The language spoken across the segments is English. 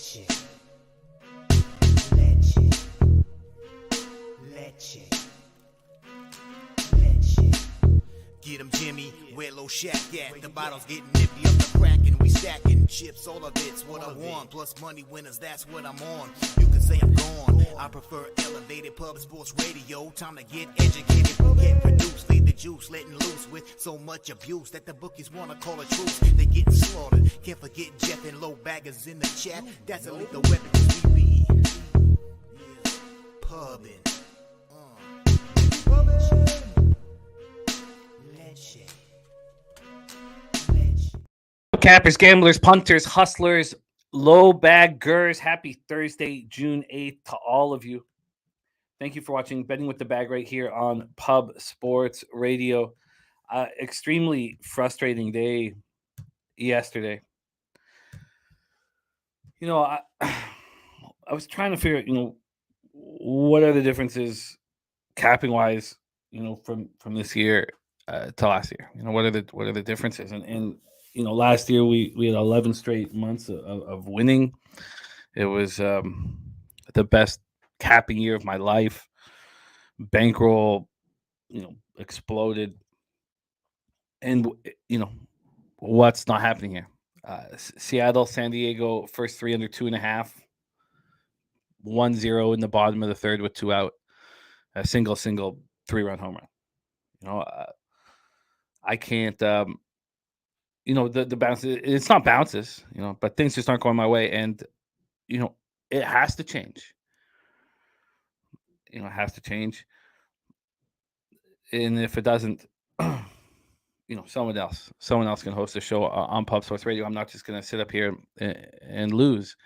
Leche. Leche. Leche. Leche. Get 'em, Jimmy, where low shack at? The bottle's getting nifty up the crack and we stacking chips, all of it's what I want. Plus money winners, that's what I'm on. You can say I'm gone. I prefer elevated pub sports radio. Time to get educated, get produced, leave the juice, letting loose with so much abuse that the bookies wanna call a truce. They getting slaughtered. Can't forget Jeff and low baggers in the chat. That's a lethal weapon 'cause we be pubbing. Cappers, gamblers, punters, hustlers, low baggers. Happy Thursday, June 8th to all of you. Thank you for watching Betting with the Bag right here on Pub Sports Radio. Extremely frustrating day yesterday. You know, I was trying to figure out, what are the differences capping wise, from this year to last year. What are the differences? And last year we had 11 straight months of winning. It was the best capping year of my life. Bankroll, exploded. And, what's not happening here? Seattle, San Diego, first three under 2.5. 1-0 in the bottom of the third with 2 out. A single 3-run home run. I can't. The bounces. It's not bounces. But things just aren't going my way, and it has to change. It has to change. And if it doesn't, someone else can host a show on Pub Sports Radio. I'm not just going to sit up here and lose.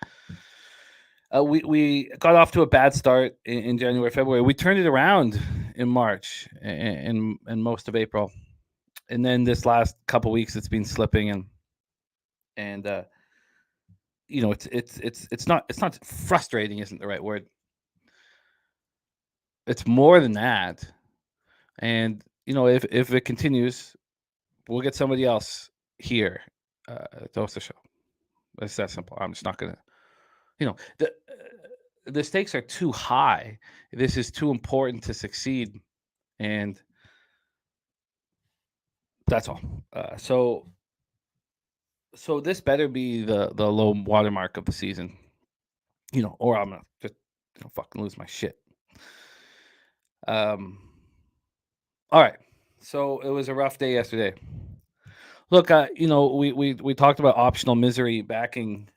We got off to a bad start in January, February. We turned it around in March and most of April, and then this last couple weeks it's been slipping and it's not frustrating. Isn't the right word. It's more than that, and if it continues, we'll get somebody else here to host the show. It's that simple. I'm just not gonna. The stakes are too high. This is too important to succeed, and that's all. So this better be the low watermark of the season, or I'm gonna just fucking lose my shit. All right. So it was a rough day yesterday. Look, we talked about optional misery backing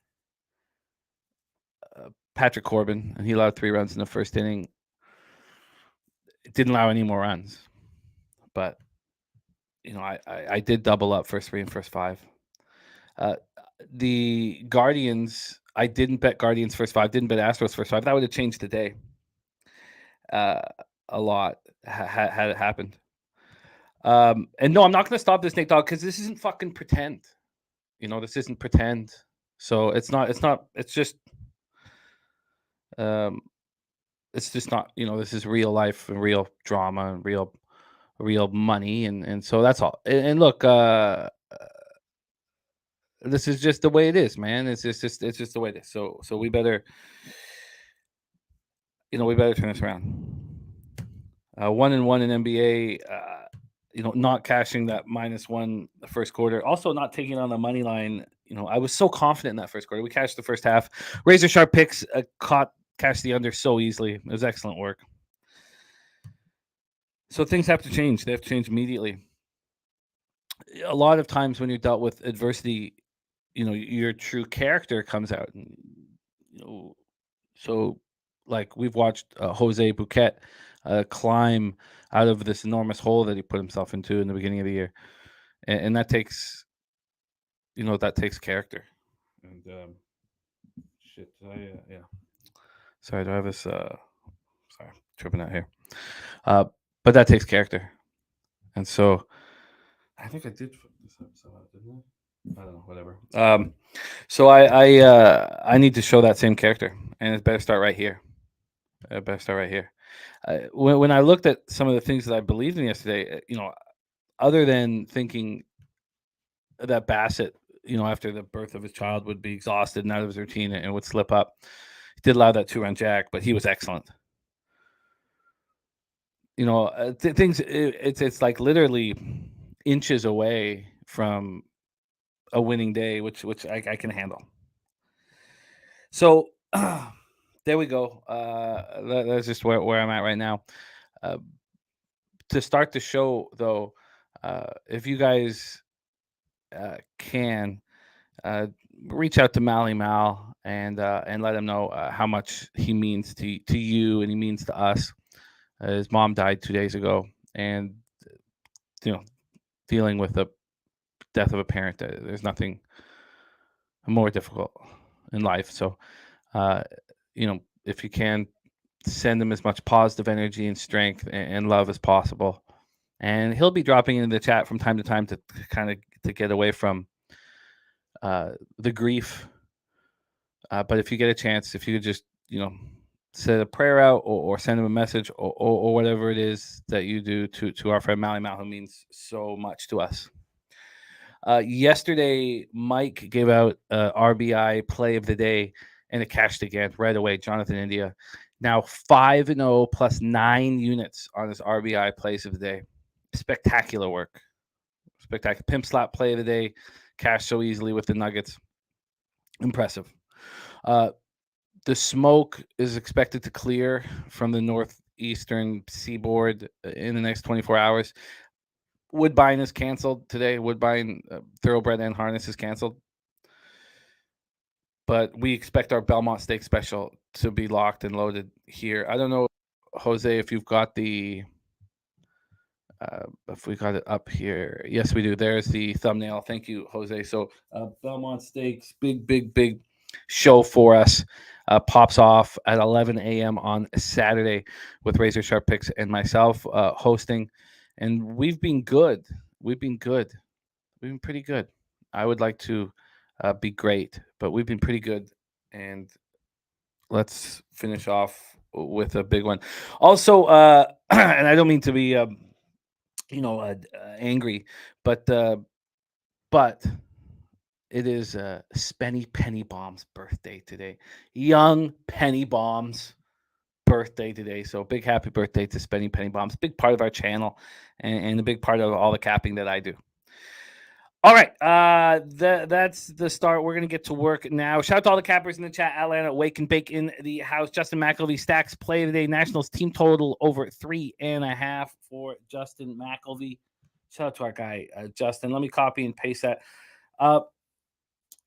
Patrick Corbin, and he allowed 3 runs in the first inning. It didn't allow any more runs, but I did double up first 3 and first 5. The Guardians, I didn't bet Guardians first 5, didn't bet Astros first 5. That would have changed the day a lot had it happened. And no, I'm not going to stop this, Nate Dogg, because this isn't fucking pretend. This isn't pretend. So it's just not. It's just not. This is real life and real drama and real money, and so that's all. And look, this is just the way it is, man. It's just the way it is. So we better, turn this around. 1-1 in NBA. Not cashing that -1 the first quarter. Also not taking on the money line. I was so confident in that first quarter. We cashed the first half. Razor sharp picks, cashed the under so easily. It was excellent work. So things have to change. They have to change immediately. A lot of times when you're dealt with adversity, your true character comes out. So like we've watched Jose Bouquett climb out of this enormous hole that he put himself into in the beginning of the year, and that takes character. And yeah. Sorry, do I have this? Sorry, tripping out here. But that takes character, and so I think I did put this episode out, didn't I? I don't know, whatever. So I need to show that same character, and it better start right here. When I looked at some of the things that I believed in yesterday, other than thinking that Bassett, after the birth of his child, would be exhausted and out of his routine and would slip up. He did allow that 2-run jack, but he was excellent. Things, it's like literally inches away from a winning day, which I can handle. So there we go. That's just where I'm at right now. To start the show, though, if you guys can reach out to Mally Mal and let him know how much he means to you and he means to us. His mom died 2 days ago, and dealing with the death of a parent, there's nothing more difficult in life. So, if you can, send him as much positive energy and strength and love as possible. And he'll be dropping into the chat from time to time to kind of to get away from the grief. But if you get a chance, if you could just, send a prayer out or send him a message or whatever it is that you do to our friend Mally Mal, who means so much to us. Yesterday, Mike gave out RBI play of the day, and it cashed again right away. Jonathan India, now 5-0 plus 9 units on his RBI plays of the day. Spectacular work. Spectacular. Pimp slap play of the day, cashed so easily with the Nuggets. Impressive. The smoke is expected to clear from the northeastern seaboard in the next 24 hours. Woodbine is canceled today. Woodbine, Thoroughbred and Harness is canceled. But we expect our Belmont Steak Special to be locked and loaded here. I don't know, Jose, if you've got if we got it up here. Yes, we do. There's the thumbnail. Thank you, Jose. So Belmont Steaks, big show for us. Pops off at 11 a.m. on Saturday with Razor Sharp Picks and myself hosting. And we've been good. We've been pretty good. I would like to be great, but we've been pretty good. And let's finish off with a big one. Also, and I don't mean to be, angry, but it is Spenny Penny Bomb's birthday today. Young Penny Bomb's birthday today. So big happy birthday to Spenny Penny Bombs. Big part of our channel and a big part of all the capping that I do. All right. That's the start. We're going to get to work now. Shout out to all the cappers in the chat. Atlanta, Wake and Bake in the house. Justin McElvey stacks play today. Nationals team total over 3.5 for Justin McElvey. Shout out to our guy, Justin. Let me copy and paste that.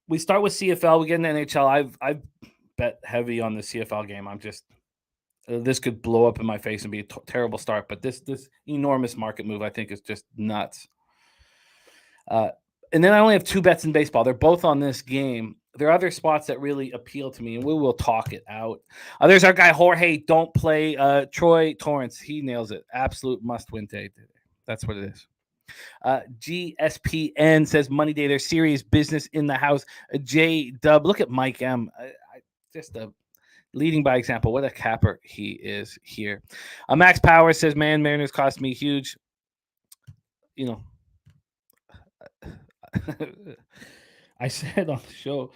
We start with CFL. We get into NHL. I've bet heavy on the CFL game. I'm just this could blow up in my face and be a terrible start, but this enormous market move I think is just nuts. And then I only have 2 bets in baseball. They're both on this game. There are other spots that really appeal to me, and we will talk it out. There's our guy Jorge. Don't play Troy Torrance. He nails it. Absolute must-win day today. That's what it is. GSPN says Money Day. There's serious business in the house. J Dub, look at Mike M. Just leading by example. What a capper he is here. Max Power says, man, Mariners cost me huge. I said on the show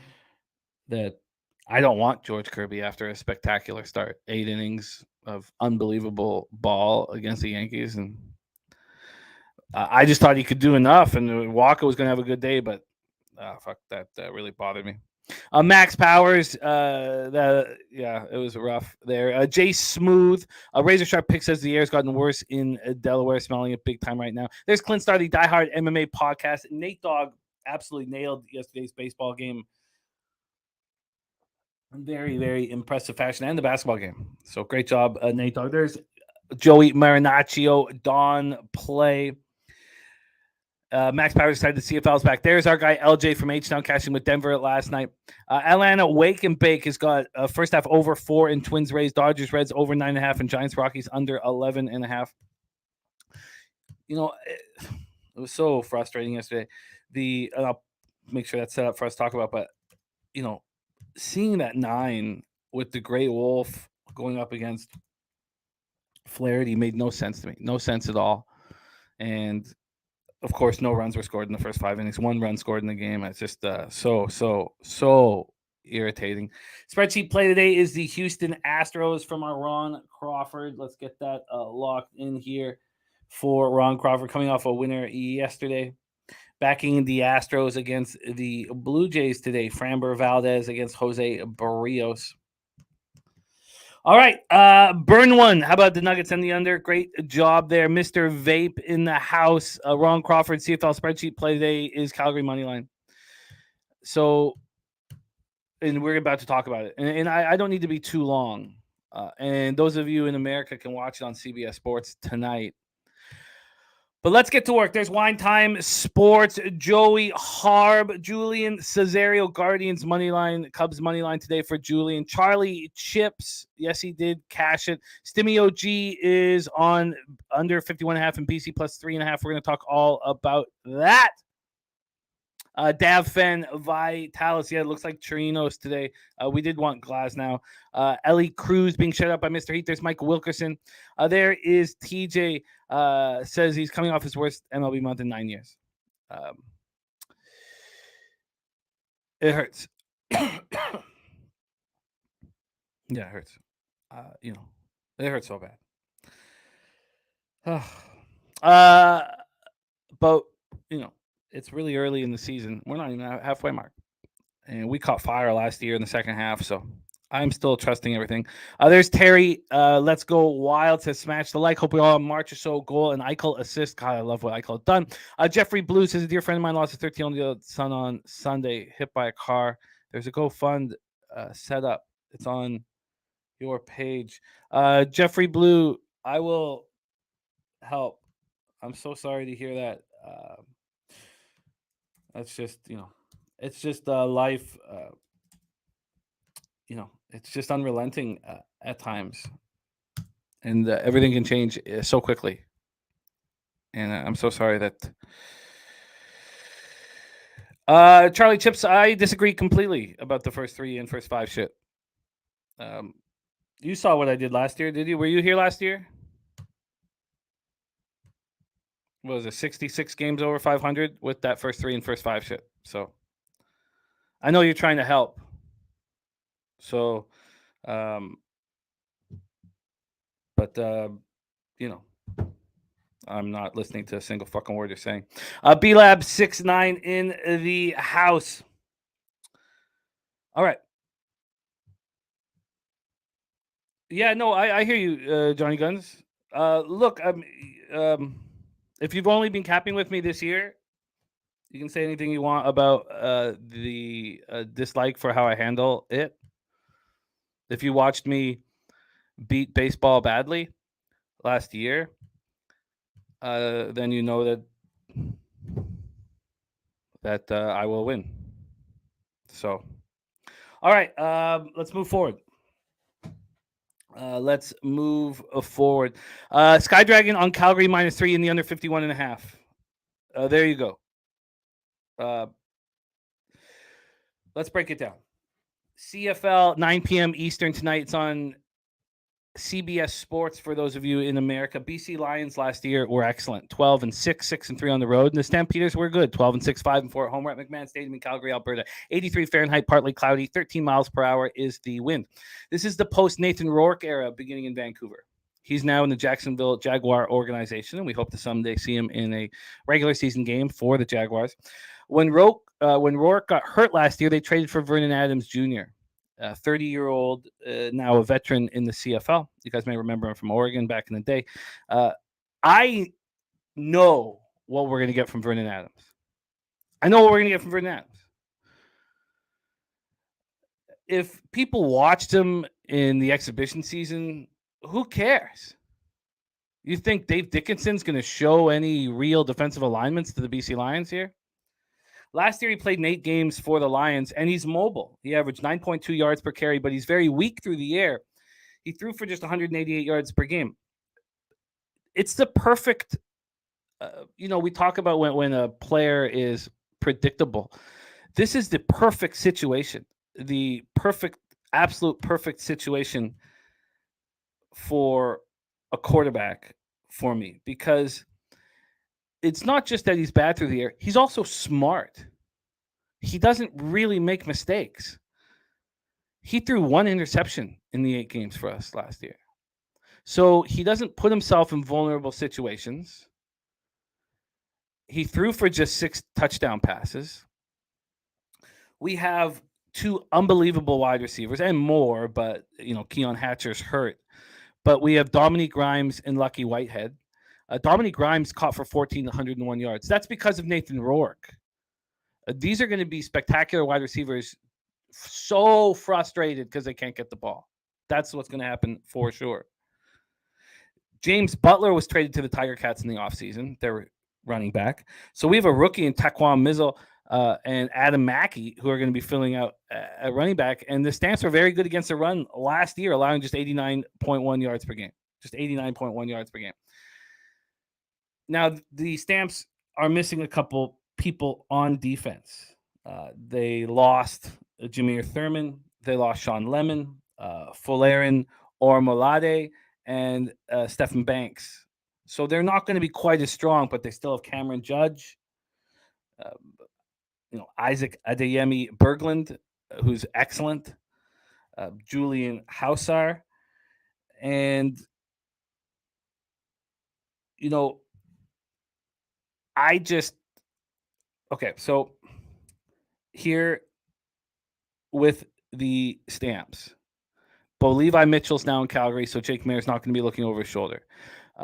that I don't want George Kirby after a spectacular start. 8 innings of unbelievable ball against the Yankees, and I just thought he could do enough, and Walker was going to have a good day, but fuck, that really bothered me. Max Powers, it was rough there. Jay Smooth, Razor Sharp Pick says the air's gotten worse in Delaware, smelling it big time right now. There's Clint Starr, the diehard MMA podcast. Nate Dogg absolutely nailed yesterday's baseball game. Very, very impressive fashion, and the basketball game. So great job, Nate Dogg. There's Joey Marinaccio, Don Play. Max Power decided the CFL's back. There's our guy LJ from H-Town cashing with Denver last night. Atlanta Wake and Bake has got first half over 4 in Twins Rays, Dodgers Reds over 9.5, and Giants Rockies under 11.5. It was so frustrating yesterday. I'll make sure that's set up for us to talk about, but seeing that 9 with the Gray Wolf going up against Flaherty made no sense to me. No sense at all. And Of course, no runs were scored in the first 5 innings. 1 run scored in the game. It's just so irritating. Spreadsheet play today is the Houston Astros from our Ron Crawford. Let's get that locked in here for Ron Crawford, coming off a winner yesterday. Backing the Astros against the Blue Jays today. Framber Valdez against Jose Barrios. All right, burn one. How about the Nuggets and the under? Great job there, Mr. Vape in the house. Ron Crawford, CFL spreadsheet play today is Calgary moneyline. So, and we're about to talk about it. And I don't need to be too long. And those of you in America can watch it on CBS Sports tonight. But let's get to work. There's Wine Time Sports. Joey Harb, Julian Cesario, Guardians moneyline, Cubs moneyline today for Julian. Charlie Chips, yes, he did cash it. Stimmy OG is on under 51.5 and BC plus 3.5. We're going to talk all about that. Dav Fen Vitalis. Yeah, it looks like Chirinos today. We did want Glass now. Ellie Cruz being shut out by Mr. Heat. There's Mike Wilkerson. There is TJ. Says he's coming off his worst MLB month in 9 years. It hurts. Yeah, it hurts. It hurts so bad. But it's really early in the season. We're not even halfway mark. And we caught fire last year in the second half, so I'm still trusting everything. There's Terry. Let's go wild to smash the like. Hope we all March or so goal and Eichel assist. God, I love what Eichel done. Jeffrey Blue says a dear friend of mine lost a 13-year-old son on Sunday, hit by a car. There's a GoFund set up. It's on your page. Jeffrey Blue, I will help. I'm so sorry to hear that. That's just, it's just life. It's just unrelenting at times. And everything can change so quickly. And I'm so sorry that... Charlie Chips, I disagree completely about the first 3 and first 5 shit. You saw what I did last year, did you? Were you here last year? What was it, 66 games over 500 with that first 3 and first 5 shit. So I know you're trying to help. So, I'm not listening to a single fucking word you're saying. B-Lab 69 in the house. All right. Yeah, no, I hear you, Johnny Guns. Look, if you've only been capping with me this year, you can say anything you want about the dislike for how I handle it. If you watched me beat baseball badly last year, then you know that I will win. So, all right, let's move forward. Let's move forward. Sky Dragon on Calgary -3 in the under 51.5. There you go. Let's break it down. CFL 9 p.m. Eastern tonight. It's on CBS Sports for those of you in America. BC Lions last year were excellent. 12-6, 6-3 on the road. And the Stampeders were good. 12-6, 5-4 at home. We're at McMahon Stadium in Calgary, Alberta. 83 Fahrenheit, partly cloudy. 13 miles per hour is the wind. This is the post-Nathan Rourke era beginning in Vancouver. He's now in the Jacksonville Jaguar organization, and we hope to someday see him in a regular season game for the Jaguars. When Rourke got hurt last year, they traded for Vernon Adams Jr., a 30-year-old, now a veteran in the CFL. You guys may remember him from Oregon back in the day. I know what we're going to get from Vernon Adams. If people watched him in the exhibition season, who cares? You think Dave Dickinson's going to show any real defensive alignments to the BC Lions here? Last year, he played in 8 games for the Lions, and he's mobile. He averaged 9.2 yards per carry, but he's very weak through the air. He threw for just 188 yards per game. It's the perfect, we talk about when a player is predictable. This is the perfect situation, the absolute perfect situation for a quarterback for me, because it's not just that he's bad through the air. He's also smart. He doesn't really make mistakes. He threw 1 interception in the 8 games for us last year. So he doesn't put himself in vulnerable situations. He threw for just 6 touchdown passes. We have 2 unbelievable wide receivers and more, but Keon Hatcher's hurt. But we have Dominique Grimes and Lucky Whitehead. Dominique Grimes caught for 1,401 yards. That's because of Nathan Rourke. These are going to be spectacular wide receivers, so frustrated because they can't get the ball. That's what's going to happen for sure. James Butler was traded to the Tiger Cats in the offseason. They're running back. So we have a rookie in Taquan Mizzle and Adam Mackey who are going to be filling out a running back. And the Stamps were very good against the run last year, allowing just 89.1 yards per game. Just 89.1 yards per game. Now, the Stamps are missing a couple people on defense. They lost Jameer Thurman. They lost Sean Lemon, Folarin Ormolade, and Stephen Banks. So they're not going to be quite as strong, but they still have Cameron Judge, Isaac Adeyemi Berglund, who's excellent, Julian Hausar, and so here with the Stamps, Bo Levi Mitchell's now in Calgary, so Jake Mayer's not going to be looking over his shoulder.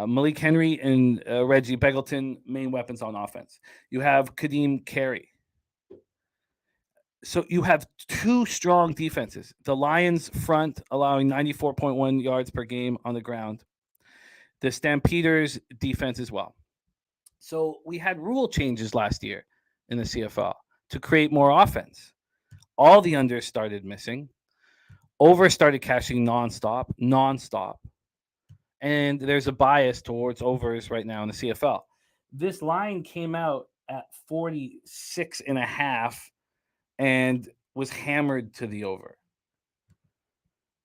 Malik Henry and Reggie Begelton, main weapons on offense. You have Kadeem Carey. So you have 2 strong defenses. The Lions front allowing 94.1 yards per game on the ground. The Stampeders defense as well. So we had rule changes last year in the CFL to create more offense. All the unders started missing. Over started cashing nonstop. And there's a bias towards overs right now in the CFL. This line came out at 46.5 and was hammered to the over.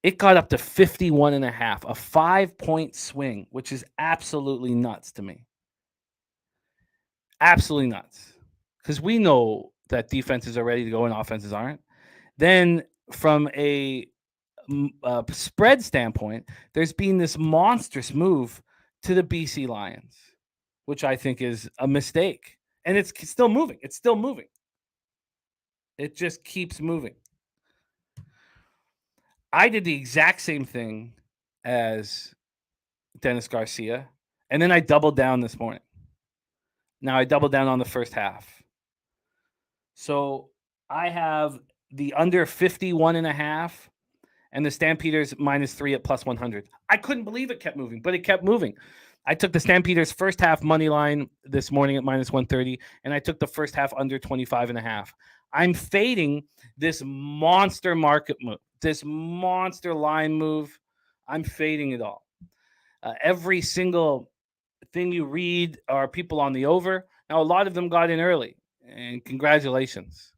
It got up to 51.5, a 5-point swing, which is absolutely nuts to me. Absolutely nuts. Because we know that defenses are ready to go and offenses aren't. Then from a spread standpoint, there's been this monstrous move to the BC Lions, which I think is a mistake. And it's still moving. It's still moving. It just keeps moving. I did the exact same thing as Dennis Garcia, and then I doubled down this morning. Now I doubled down on the first half. So I have the under 51.5 and the Stampeders -3 at +100. I couldn't believe it kept moving, but it kept moving. I took the Stampeders first half money line this morning at -130, and I took the first half under 25.5. I'm fading this monster market move, this monster line move. I'm fading it all. Every single thing you read are people on the over. Now, a lot of them got in early, and congratulations.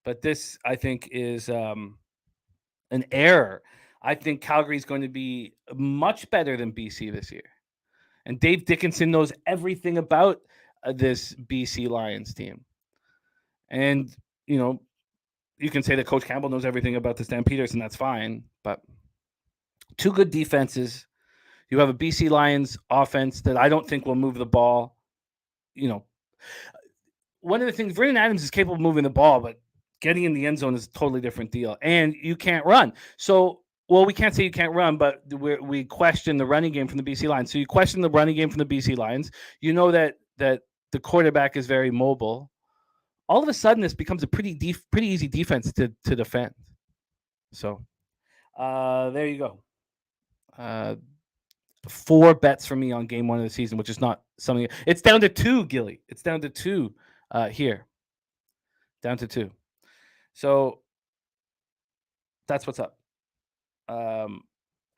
But this, I think, is an error. I think Calgary is going to be much better than BC this year. And Dave Dickinson knows everything about this BC Lions team. And, you can say that Coach Campbell knows everything about the Stampeders, and that's fine. But 2 good defenses. You have a BC Lions offense that I don't think will move the ball. One of the things, Vernon Adams is capable of moving the ball, but getting in the end zone is a totally different deal. And you can't run. So, we can't say you can't run, but we question the running game from the BC Lions. So you question the running game from the BC Lions. You know that the quarterback is very mobile. All of a sudden, this becomes a pretty easy defense to defend. So, there you go. 4 bets for me on game 1 of the season, which is not something. It's down to 2, Gilly. It's down to 2 here. Down to 2. So that's what's up.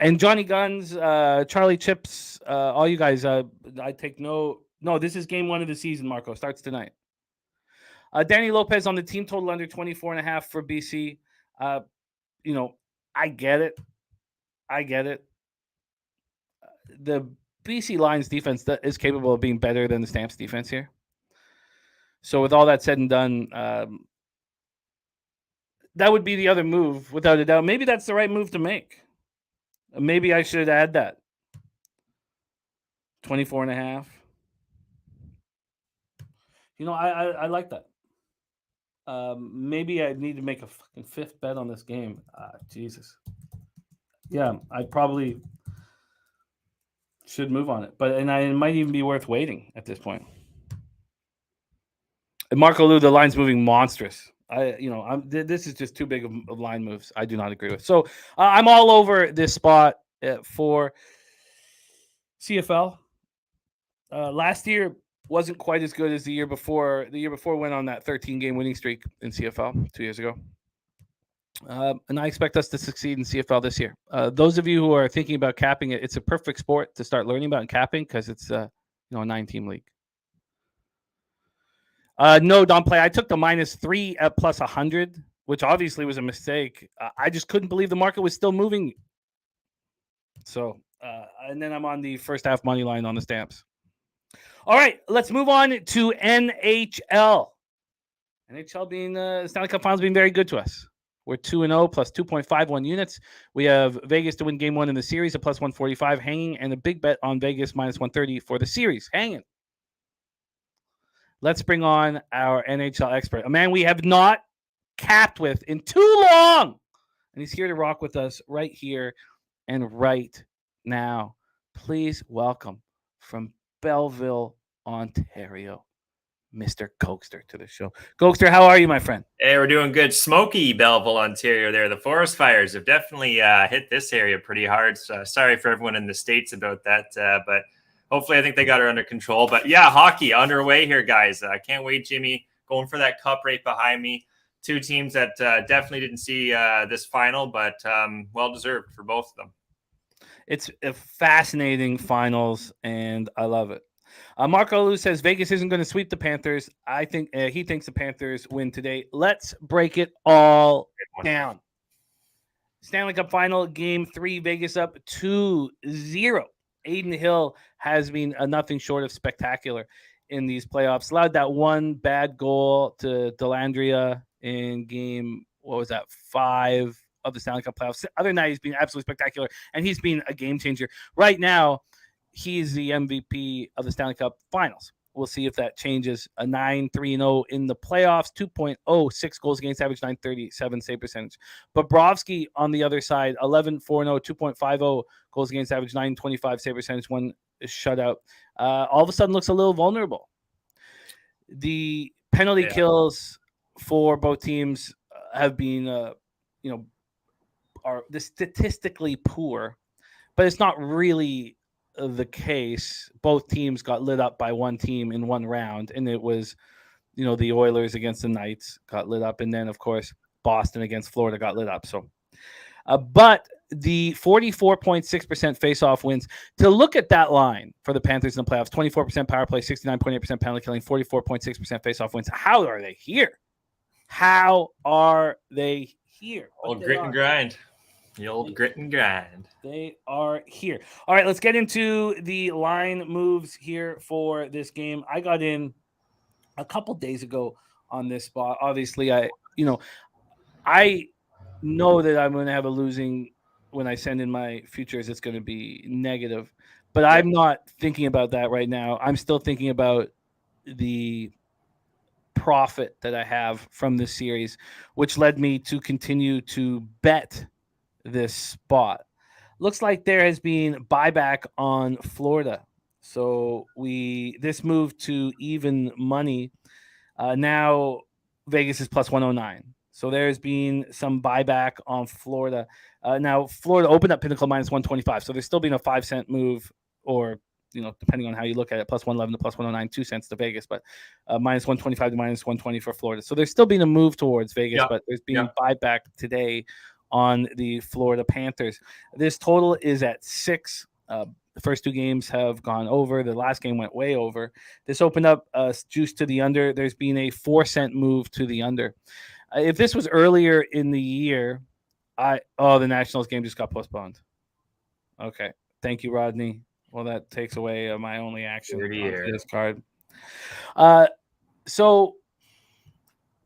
And Johnny Guns, Charlie Chips, all you guys, I take no, this is game 1 of the season, Marco. Starts tonight. Danny Lopez on the team total under 24.5 for BC. I get it. The BC Lions defense that is capable of being better than the Stamps defense here. So with all that said and done, that would be the other move without a doubt. Maybe that's the right move to make. Maybe I should add that. 24.5. I like that. Maybe I need to make a fucking fifth bet on this game. Jesus. Yeah, I probably should move on it, it might even be worth waiting at this point. And Marco Lou, the line's moving monstrous. This is just too big of line moves. I do not agree with. So I'm all over this spot for CFL. Last year wasn't quite as good as the year before. The year before went on that 13-game winning streak in CFL 2 years ago. And I expect us to succeed in CFL this year. Those of you who are thinking about capping it, it's a perfect sport to start learning about capping because it's a 9-team league. No, don't play. I took the -3 at plus 100, which obviously was a mistake. I just couldn't believe the market was still moving. So, and then I'm on the first half money line on the Stamps. All right, let's move on to NHL. NHL being Stanley Cup Finals being very good to us. We're 2-0 plus 2.51 units. We have Vegas to win game 1 in the series at plus 145 hanging, and a big bet on Vegas -130 for the series hanging. Let's bring on our NHL expert, a man we have not capped with in too long. And he's here to rock with us right here and right now. Please welcome from Belleville, Ontario, Mr. Gogster to the show. Gogster, how are you, my friend? Hey, we're doing good. Smoky Belleville, Ontario there. The forest fires have definitely hit this area pretty hard. So sorry for everyone in the States about that, but hopefully I think they got her under control. But yeah, hockey underway here, guys. I can't wait, Jimmy. Going for that cup right behind me. Two teams that definitely didn't see this final, but well-deserved for both of them. It's a fascinating finals, and I love it. Marco Lou says Vegas isn't going to sweep the Panthers. I think he thinks the Panthers win today. Let's break it all down. Stanley Cup Final, Game 3, Vegas up 2-0. Aiden Hill has been nothing short of spectacular in these playoffs. Allowed that one bad goal to Delandria in Game, 5 of the Stanley Cup playoffs. Other than that, he's been absolutely spectacular, and he's been a game changer. Right now, he's the MVP of the Stanley Cup Finals. We'll see if that changes. A 9-3-0 in the playoffs, 2.06 goals against average, 937 save percentage. Bobrovsky on the other side, 11-4-0, 2.50 goals against average, 925 save percentage, one shutout. All of a sudden looks a little vulnerable. The penalty kills for both teams have been, are statistically poor, but it's not really the case. Both teams got lit up by one team in one round, and it was, the Oilers against the Knights got lit up, and then of course Boston against Florida got lit up. So, but the 44.6% face-off wins. To look at that line for the Panthers in the playoffs: 24% power play, 69.8% penalty killing, 44.6% face-off wins. How are they here? How are they here? Old grit and grind. The old grit and grind. They are here. All right, let's get into the line moves here for this game. I got in a couple days ago on this spot. Obviously, I know that I'm going to have a losing when I send in my futures. It's going to be negative, but I'm not thinking about that right now. I'm still thinking about the profit that I have from this series, which led me to continue to bet this spot. Looks like there has been buyback on Florida, so this moved to even money. Now Vegas is plus 109, so there's been some buyback on Florida. Now Florida opened up Pinnacle minus 125, so there's still been a 5-cent move, or depending on how you look at it, plus 111 to plus 109, 2 cents to Vegas, but minus 125 to minus 120 for Florida. So there's still been a move towards Vegas, but there's been buyback today on the Florida Panthers. This total is at 6. The first two games have gone over. The last game went way over. This opened up juice to the under. There's been a 4-cent move to the under. If this was earlier in the year, the Nationals game just got postponed. Okay. Thank you, Rodney. Well, that takes away my only action on 30 this card. So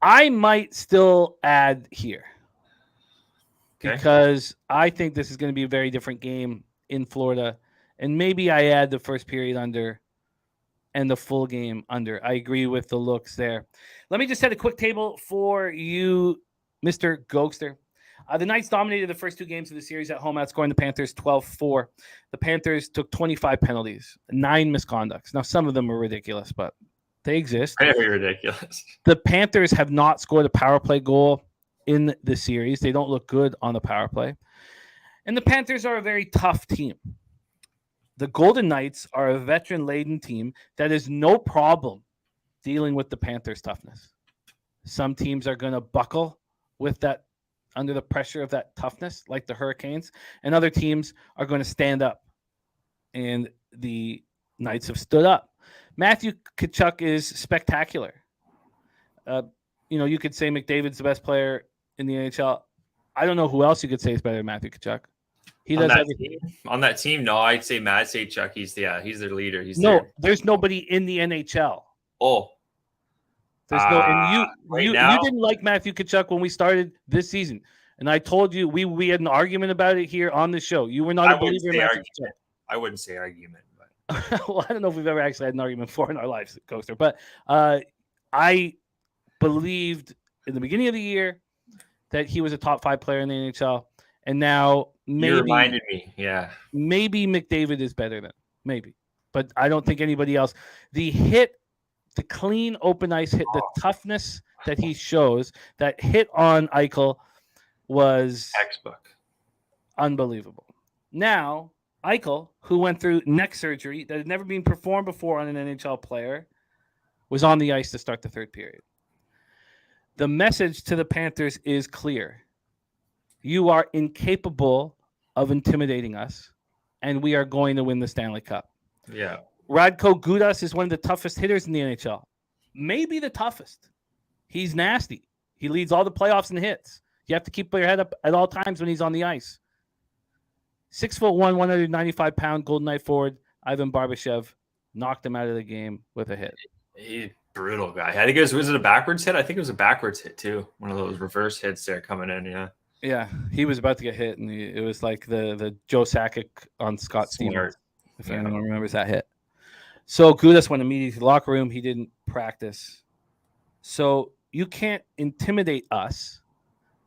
I might still add here because I think this is going to be a very different game in Florida. And maybe I add the first period under and the full game under. I agree with the looks there. Let me just set a quick table for you, Mr. Gogster. The Knights dominated the first two games of the series at home, outscoring the Panthers 12-4. The Panthers took 25 penalties, 9 misconducts. Now, some of them are ridiculous, but they exist. Very ridiculous. The Panthers have not scored a power play goal in the series. They don't look good on the power play. And the Panthers are a very tough team. The Golden Knights are a veteran-laden team that has no problem dealing with the Panthers' toughness. Some teams are going to buckle with that under the pressure of that toughness, like the Hurricanes, and other teams are going to stand up. And the Knights have stood up. Matthew Tkachuk is spectacular. You could say McDavid's the best player in the NHL. I don't know who else you could say is better than Matthew Tkachuk. He does everything. On that team, no, I'd say Matt Tkachuk. He's their leader. There's nobody in the NHL. Oh. There's you didn't like Matthew Tkachuk when we started this season. And I told you we had an argument about it here on the show. You were not a believer in Matthew Tkachuk. I wouldn't say argument, but well, I don't know if we've ever actually had an argument before in our lives, Gogster. But I believed in the beginning of the year that he was a top 5 player in the NHL. And now maybe you reminded me, yeah. Maybe McDavid is better than maybe, but I don't think anybody else. The clean open ice hit, the toughness that he shows, that hit on Eichel was textbook, unbelievable. Now Eichel, who went through neck surgery that had never been performed before on an NHL player, was on the ice to start the third period. The message to the Panthers is clear. You are incapable of intimidating us, and we are going to win the Stanley Cup. Yeah. Radko Gudas is one of the toughest hitters in the NHL. Maybe the toughest. He's nasty. He leads all the playoffs in hits. You have to keep your head up at all times when he's on the ice. 6'1", 195-pound Golden Knight forward Ivan Barbashev knocked him out of the game with a hit. He's brutal guy. I think was it a backwards hit? I think it was a backwards hit too. One of those reverse hits there coming in. Yeah. Yeah, he was about to get hit, and it was like the Joe Sakic on Scott Stevens, if anyone remembers that hit. So Gudas went immediately to the locker room. He didn't practice. So you can't intimidate us.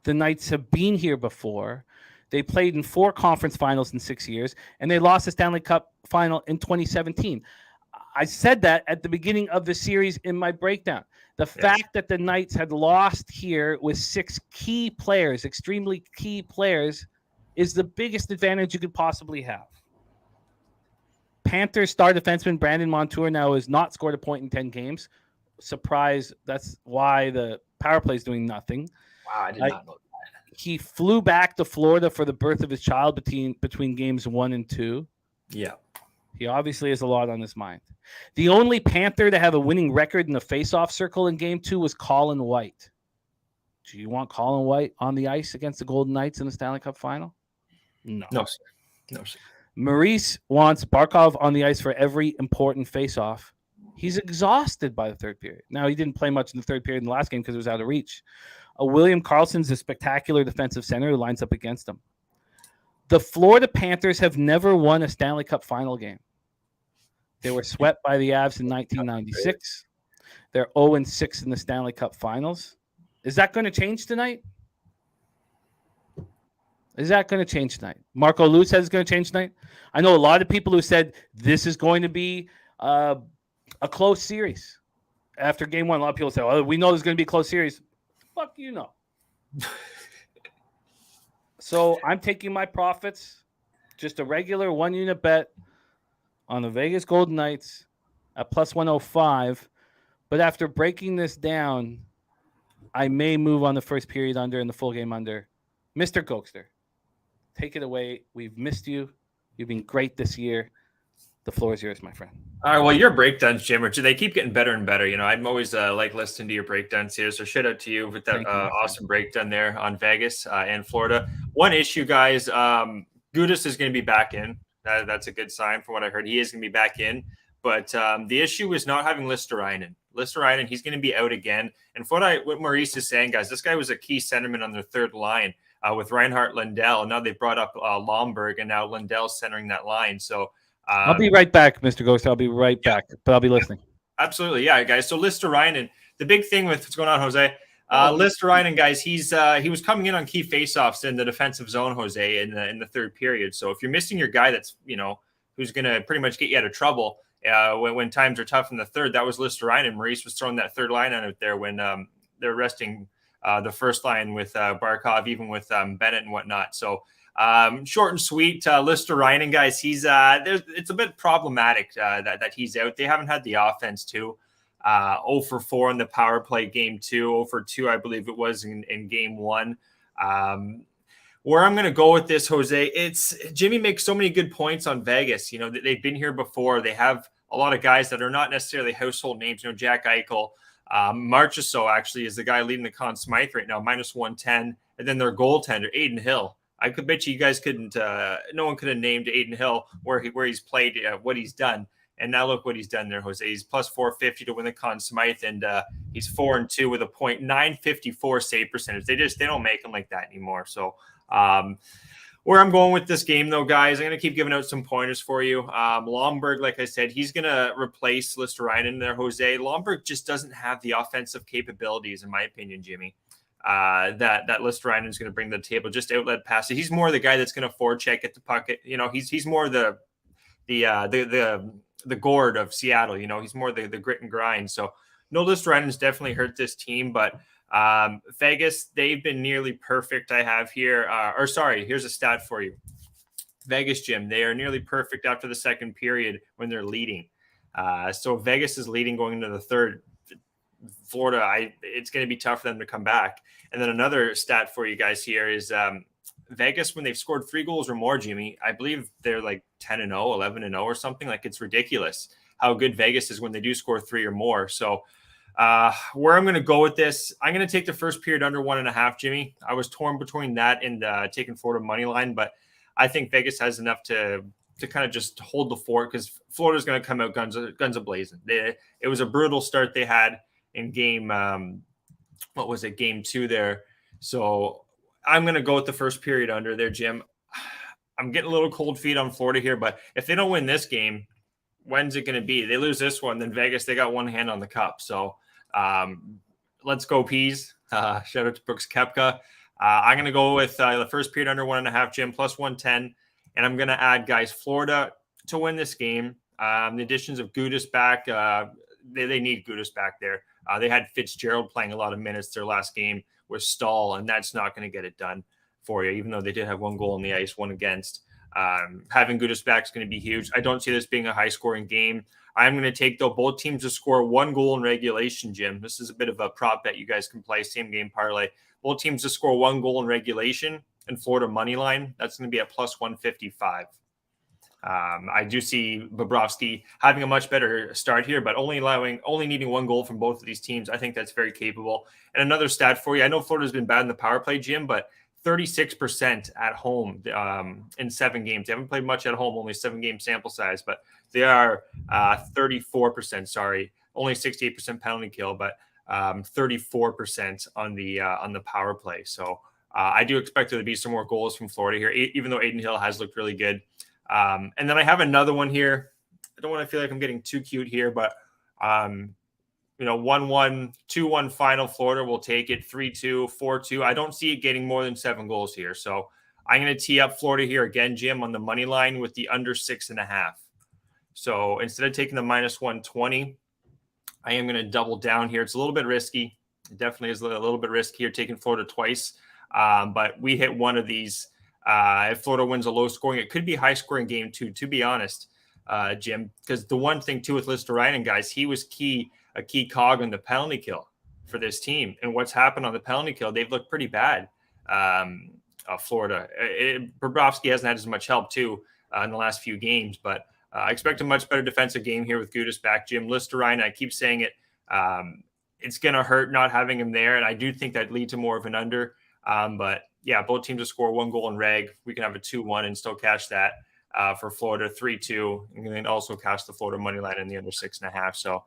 The Knights have been here before. They played in 4 conference finals in 6 years, and they lost the Stanley Cup final in 2017. I said that at the beginning of the series in my breakdown. The fact that the Knights had lost here with 6 key players, extremely key players, is the biggest advantage you could possibly have. Panthers star defenseman Brandon Montour now has not scored a point in 10 games. Surprise, that's why the power play is doing nothing. Wow, I did not know that. He flew back to Florida for the birth of his child between games 1 and 2. Yeah. He obviously has a lot on his mind. The only Panther to have a winning record in the face-off circle in Game 2 was Colin White. Do you want Colin White on the ice against the Golden Knights in the Stanley Cup final? No. No, sir. No, sir. Maurice wants Barkov on the ice for every important face-off. He's exhausted by the third period. Now, he didn't play much in the third period in the last game because it was out of reach. William Karlsson's a spectacular defensive center who lines up against him. The Florida Panthers have never won a Stanley Cup final game. They were swept by the Avs in 1996. They're 0-6 in the Stanley Cup Finals. Is that going to change tonight? Is that going to change tonight? Marco Lou says it's going to change tonight. I know a lot of people who said this is going to be a close series. After Game 1, a lot of people say, "Oh, we know there's going to be a close series." Fuck you know. So I'm taking my profits, just a regular 1-unit bet on the Vegas Golden Knights at plus 105. But after breaking this down, I may move on the first period under and the full game under. Mr. Gogster, take it away. We've missed you. You've been great this year. The floor is yours, my friend. All right. Well, your breakdowns, Jim, they keep getting better and better. You know, I'm always like listening to your breakdowns here. So shout out to you with that awesome breakdown there on Vegas and Florida. One issue, guys, Gudas is going to be back in. That's a good sign from what I heard. He is going to be back in. But the issue is not having Listerainen. Listerainen, he's going to be out again. And for what Maurice is saying, guys, this guy was a key centerman on their third line with Reinhart Lindell. Now they've brought up Lomberg, and now Lindell's centering that line. So I'll be right back, Mr. Gogster. I'll be right back, but I'll be listening. Absolutely. Yeah, guys. So Listerainen, the big thing with what's going on, Jose, Listerainen, guys, he was coming in on key faceoffs in the defensive zone, Jose, in the third period. So if you're missing your guy that's, who's going to pretty much get you out of trouble when times are tough in the third, that was Listerainen. Maurice was throwing that third line out there when they're resting the first line with Barkov, even with Bennett and whatnot. So short and sweet, Listerainen, guys, it's a bit problematic that he's out. They haven't had the offense too. 0 for 4 in the power play game 2, 0 for 2, I believe it was in game 1. Where I'm going to go with this, Jose, it's Jimmy makes so many good points on Vegas. They've been here before. They have a lot of guys that are not necessarily household names. Jack Eichel, Marchessault actually is the guy leading the Conn Smythe right now, -110. And then their goaltender, Aiden Hill. I could bet you guys couldn't, no one could have named Aiden Hill where he's played, what he's done. And now look what he's done there, Jose. He's plus 450 to win the Conn Smythe, and he's 4-2 with a .954 save percentage. They don't make him like that anymore. So where I'm going with this game, though, guys, I'm going to keep giving out some pointers for you. Lomberg, like I said, he's going to replace Listerainen there, Jose. Lomberg just doesn't have the offensive capabilities, in my opinion, Jimmy. That Listerainen is going to bring to the table, just outlet passes. He's more the guy that's going to forecheck at the puck. He's more the gourd of Seattle. He's more the grit and grind. So no, Listerainen's definitely hurt this team, but Vegas, they've been nearly perfect. I have here, here's a stat for you. Vegas, Jim, they are nearly perfect after the second period when they're leading. So Vegas is leading going into the third. Florida, it's going to be tough for them to come back. And then another stat for you guys here is Vegas, when they've scored 3 goals or more, Jimmy, I believe they're like 10-0, 11-0 or something. Like, it's ridiculous how good Vegas is when they do score 3 or more. So where I'm going to go with this, I'm going to take the first period under 1.5, Jimmy. I was torn between that and taking Florida money line, but I think Vegas has enough to kind of just hold the fort, because Florida's going to come out guns a-blazing. It was a brutal start they had in game, game 2 there. So I'm going to go with the first period under there, Jim. I'm getting a little cold feet on Florida here, but if they don't win this game, when's it going to be? They lose this one, then Vegas, they got one hand on the cup. So let's go Peas. Shout out to Brooks Koepka. I'm going to go with the first period under 1.5, Jim, plus 110. And I'm going to add, guys, Florida to win this game. The additions of Gudas back, they need Gudas back there. They had Fitzgerald playing a lot of minutes their last game with Stahl, and that's not going to get it done for you, even though they did have 1 goal on the ice, 1 against. Having Gudas back is going to be huge. I don't see this being a high-scoring game. I'm going to take, though, both teams to score 1 goal in regulation, Jim. This is a bit of a prop bet you guys can play, same game parlay. Both teams to score 1 goal in regulation, and Florida money line, that's going to be at plus 155. I do see Bobrovsky having a much better start here, but only needing 1 goal from both of these teams. I think that's very capable. And another stat for you, I know Florida's been bad in the power play, Jim, but 36% at home in 7 games. They haven't played much at home, only 7-game sample size, but they are 34%, only 68% penalty kill, but 34% on the power play. So I do expect there to be some more goals from Florida here, even though Aiden Hill has looked really good. And then I have another one here. I don't want to feel like I'm getting too cute here, but 1-1, 2-1 final. Florida will take it 3-2, 4-2. I don't see it getting more than 7 goals here. So I'm going to tee up Florida here again, Jim, on the money line with the under 6.5. So instead of taking the minus 120, I am going to double down here. It's a little bit risky. It definitely is a little bit risky here, taking Florida twice. But we hit one of these. If Florida wins a low scoring, it could be a high scoring game too, to be honest, Jim, because the one thing too with Listerainen, guys, he was a key cog on the penalty kill for this team. And what's happened on the penalty kill, they've looked pretty bad. Florida, Bobrovsky hasn't had as much help too in the last few games, but I expect a much better defensive game here with Gudas back. Jim, Listerainen, I keep saying it, it's going to hurt not having him there. And I do think that lead to more of an under. But yeah, both teams will score 1 goal in reg. We can have a 2-1 and still catch that. for Florida, 3-2, and then also cash the Florida money line in the under 6.5. So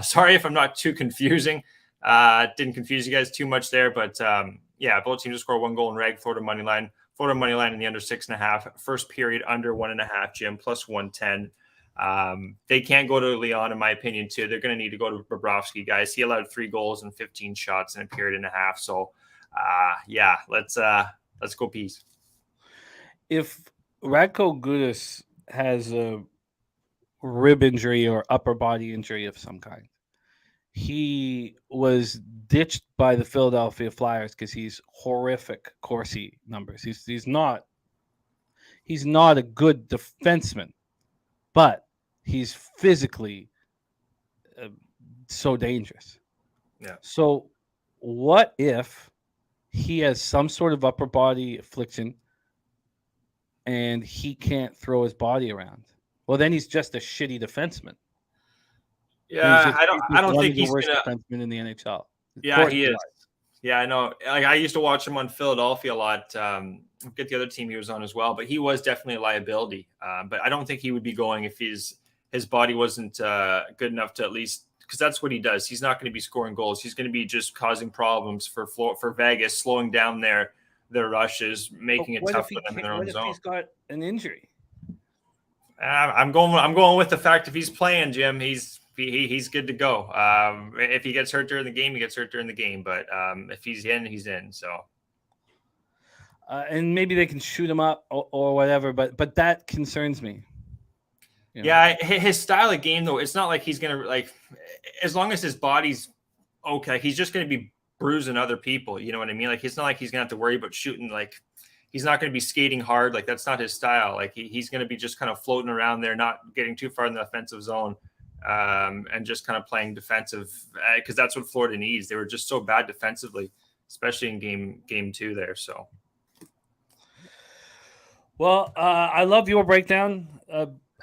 sorry if I'm not too confusing. Didn't confuse you guys too much there, but both teams to score 1 goal in reg. Florida money line in the under 6.5. First period under 1.5. Jim plus 110. They can't go to Leon, in my opinion, too. They're going to need to go to Bobrovsky, guys. He allowed 3 goals and 15 shots in a period and a half. So, let's go Peas. If Radko Gudas has a rib injury or upper body injury of some kind, he was ditched by the Philadelphia Flyers because he's horrific Corsi numbers. He's not a good defenseman, but he's physically so dangerous. Yeah. So what if he has some sort of upper body affliction and he can't throw his body around? Well, then he's just a shitty defenseman. Yeah, I don't think he's the worst gonna defenseman in the NHL. Yeah, he is. Yeah, I know. Like, I used to watch him on Philadelphia a lot. Get the other team he was on as well, but he was definitely a liability. But I don't think he would be going if his body wasn't good enough to at least, because that's what he does. He's not going to be scoring goals. He's going to be just causing problems for Vegas, slowing down their rushes, making it tough for them in their own zone. What if he's got an injury? I'm going with the fact if he's playing, Jim, he's good to go. If he gets hurt during the game, he gets hurt during the game. But if he's in, he's in. So, and maybe they can shoot him up or whatever. But that concerns me. You know? Yeah, his style of game though, it's not like he's gonna as long as his body's okay, he's just gonna be bruising other people. You know what I mean? Like it's not like he's gonna have to worry about shooting. Like he's not gonna be skating hard. Like that's not his style. Like he's gonna be just kind of floating around there, not getting too far in the offensive zone. And just kind of playing defensive because that's what Florida needs. They were just so bad defensively, especially in game 2 there. So, well, I love your breakdown.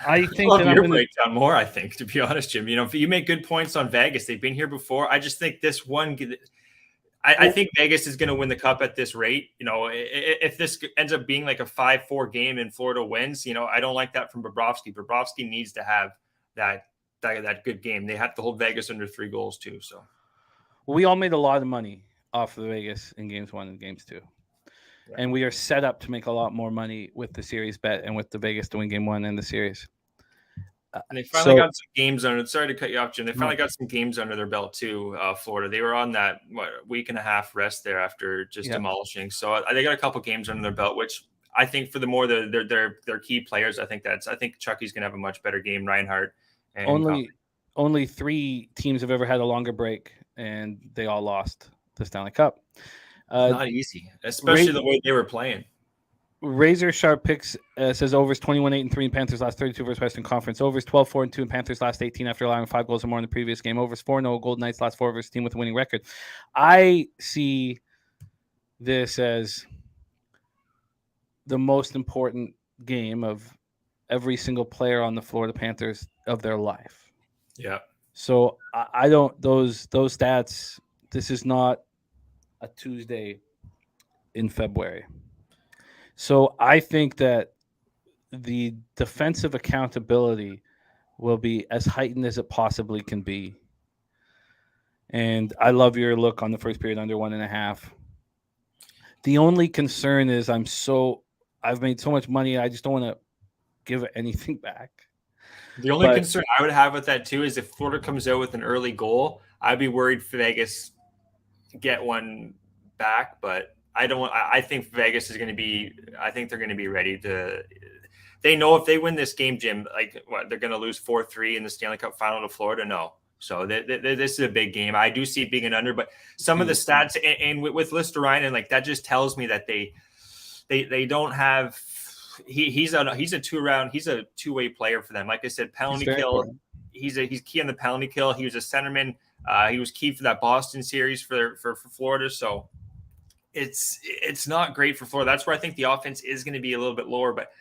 I think I love your breakdown more. I think, to be honest, Jim, if you make good points on Vegas, they've been here before. I just think this one. I think Vegas is going to win the cup at this rate. If this ends up being like a 5-4 game and Florida wins, I don't like that from Bobrovsky. Bobrovsky needs to have that good game. They have to hold Vegas under 3 goals too. So we all made a lot of money off of Vegas in games 1 and games 2. Yeah. And we are set up to make a lot more money with the series bet and with the Vegas to win game 1 and the series. And they finally got some games under. Sorry to cut you off, Jim. They finally got some games under their belt too. Florida. They were on that week and a half rest there after just demolishing. So they got a couple games under their belt, which I think for the more their key players, I think Chucky's gonna have a much better game. Reinhart. And only 3 teams have ever had a longer break, and they all lost the Stanley Cup. Not easy, especially the way they were playing. Razor Sharp Picks says overs 21-8-3 in Panthers last 32 versus Western Conference. Overs 12-4-2 in Panthers last 18 after allowing 5 goals or more in the previous game. Overs 4-0 Golden Knights last 4 versus team with a winning record. I see this as the most important game of every single player on the Florida Panthers of their life. Yeah. So I don't those stats. This is not a Tuesday in February. So I think that the defensive accountability will be as heightened as it possibly can be. And I love your look on the first period under 1.5. The only concern is I've made so much money. I just don't want to give anything back. The only concern I would have with that too is if Florida comes out with an early goal, I'd be worried Vegas get one back, but I think Vegas is going to be, I think they're going to be ready to, they know if they win this game, Jim, they're going to lose 4-3 in the Stanley Cup final to Florida? No. So this is a big game. I do see it being an under, but some of the stats and with Listerine, that just tells me that they don't have, he's a two-way player for them. Like I said, penalty kill. He's key on the penalty kill. He was a centerman. He was key for that Boston series for Florida. So it's not great for Florida. That's where I think the offense is going to be a little bit lower. But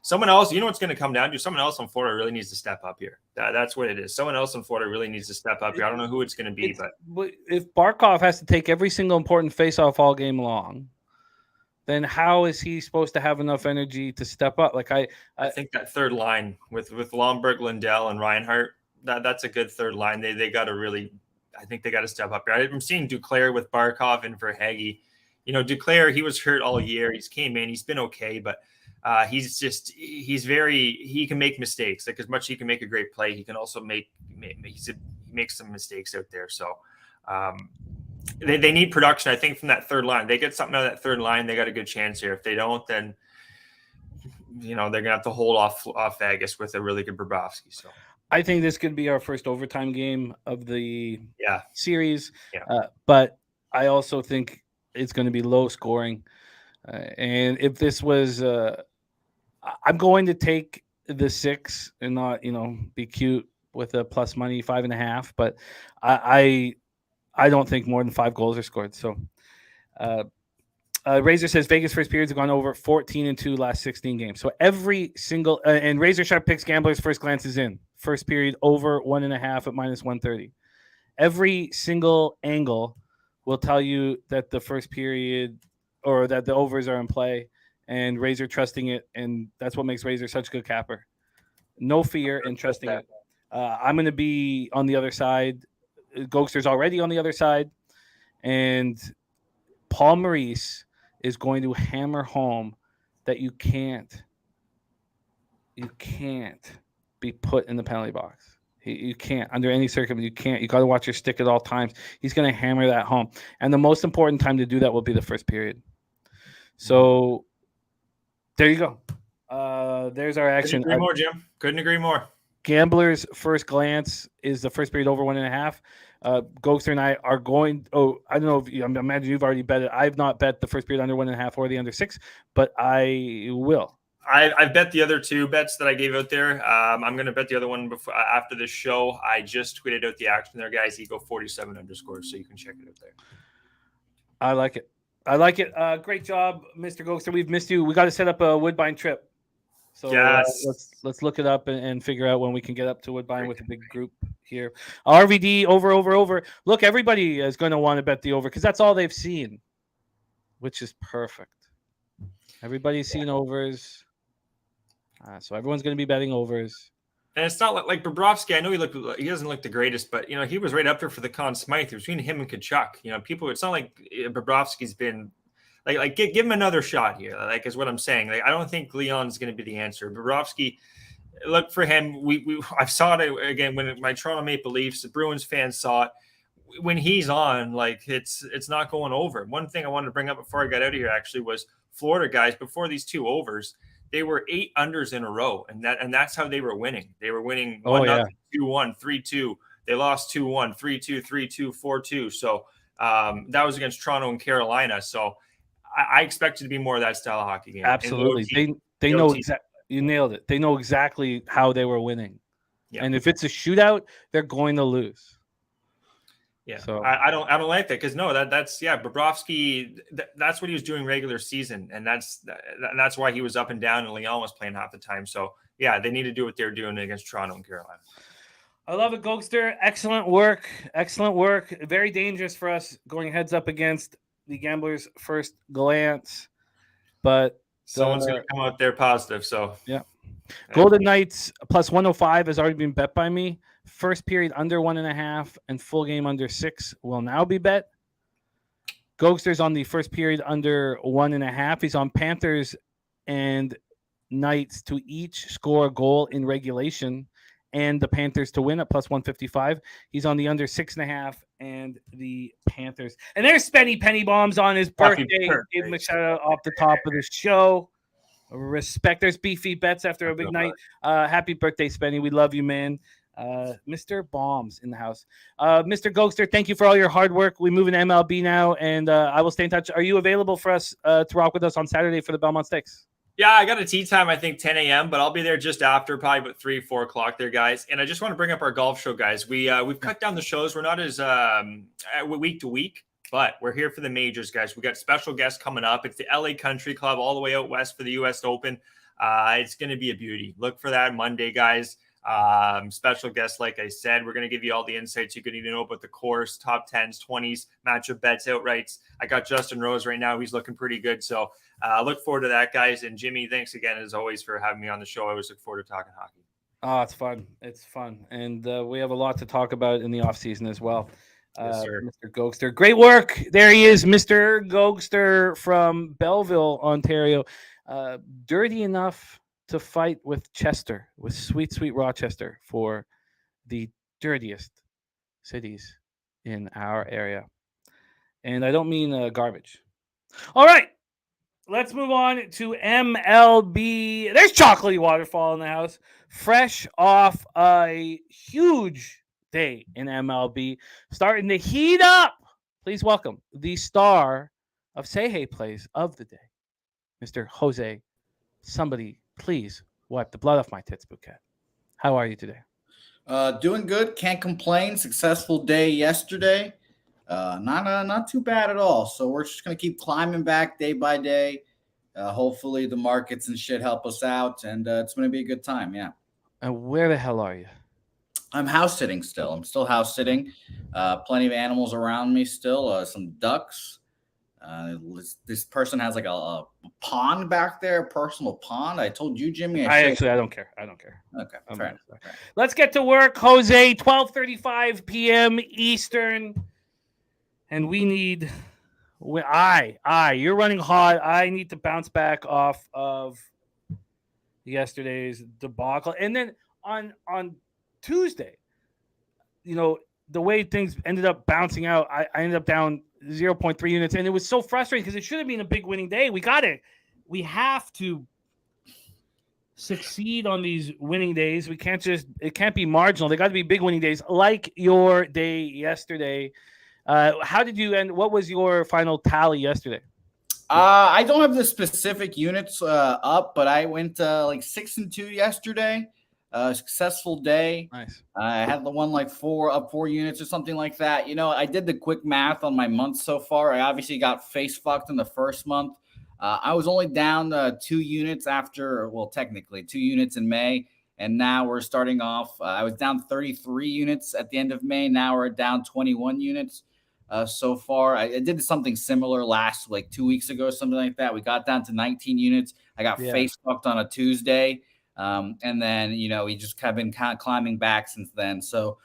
someone else, what's going to come down to? Someone else on Florida really needs to step up here. That's what it is. Someone else on Florida really needs to step up here. I don't know who it's going to be, but if Barkov has to take every single important face-off all game long, then how is he supposed to have enough energy to step up? Like I think that third line with Lomberg, Lindell, and Reinhart, that's a good third line. They got to really, I think they got to step up here. I'm seeing Duclair with Barkov and Verhaeghe. You know, Duclair, he was hurt all year. He's came in, he's been okay, but he can make mistakes. Like as much as he can make a great play, he can also he makes some mistakes out there. So they need production, I think, from that third line. They get something out of that third line, they got a good chance here. If they don't, then they're gonna have to hold off Vegas with a really good Bobrovsky. So I think this could be our first overtime game of the series. Yeah. But I also think it's going to be low scoring. And if this was, I'm going to take the 6 and not, be cute with a plus money 5.5. But I don't think more than 5 goals are scored. So Razor says Vegas first periods have gone over 14-2 last 16 games. So every single and Razor Sharp picks gamblers first glances in first period over 1.5 at -130. Every single angle will tell you that the first period or that the overs are in play, and Razor trusting it, and that's what makes Razor such a good capper. No fear in trusting it. I'm going to be on the other side. Gogster's already on the other side, and Paul Maurice is going to hammer home that you can't be put in the penalty box. You can't, under any circumstance, you can't. You got to watch your stick at all times. He's going to hammer that home. And the most important time to do that will be the first period. So there you go. There's our action. Couldn't agree more, Jim. Couldn't agree more. Gambler's first glance is the first period over 1.5. Gogster and I are going. I don't know if I imagine you've already bet it. I've not bet the first period under 1.5 or the under 6, but I will. I've bet the other 2 bets that I gave out there. I'm going to bet the other one after the show. I just tweeted out the action there, guys. Ego47 underscore, so you can check it out there. I like it. Great job, Mr. Gogster. We've missed you. We got to set up a Woodbine trip. So yes. Let's look it up and figure out when we can get up to Woodbine with a big group here. RVD over. Look, everybody is going to want to bet the over because that's all they've seen, which is perfect. Everybody's seen overs. So everyone's going to be betting overs. And it's not like Bobrovsky. I know he doesn't look the greatest, but he was right up there for the Conn Smythe. Between him and Kachuk, people. It's not like Bobrovsky's been like give him another shot here. Like is what I'm saying. Like I don't think Leon's going to be the answer. Bobrovsky, look for him. I saw it again when my Toronto Maple Leafs, the Bruins fans saw it. When he's on, like it's not going over. One thing I wanted to bring up before I got out of here actually was Florida guys. Before these 2 overs, they were 8 unders in a row, and that's how they were winning. They were winning 1-0, 2-1, 3-2. They lost 2-1, 3-2, 3-2, 4-2. So that was against Toronto and Carolina. So I expect it to be more of that style of hockey game. Absolutely, they know exactly. You nailed it. They know exactly how they were winning, and if it's a shootout, they're going to lose. Yeah, so I don't like that because that's Bobrovsky. That's what he was doing regular season, and that's why he was up and down, and Leon was playing half the time. So they need to do what they're doing against Toronto and Carolina. I love it, Gogster. Excellent work. Very dangerous for us going heads up against the Gamblers' first glance, but someone's going to come out there positive. So Golden Knights plus 105 has already been bet by me. First period under 1.5 and full game under 6 will now be bet. Gogster's on the first period under 1.5. He's on Panthers and Knights to each score a goal in regulation and the Panthers to win at plus 155. He's on the under 6.5 and the Panthers. And there's Spenny Penny Bombs on his birthday. Give him a shout out off the top of the show. Respect. There's beefy bets after a big night. Happy birthday, Spenny. We love you, man. Mr. Bombs in the house. Mr. Gogster, thank you for all your hard work. We move into MLB now, and I will stay in touch. Are you available for us to rock with us on Saturday for the Belmont Stakes? Yeah, I got a tea time, I think 10 a.m., but I'll be there just after, probably about 3, 4 o'clock there, guys. And I just want to bring up our golf show, guys. We've cut down the shows. We're not as week to week, but we're here for the majors, guys. We got special guests coming up. It's the LA Country Club all the way out west for the U.S. Open. It's going to be a beauty. Look for that Monday, guys. Special guest, like I said, we're going to give you all the insights you could need to know about the course, top 10s, 20s, matchup bets, outrights. I got Justin Rose right now. He's looking pretty good. So look forward to that, guys. And Jimmy, thanks again, as always, for having me on the show. I always look forward to talking hockey. Oh, it's fun. It's fun. And we have a lot to talk about in the offseason as well. Yes, sir. Mr. Gogster. Great work. There he is, Mr. Gogster from Belleville, Ontario. Dirty enough to fight with Chester, with sweet, sweet Rochester for the dirtiest cities in our area. And I don't mean garbage. All right. Let's move on to MLB. There's Chocolatey Waterfall in the house. Fresh off a huge day in MLB. Starting to heat up. Please welcome the star of Say Hey Plays of the day, Mr. Jose. Somebody, please wipe the blood off my tits, Bouquett. How are you today? Doing good. Can't complain. Successful day yesterday. Not too bad at all. So we're just going to keep climbing back day by day. Hopefully the markets and shit help us out, and it's going to be a good time. Yeah. And where the hell are you? I'm house sitting still. I'm still house sitting. Plenty of animals around me still. Some ducks. This person has like a pond back there, a personal pond. I told you, Jimmy. I don't care. Okay, fair enough. Let's get to work, Jose. 12:35 p.m. Eastern, and we need. You're running hot. I need to bounce back off of yesterday's debacle, and then on Tuesday, the way things ended up bouncing out, I ended up down 0.3 units, and it was so frustrating because it should have been a big winning day. We got it. We have to succeed on these winning days. It can't be marginal. They got to be big winning days, like your day yesterday. How did you end? What was your final tally yesterday? I don't have the specific units up, but I went like 6-2 yesterday. Successful day. Nice. I had the one like 4 units or something like that. I did the quick math on my month so far. I obviously got face fucked in the first month. I was only down 2 units technically 2 units in May. And now we're starting off. I was down 33 units at the end of May. Now we're down 21 units so far. I did something similar last 2 weeks ago, something like that. We got down to 19 units. I got face fucked on a Tuesday. And then, we just have been kind of climbing back since then. So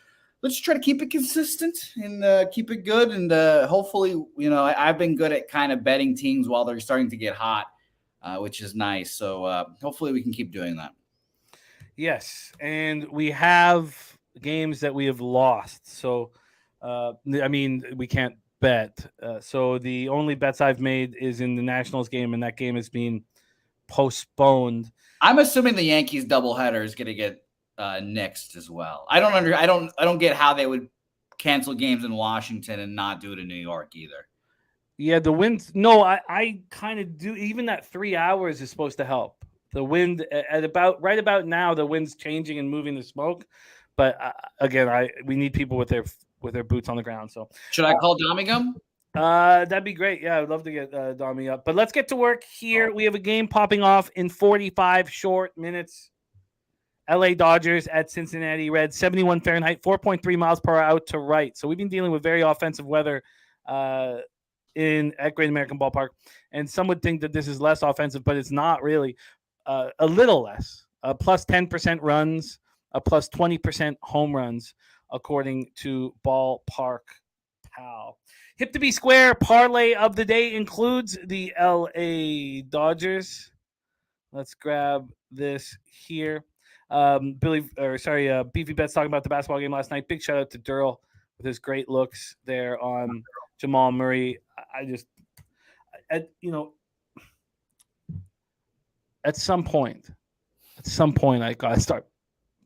let's try to keep it consistent and keep it good. And hopefully, I've been good at kind of betting teams while they're starting to get hot, which is nice. So hopefully we can keep doing that. Yes. And we have games that we have lost. So, we can't bet. So the only bets I've made is in the Nationals game, and that game is being postponed. I'm assuming the Yankees doubleheader is going to get nixed as well. I don't get how they would cancel games in Washington and not do it in New York either. Yeah, the wind. No, I kind of do. Even that 3 hours is supposed to help. The wind right about now, the wind's changing and moving the smoke. But again, we need people with their boots on the ground. So should I call Domigum? That'd be great. Yeah, I'd love to get Domi up. But let's get to work here. We have a game popping off in 45 short minutes. LA Dodgers at Cincinnati Reds, 71 Fahrenheit, 4.3 miles per hour out to right. So we've been dealing with very offensive weather at Great American Ballpark. And some would think that this is less offensive, but it's not really. A little less. Plus 10% runs, plus 20% home runs, according to Ballpark Pal. Hip to be square parlay of the day includes the LA Dodgers. Let's grab this here. Beefy Bet's talking about the basketball game last night. Big shout out to Durrell with his great looks there on Jamal Murray. At some point, I gotta start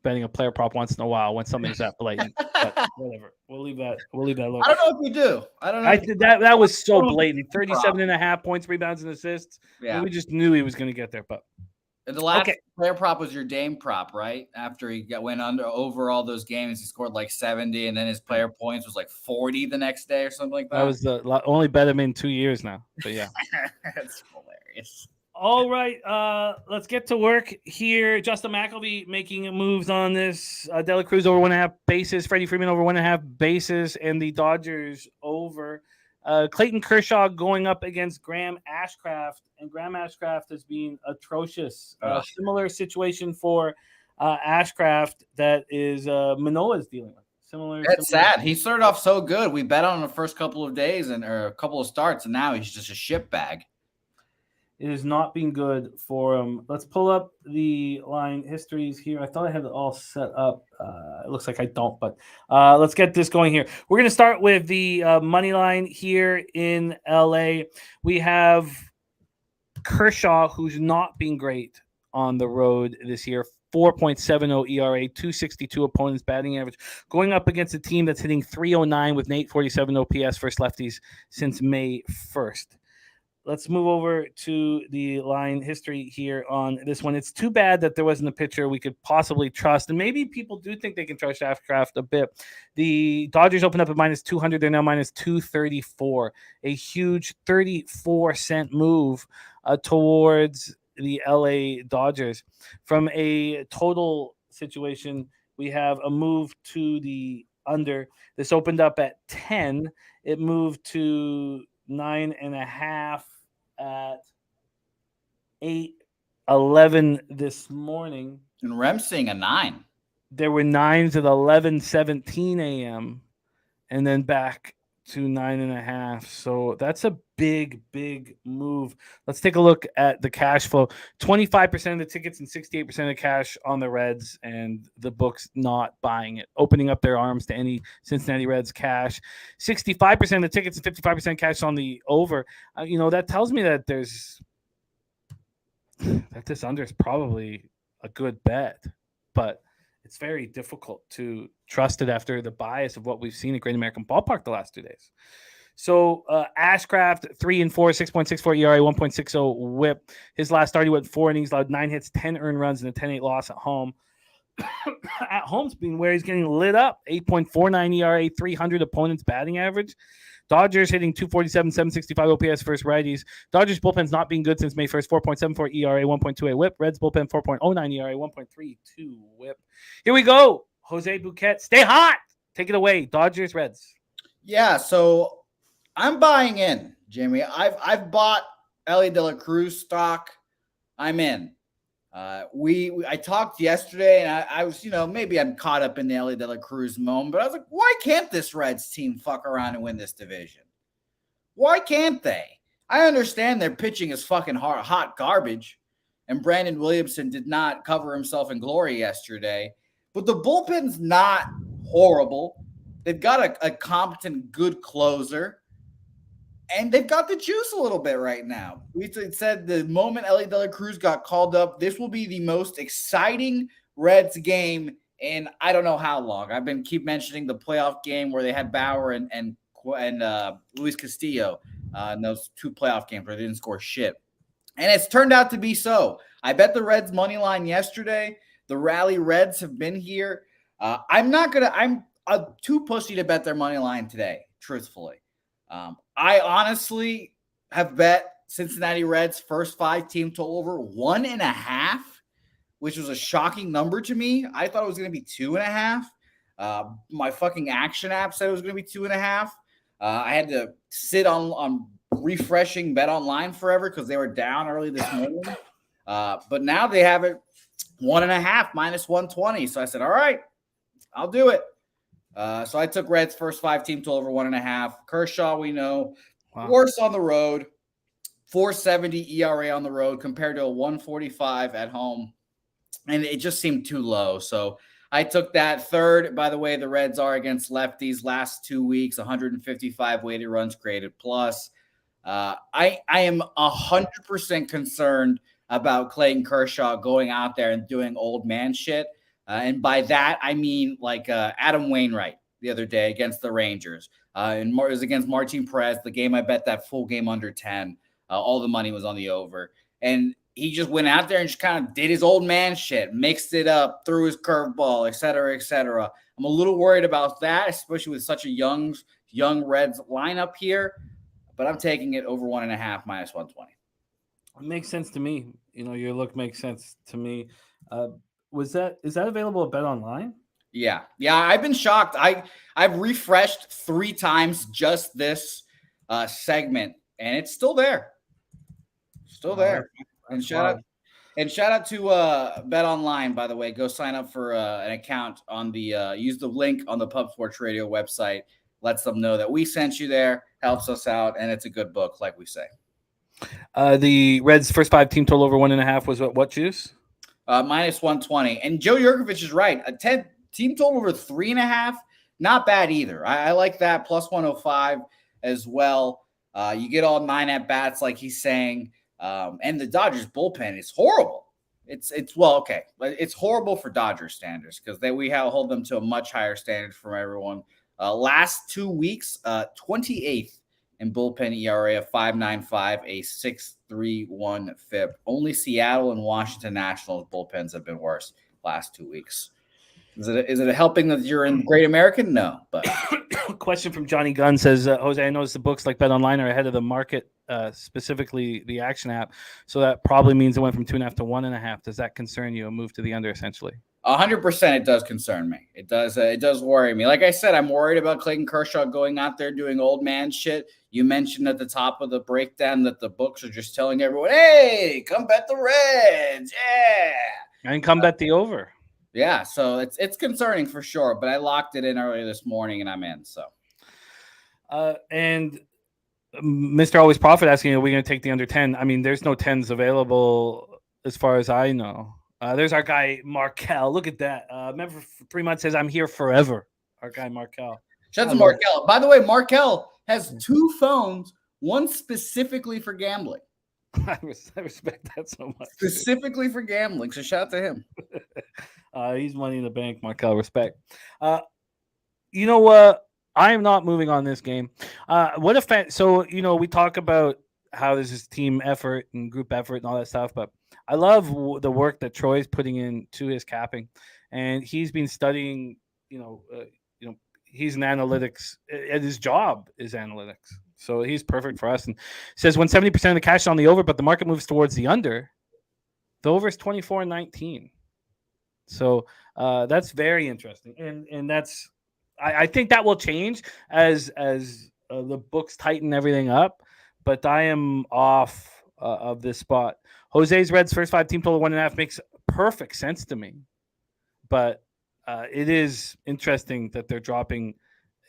betting a player prop once in a while when something's that blatant. But whatever. We'll leave that alone. I don't know if we do. I don't know. That was so blatant. 37.5 points, rebounds, and assists. Yeah. And we just knew he was going to get there. But the last player prop was your Dame prop, right? After he went over all those games, he scored like 70, and then his player points was like 40 the next day or something like that. That was the only bet him in 2 years now. But yeah. That's hilarious. All right, let's get to work here. Justin McElvey making moves on this. Dela Cruz over 1.5 bases. Freddie Freeman over 1.5 bases, and the Dodgers over. Clayton Kershaw going up against Graham Ashcraft, and Graham Ashcraft has been atrocious. Similar situation for Ashcraft that is Manoah is dealing with. Similar. Sad. He started off so good. We bet on him the first couple of days or a couple of starts, and now he's just a shit bag. It has not been good for him. Let's pull up the line histories here. I thought I had it all set up. It looks like I don't, but let's get this going here. We're going to start with the money line here in LA. We have Kershaw, who's not been great on the road this year. 4.70 ERA, 262 opponents batting average, going up against a team that's hitting 309 with an 847 OPS versus lefties since May 1st. Let's move over to the line history here on this one. It's too bad that there wasn't a pitcher we could possibly trust. And maybe people do think they can trust Ashcraft a bit. The Dodgers opened up at minus 200. They're now minus 234. A huge 34-cent move towards the LA Dodgers. From a total situation, we have a move to the under. This opened up at 10. It moved to 9.5 at 8:11 this morning. And Rem's seeing a 9. There were 9s at 11:17 a.m. and then back to 9.5. So that's a big move. Let's take a look at the cash flow. 25% of the tickets and 68% of the cash on the Reds, and the books not buying it, opening up their arms to any Cincinnati Reds cash. 65% of the tickets and 55% cash on the over. That tells me that this under is probably a good bet, but it's very difficult to trust it after the bias of what we've seen at Great American Ballpark the last 2 days. So Ashcraft, 3-4, 6.64 ERA, 1.60 WHIP. His last start, he went 4 innings, allowed 9 hits, 10 earned runs, and a 10-8 loss at home. At home's been where he's getting lit up. 8.49 ERA, 300 opponents batting average. Dodgers hitting 247, 765 OPS versus righties. Dodgers bullpen's not been good since May 1st. 4.74 ERA, 1.28 WHIP. Reds bullpen 4.09 ERA, 1.32 WHIP. Here we go. Jose Bouquett, stay hot. Take it away. Dodgers, Reds. Yeah, so I'm buying in, Jimmy. I've bought Ellie De La Cruz stock. I'm in. I talked yesterday, and I was, maybe I'm caught up in the Ellie De La Cruz moment, but I was like, why can't this Reds team fuck around and win this division? Why can't they? I understand their pitching is fucking hot garbage, and Brandon Williamson did not cover himself in glory yesterday, but the bullpen's not horrible. They've got a competent, good closer. And they've got the juice a little bit right now. We said the moment Ellie De La Cruz got called up, this will be the most exciting Reds game in I don't know how long. I've been keep mentioning the playoff game where they had Bauer and Luis Castillo in those 2 playoff games where they didn't score shit. And it's turned out to be so. I bet the Reds money line yesterday. The Rally Reds have been here. I'm too pussy to bet their money line today, truthfully. I honestly have bet Cincinnati Reds first 5 team total over 1.5, which was a shocking number to me. I thought it was going to be 2.5. My fucking action app said it was going to be 2.5. I had to sit on refreshing Bet Online forever because they were down early this morning. But now they have it 1.5 minus 120. So I said, all right, I'll do it. So I took Reds first 5 team total over 1.5. Kershaw, we know, worse on the road, 4.70 ERA on the road compared to a 1.45 at home. And it just seemed too low. So I took that. Third, by the way, the Reds are against lefties last 2 weeks, 155 weighted runs created plus. I am 100% concerned about Clayton Kershaw going out there and doing old man shit. And by that, I mean like Adam Wainwright the other day against the Rangers. And it was against Martin Perez, the game I bet that full game under 10. All the money was on the over. And he just went out there and just kind of did his old man shit, mixed it up, threw his curveball, et cetera, et cetera. I'm a little worried about that, especially with such a young Reds lineup here. But I'm taking it over 1.5 minus 120. It makes sense to me. Your look makes sense to me. Is that available at Bet Online? Yeah. I've been shocked. I've refreshed 3 times just this segment, and it's still there. Still there. And shout out to Bet Online, by the way. Go sign up for an account on the use the link on the Pub Sports Radio website. Lets them know that we sent you there. Helps us out, and it's a good book, like we say. The Reds' first 5 team total over 1.5 was what juice? Minus 120. And Joe Yurkovich is right. A 10 team total over 3.5, not bad either. I like that. Plus 105 as well. You get all 9 at bats, like he's saying. And the Dodgers bullpen is horrible. It's okay. It's horrible for Dodgers standards because we hold them to a much higher standard from everyone. Last 2 weeks, 28th in bullpen ERA of 5.95, a 6.31 FIP. Only Seattle and Washington Nationals bullpens have been worse last 2 weeks. Is it helping that you're in Great American? No, but question from Johnny Gunn says, Jose, I noticed the books like Bet Online are ahead of the market, specifically the Action app. So that probably means it went from 2.5 to 1.5. Does that concern you? A move to the under, essentially. 100%, it does concern me. It does worry me. Like I said, I'm worried about Clayton Kershaw going out there doing old man shit. You mentioned at the top of the breakdown that the books are just telling everyone, "Hey, come bet the Reds, yeah," and come bet the over. Yeah, so it's concerning for sure. But I locked it in earlier this morning, and I'm in. So, and Mr. Always Profit asking, are we going to take the under 10? I mean, there's no 10s available as far as I know. There's our guy, Markel. Look at that. Remember, for 3 months says, I'm here forever. Our guy, Markel. Shout out to Markel. By the way, Markel has 2 phones, one specifically for gambling. I respect that so much. Specifically for gambling. So shout out to him. He's money in the bank, Markel. Respect. You know what? I am not moving on this game. What if so? We talk about how there's this team effort and group effort and all that stuff, but I love the work that Troy's putting into his capping, and he's been studying. He's an analytics, and his job is analytics, so he's perfect for us. And says when 70% of the cash is on the over, but the market moves towards the under, the over is 24-19. So that's very interesting, and that's I think that will change as the books tighten everything up. But I am off of this spot. Jose's Reds first 5 team total 1.5 makes perfect sense to me, but it is interesting that they're dropping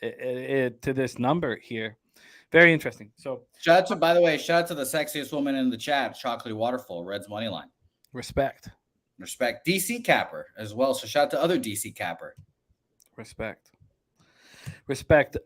it to this number here. Very interesting. So shout out to the sexiest woman in the chat, Chocolate Waterfall, Reds money line. Respect. DC Capper as well. So shout out to other DC Capper. Respect.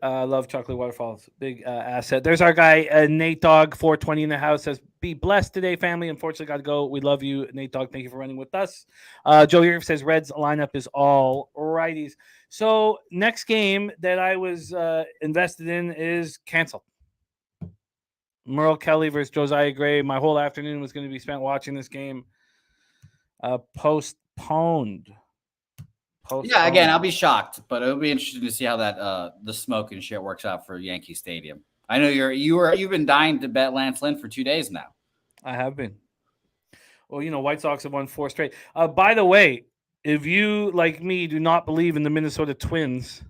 Love Chocolate Waterfalls. Big asset. There's our guy, Nate Dogg, 420 in the house, says, be blessed today, family. Unfortunately, got to go. We love you, Nate Dogg. Thank you for running with us. Joe Yerf says, Reds lineup is all righties. So next game that I was invested in is canceled. Merle Kelly versus Josiah Gray. My whole afternoon was going to be spent watching this game. Postponed. Yeah, again, I'll be shocked, but it'll be interesting to see how that the smoke and shit works out for Yankee Stadium. I know you've been dying to bet Lance Lynn for 2 days now. I have been. Well, White Sox have won 4 straight. By the way, if you, like me, do not believe in the Minnesota Twins,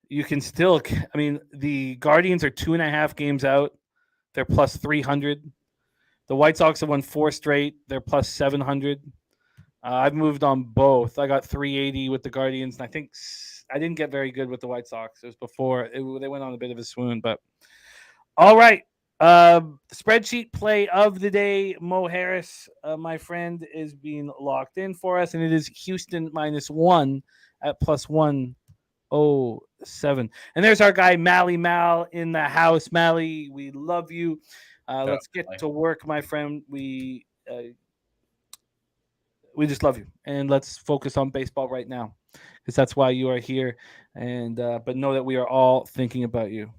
you can still. I mean, the Guardians are 2.5 games out. They're plus 300. The White Sox have won 4 straight. They're plus 700. I've moved on both. I got 380 with the Guardians, and I think I didn't get very good with the White Sox. It was before they went on a bit of a swoon. But all right, spreadsheet play of the day. Mo Harris, my friend, is being locked in for us, and it is Houston -1 at plus 107. And there's our guy Mally Mal in the house. Mally, we love you. Let's get to work, my friend. We just love you, and let's focus on baseball right now, because that's why you are here. And but know that we are all thinking about you.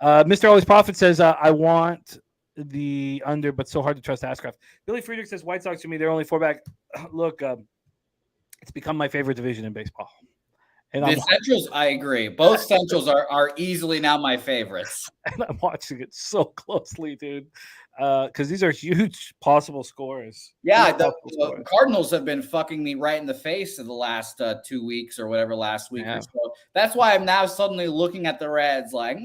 Mr. Always Profit says, I want the under, but so hard to trust Ashcraft. Billy Friedrich says, White Sox to me, they're only 4 back. Look, it's become my favorite division in baseball. And the Centrals, I agree. Both Centrals are easily now my favorites. And I'm watching it so closely, dude. because these are huge possible scores. Yeah, Huge the possible scores. Cardinals have been fucking me right in the face in the last 2 weeks or whatever, last week Yeah. or so. That's why I'm now suddenly looking at the Reds like,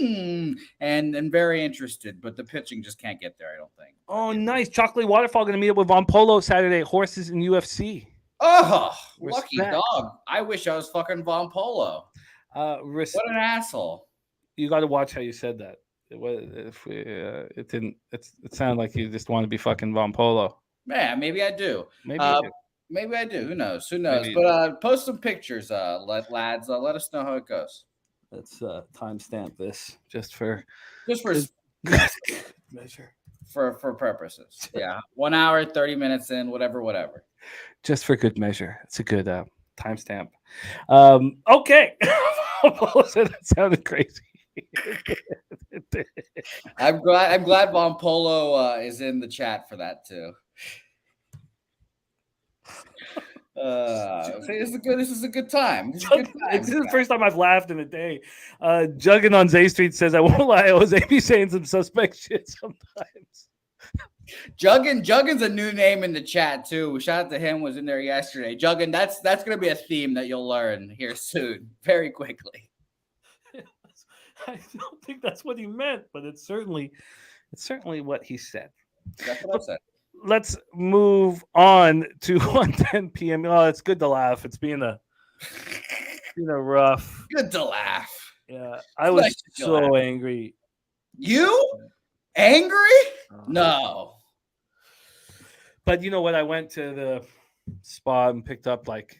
and very interested. But the pitching just can't get there, I don't think. Oh, nice. Chocolate Waterfall going to meet up with Von Polo Saturday. Horses in UFC. Oh, lucky Respect. dog. I wish I was fucking Von Polo. What an asshole. You got to watch how you said that. It didn't. It sounded like you just want to be fucking Von Polo. Man, maybe I do. Maybe you do. Maybe I do. Who knows? Maybe you But post some pictures, lads. Let us know how it goes. Let's timestamp this just for measure. For purposes. Yeah. 1 hour, 30 minutes in, whatever. Just for good measure. It's a good timestamp. Okay. That sounded crazy. I'm glad Von Polo is in the chat for that too. This is a good time. This is the first time I've laughed in a day. Juggin on Zay Street says, I won't lie, I was maybe saying some suspect shit sometimes. Juggin's a new name in the chat too. Shout out to him, was in there yesterday. Juggin, that's gonna be a theme that you'll learn here soon, very quickly. I don't think that's what he meant, but it's certainly what he said. That's what I said. Let's move on to 1:10 p.m. Oh, it's good to laugh. It's being a rough. Good to laugh. Yeah, I was so angry. You angry? No. But you know what? I went to the spa and picked up like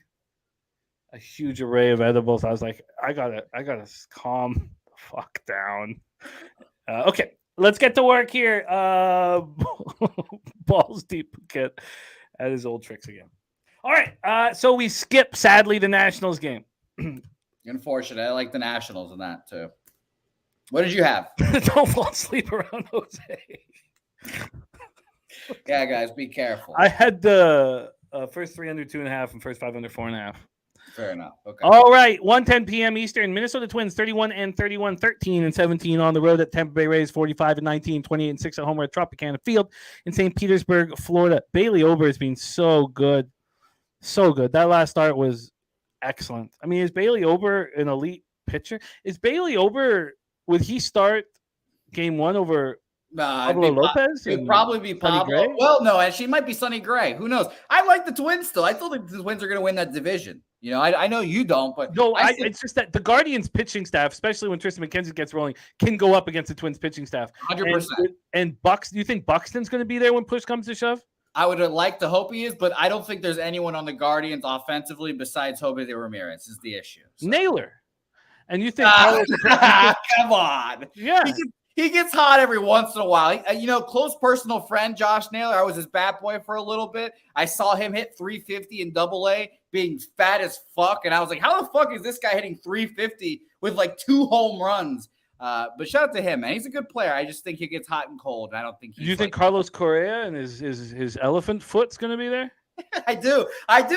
a huge array of edibles. I was like, I gotta calm the fuck down. Okay, let's get to work here. Balls deep Bouquett at his old tricks again. All right, so we skip sadly the Nationals game. Unfortunate. I like the Nationals in that too. What did you have? Don't fall asleep around Jose. Yeah, guys, be careful. I had the first 3 under 2.5 and first 5 under 4.5. Fair enough. Okay. All right. 1:10 p.m. Eastern. Minnesota Twins 31-31, 13-17 on the road at Tampa Bay Rays 45-19, 28-6 at home at Tropicana Field in St. Petersburg, Florida. Bailey Ober has been so good. So good. That last start was excellent. I mean, is Bailey Ober an elite pitcher? Is Bailey Ober, would he start game 1 over Pablo Lopez? It would probably be Pablo. Well, no, and she might be Sonny Gray. Who knows? I like the Twins still. I still think the Twins are going to win that division. You know, I know you don't, but no, it's just that the Guardians pitching staff, especially when Tristan McKenzie gets rolling, can go up against the Twins pitching staff. 100%. And Bucks, do you think Buxton's going to be there when push comes to shove? I would like to hope he is, but I don't think there's anyone on the Guardians offensively besides Jose Ramirez is the issue. So. Naylor. And you think come on. Yeah. He gets hot every once in a while. Close personal friend Josh Naylor. I was his bat boy for a little bit. I saw him hit 350 in AA, being fat as fuck. And I was like, how the fuck is this guy hitting 350 with like 2 home runs? But shout out to him, man. He's a good player. I just think he gets hot and cold. And I don't think he's. Do you think Carlos Correa and his elephant foot's going to be there? I do.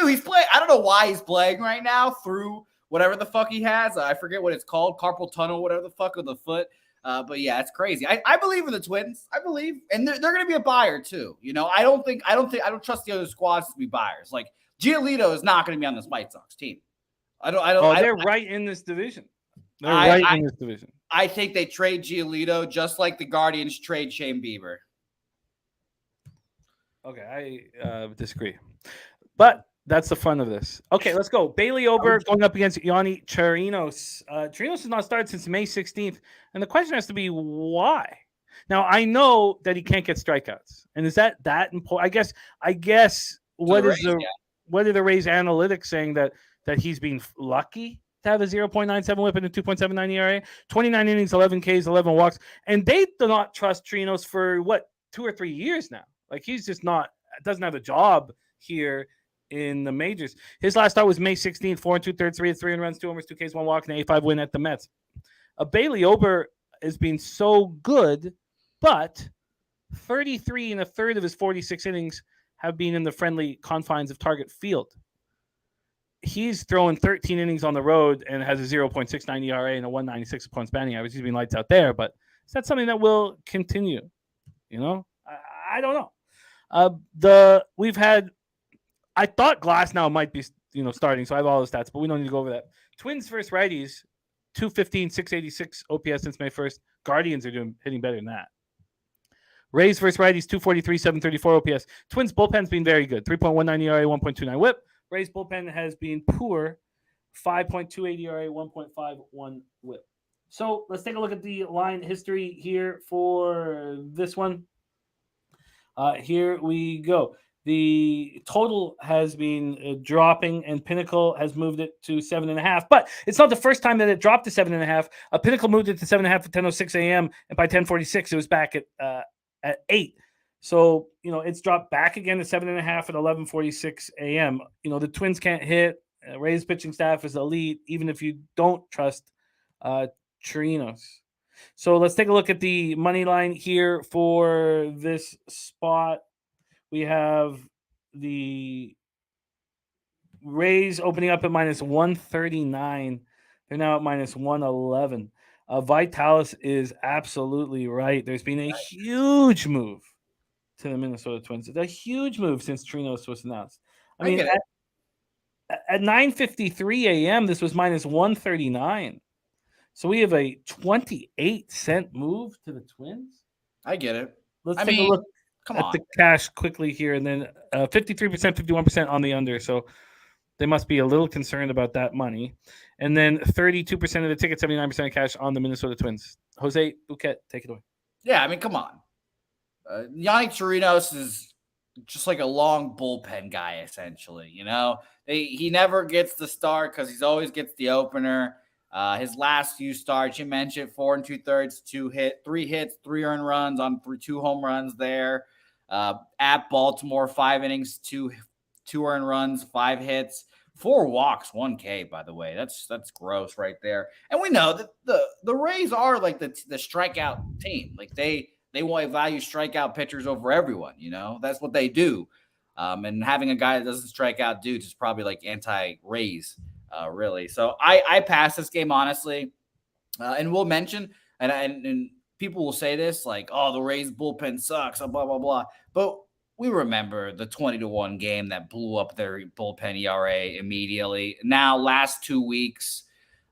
He's playing. I don't know why he's playing right now through whatever the fuck he has. I forget what it's called. Carpal tunnel, whatever the fuck of the foot. But yeah, it's crazy. I believe in the Twins. I believe, and they're going to be a buyer too. You know, I don't trust the other squads to be buyers. Like Giolito is not going to be on this White Sox team. They're right in this division. They're right in this division. I think they trade Giolito just like the Guardians trade Shane Bieber. Okay, I disagree, but that's the fun of this. Okay, let's go. Bailey Ober going up against Yanni Chirinos. Chirinos has not started since May 16th, and the question has to be why. Now I know that he can't get strikeouts, and is that important? I guess what are the Rays analytics saying that he's been lucky to have a 0.97 whip and a 2.79 ERA, 29 innings, 11 Ks, 11 walks, and they do not trust Chirinos for 2 or 3 years now. Like he's just doesn't have a job here in the majors. His last start was May 16th, 4 2/3, 3 runs, 2 homers, 2 Ks, 1 walk, and an 8-5 win at the Mets. Bailey Ober has been so good, but 33 1/3 of his 46 innings have been in the friendly confines of Target Field. He's throwing 13 innings on the road and has a 0.69 ERA and a 196 points batting average. He's been lights out there, but is that something that will continue? You know, I don't know. I thought Glass now might be starting, so I have all the stats, but we don't need to go over that. Twins versus righties, 215, 686 OPS since May 1st. Guardians are hitting better than that. Rays versus righties, 243, 734 OPS. Twins bullpen's been very good, 3.19 ERA, 1.29 WHIP. Rays bullpen has been poor, 5.28 ERA, 1.51 WHIP. So let's take a look at the line history here for this one. Here we go. The total has been dropping, and Pinnacle has moved it to 7.5. But it's not the first time that it dropped to 7.5. Pinnacle moved it to 7.5 at 10:06 a.m. and by 10:46 it was back at 8. So it's dropped back again to 7.5 at 11:46 a.m. The Twins can't hit. Rays pitching staff is elite, even if you don't trust Chirinos. So let's take a look at the money line here for this spot. We have the Rays opening up at minus 139. They're now at minus 111. Vitalis is absolutely right. There's been a huge move to the Minnesota Twins. A huge move since Chirinos was announced. I mean, at 9:53 a.m., this was minus 139. So we have a 28-cent move to the Twins. I get it. Let's take a look at the cash quickly here, and then 53%, 51% on the under. So they must be a little concerned about that money. And then 32% of the ticket, 79% of cash on the Minnesota Twins. Jose Bouquett, take it away. Yeah, I mean, come on. Yannick Chirinos is just like a long bullpen guy, essentially. He never gets the start because he always gets the opener. His last few starts, you mentioned 4 2/3, 3 hits, 3 earned runs on 2 home runs there. At Baltimore, 5 innings, 2 earned runs, 5 hits, 4 walks, 1 K. By the way, that's gross right there. And we know that the Rays are like the strikeout team. Like they want to value strikeout pitchers over everyone. That's what they do. And having a guy that doesn't strike out dudes is probably like anti-Rays. Really. So I pass this game, honestly. And we'll mention, and people will say this, like, oh, the Rays bullpen sucks, blah, blah, blah. But we remember the 20-1 game that blew up their bullpen ERA immediately. Now, last 2 weeks,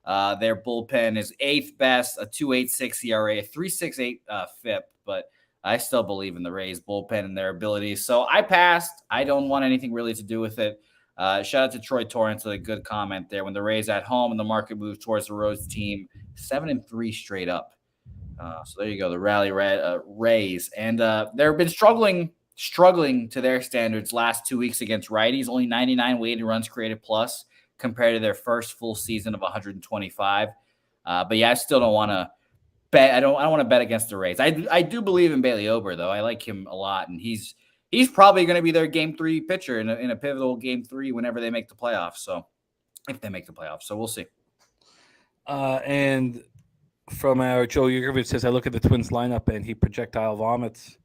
their bullpen is 8th best, a 2.86 ERA, a 3.68 FIP. But I still believe in the Rays bullpen and their abilities. So I passed. I don't want anything really to do with it. Shout out to Troy Torrance with a good comment there. When the Rays at home and the market moves towards the Rose team, 7-3 straight up. So there you go, the Rally Rays. And they've been struggling to their standards last 2 weeks against righties. Only 99 weighted runs created plus compared to their first full season of 125. But yeah, I still don't want to bet. I don't want to bet against the Rays. I do believe in Bailey Ober, though. I like him a lot, and he's probably going to be their Game 3 pitcher in a pivotal Game 3 whenever they make the playoffs. So, if they make the playoffs, so we'll see. And from our Joe Yurkovich says, I look at the Twins lineup and he projectile vomits.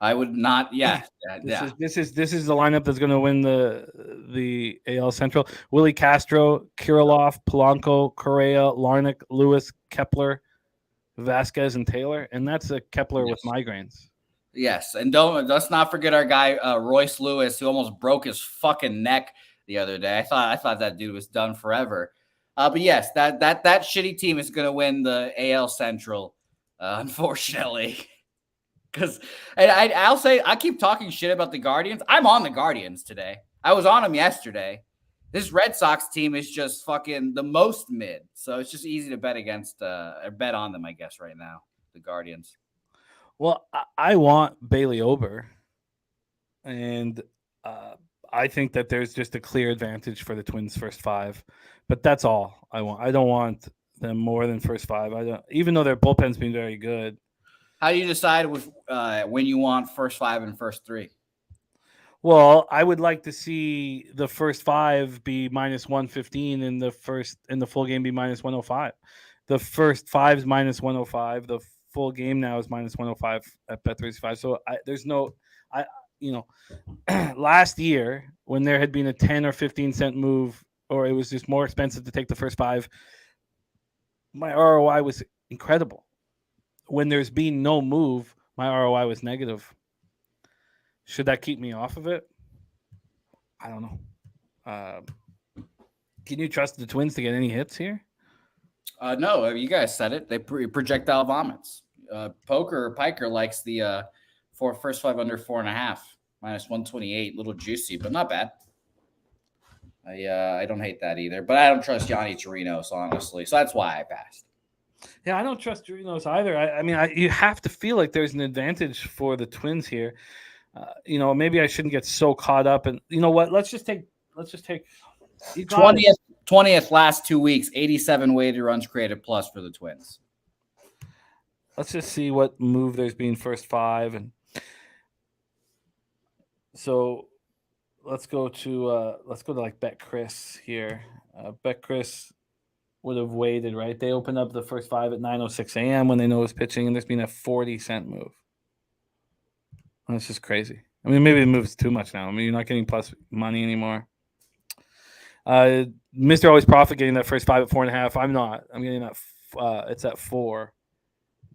I would not. Yeah, This is the lineup that's going to win the AL Central. Willie Castro, Kirilloff, Polanco, Correa, Larnach, Lewis, Kepler, Vasquez, and Taylor, and that's a Kepler with migraines. Yes, and let's not forget our guy Royce Lewis, who almost broke his fucking neck the other day. I thought that dude was done forever. But yes, that shitty team is going to win the AL Central, unfortunately. Because I'll say I keep talking shit about the Guardians. I'm on the Guardians today. I was on them yesterday. This Red Sox team is just fucking the most mid, so it's just easy to bet against or bet on them, I guess, right now. The Guardians. Well, I want Bailey Ober, and I think that there's just a clear advantage for the Twins' first 5, but that's all I want. I don't want them more than first 5. Even though their bullpen's been very good. How do you decide when you want first 5 and first 3? Well, I would like to see the first 5 be minus 115 and the full game be minus 105. The first 5's minus 105. The full game now is minus 105 at Bet365. So last year when there had been a 10 or 15 cent move, or it was just more expensive to take the first 5, my ROI was incredible. When there's been no move, My ROI was negative. Should that keep me off of it? I don't know. Can you trust the Twins to get any hits here? No, you guys said it. They projectile vomits. Piker likes the first 5 under 4.5 minus 128. Little juicy, but not bad. I don't hate that either, but I don't trust Yanni Chirinos, honestly. So that's why I passed. Yeah, I don't trust Chirinos either. I mean, you have to feel like there's an advantage for the Twins here. Maybe I shouldn't get so caught up. And you know what? Let's just take 20th last 2 weeks, 87 weighted runs created plus for the Twins. Let's just see what move there's been first 5, and so let's go to like Bet Chris here. Bet Chris would have waited, right? They opened up the first 5 at 9:06 a.m. when they know it's pitching, and there's been a 40-cent move. That's just crazy. I mean, maybe it moves too much now. I mean, you're not getting plus money anymore. Mr. Always Profit getting that first 5 at 4.5. I'm not. I'm getting that. It's at 4.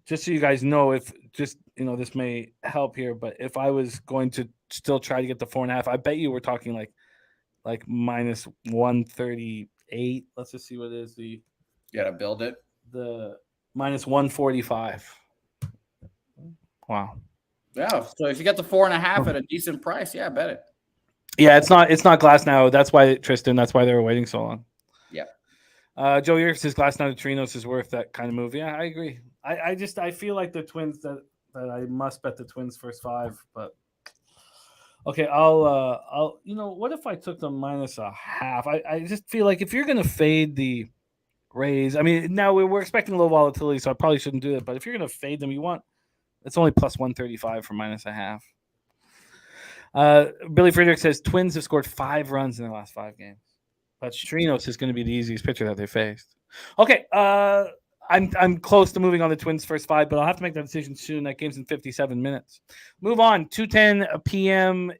Just so you guys know, this may help here, but if I was going to still try to get the 4.5, I bet you we're talking like minus 138. Let's just see what it is. You gotta build it. The minus 145. Wow. Yeah. So if you get the 4.5 at a decent price, yeah, bet it. Yeah, it's not Glass now. That's why, Tristan. That's why they were waiting so long. Yeah. Joe Yerk says Glass now to Trinos is worth that kind of move. Yeah, I agree. I feel like the Twins that I must bet the Twins first 5, but okay, I'll what if I took them minus a half? I just feel like if you're gonna fade the Rays, I mean now we're expecting low volatility, so I probably shouldn't do it. But if you're gonna fade them, it's only plus 135 for minus a half. Billy Friedrich says Twins have scored 5 runs in their last 5 games. But Trinos is going to be the easiest pitcher that they faced. Okay, I'm close to moving on the Twins first 5, but I'll have to make that decision soon. That game's in 57 minutes. Move on, 2:10 p.m.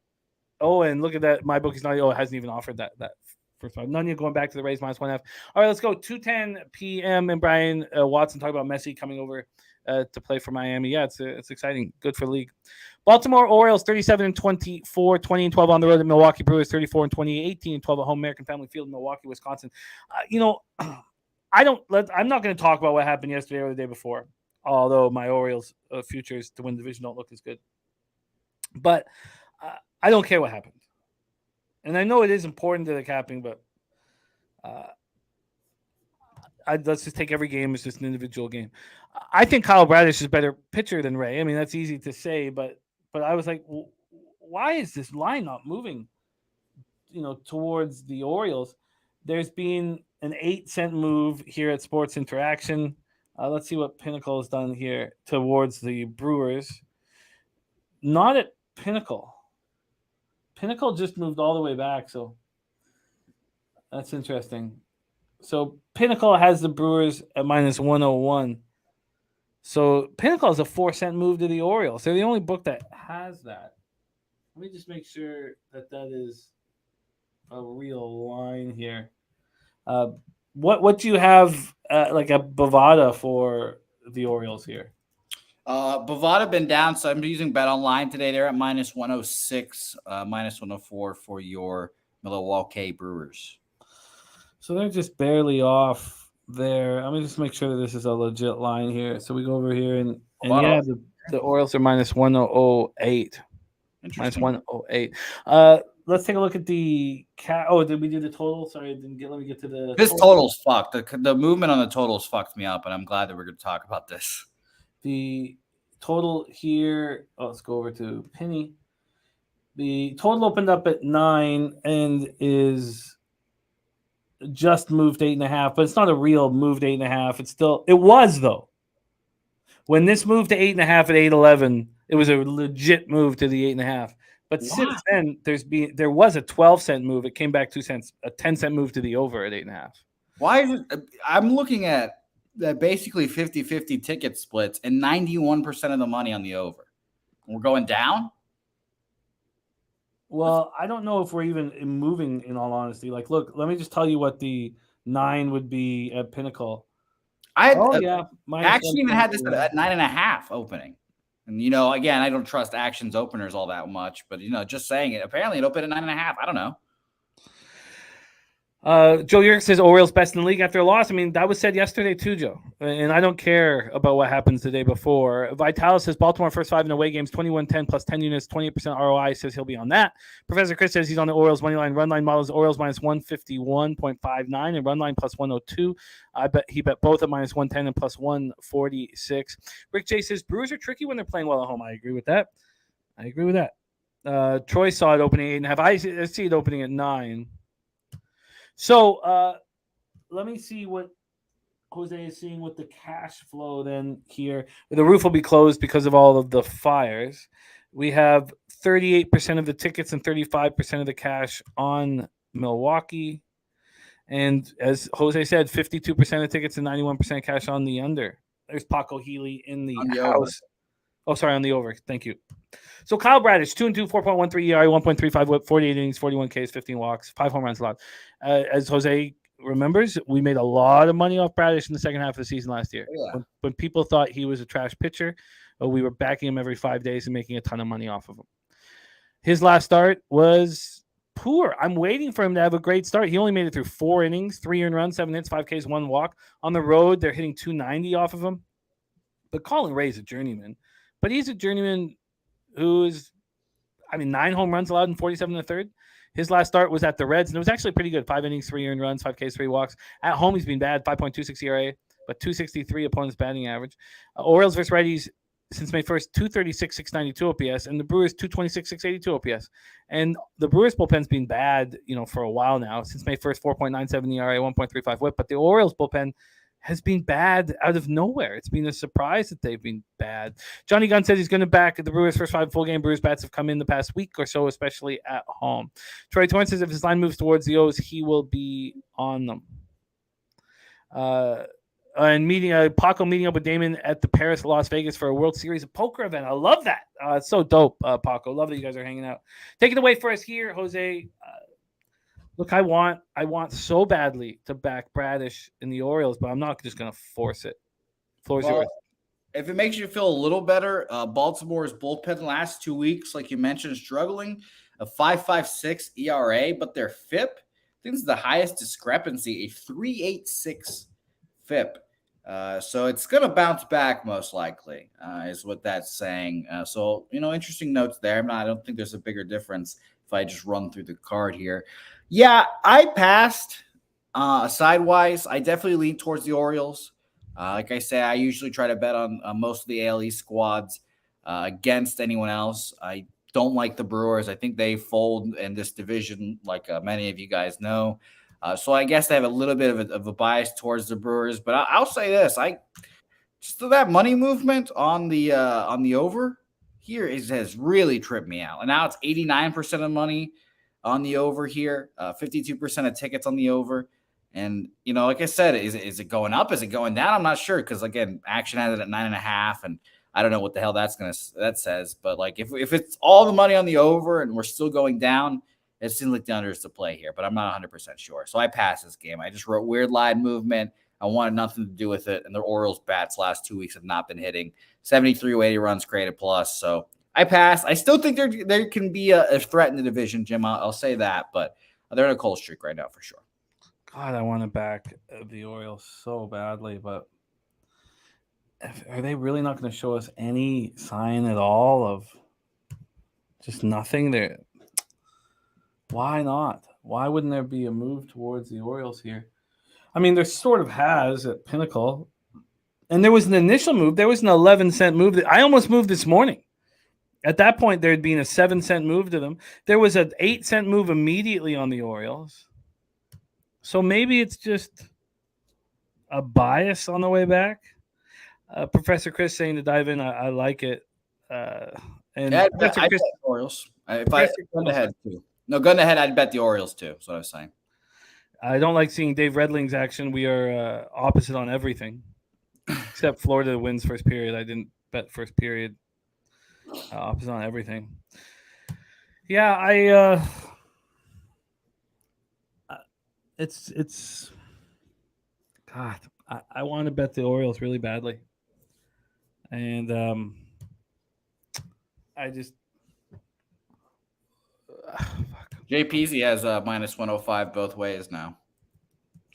Oh, and look at that. My bookie's not. Oh, it hasn't even offered that first 5. None going back to the Rays minus 1.5. All right, let's go. 2:10 p.m. and Brian Watson talk about Messi coming over to play for Miami. Yeah, it's exciting. Good for the league. Baltimore Orioles 37-24, 20-12 on the road at Milwaukee Brewers 34-20, 18-12 at home American Family Field in Milwaukee, Wisconsin. I'm not going to talk about what happened yesterday or the day before, although my Orioles futures to win the division don't look as good. But I don't care what happened. And I know it is important to the capping, but let's just take every game as just an individual game. I think Kyle Bradish is a better pitcher than Ray. I mean, that's easy to say, but I was like, why is this line not moving, towards the Orioles? There's been an 8-cent move here at Sports Interaction. Let's see what Pinnacle has done here towards the Brewers. Not at Pinnacle. Pinnacle just moved all the way back, so that's interesting. So Pinnacle has the Brewers at minus 101. So Pinnacle is a 4-cent move to the Orioles. They're the only book that has that. Let me just make sure that is a real line here. What do you have like a Bovada for the Orioles here? Bovada been down, so I'm using Bet Online today. They're at minus 106, minus 104 for your Milwaukee Brewers. So they're just barely off there. Let me just make sure that this is a legit line here. So we go over here and yeah, the Orioles are minus 108. Minus 108. Let's take a look at the did we do the total? Sorry, let me get to the total's fucked. The movement on the totals fucked me up, and I'm glad that we're going to talk about this. The total here, let's go over to Penny. The total opened up at 9 and is just moved 8.5, but it's not a real moved 8.5. It was though. When this moved to 8.5 at 8:11, it was a legit move to the 8.5. But since then, there was a 12-cent move. It came back 2 cents, a 10-cent move to the over at 8.5. Why is it? I'm looking at basically 50-50 ticket splits and 91% of the money on the over. We're going down? Well, I don't know if we're even moving, in all honesty. Like, look, let me just tell you what the 9 would be at Pinnacle. I actually even had this at 9.5 opening. And, again, I don't trust Action's openers all that much, but, just saying it. Apparently, it opened at 9.5. I don't know. Joe Yerk says Orioles best in the league after a loss. I mean, that was said yesterday too, Joe. And I don't care about what happens the day before. Vitalis says Baltimore first 5 in away games, 21-10 plus 10 units, 28% ROI. Says he'll be on that. Professor Chris says he's on the Orioles money line. Run line models Orioles minus 151.59 and run line plus 102. He bet both at minus 110 and plus 146. Rick J says Brewers are tricky when they're playing well at home. I agree with that. Troy saw it opening 8.5. I see it opening at 9. So let me see what Jose is seeing with the cash flow then here. The roof will be closed because of all of the fires. We have 38% of the tickets and 35% of the cash on Milwaukee. And as Jose said, 52% of tickets and 91% cash on the under. There's Paco Healy in the house. On the over. Thank you. So Kyle Bradish, 2-2, 4.13 ERA, 1.35 WHIP, 48 innings, 41 Ks, 15 walks, 5 home runs allowed. As Jose remembers, we made a lot of money off Bradish in the second half of the season last year. Yeah. When people thought he was a trash pitcher, we were backing him every 5 days and making a ton of money off of him. His last start was poor. I'm waiting for him to have a great start. He only made it through 4 innings, 3 earned runs, 7 hits, 5 Ks, 1 walk. On the road, they're hitting 290 off of him. But Colin Ray's a journeyman. But he's a journeyman who's, 9 home runs allowed in 47 1/3. His last start was at the Reds, and it was actually pretty good. 5 innings, 3 earned runs, 5 Ks, 3 walks. At home, he's been bad, 5.26 ERA, but 263 opponent's batting average. Orioles versus righties since May 1st, 236, 692 OPS, and the Brewers 226, 682 OPS. And the Brewers bullpen's been bad, for a while now. Since May 1st, 4.97 ERA, 1.35 WHIP, but the Orioles bullpen has been bad out of nowhere. It's been a surprise that they've been bad. Johnny Gunn says he's going to back the Brewers' first 5 full game. Brewers bats have come in the past week or so, especially at home. Troy Torrance says if his line moves towards the O's, he will be on them. And Paco meeting up with Damon at the Paris Las Vegas for a World Series of Poker event. I love that. It's so dope, Paco. Love that you guys are hanging out. Take it away for us here, Jose. Look, I want so badly to back Bradish in the Orioles, but I'm not just going to force it. Floor's yours. If it makes you feel a little better, Baltimore's bullpen the last 2 weeks, like you mentioned, struggling. A 5.56 ERA, but their FIP, I think, is the highest discrepancy, a 3.86 FIP. So it's going to bounce back most likely, is what that's saying. So, interesting notes there. I don't think there's a bigger difference if I just run through the card here. Yeah, I passed sidewise. I definitely lean towards the Orioles. Like I say, I usually try to bet on most of the AL East squads against anyone else. I don't like the Brewers. I think they fold in this division, like many of you guys know. So I guess they have a little bit of a bias towards the Brewers. But I'll say this: just that money movement on the over here has really tripped me out. And now it's 89% of money on the over here, 52% of tickets on the over. And, like I said, is it going up? Is it going down? I'm not sure. Cause again, Action has it at 9.5 and I don't know what the hell that says, but like, if it's all the money on the over and we're still going down, it seems like the under is to play here, but I'm not 100% sure. So I passed this game. I just wrote weird line movement. I wanted nothing to do with it. And the Orioles bats last 2 weeks have not been hitting 73 or 80 runs created plus. So I passed. I still think there can be a threat in the division, Jim. I'll say that, but they're in a cold streak right now for sure. God, I want to back the Orioles so badly, but are they really not going to show us any sign at all of just nothing there? Why not? Why wouldn't there be a move towards the Orioles here? There sort of has at Pinnacle, and there was an initial move. There was an 11-cent move that I almost moved this morning. At that point, there had been a 7-cent move to them. There was an 8-cent move immediately on the Orioles. So maybe it's just a bias on the way back. Professor Chris saying to dive in, I like it. Professor Chris, Orioles. Gun ahead too. No, gun ahead. I'd bet the Orioles too. That's what I was saying. I don't like seeing Dave Redling's action. We are opposite on everything, except Florida wins first period. I didn't bet first period. Opposite on everything. Yeah, it's God. I want to bet the Orioles really badly, and I just JPZ has minus 105 both ways now.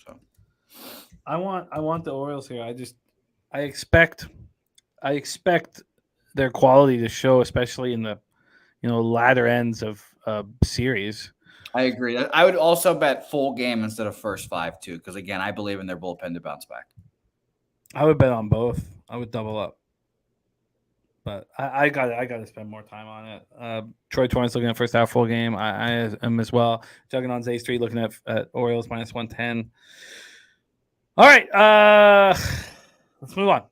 So I want the Orioles here. I expect their quality to show, especially in the latter ends of series. I agree. I would also bet full game instead of first 5 too, because again, I believe in their bullpen to bounce back. I would bet on both. I would double up. But I got to spend more time on it. Troy Torrance looking at first half full game. I am as well. Jugging on Zay Street looking at Orioles minus 110. All right, let's move on.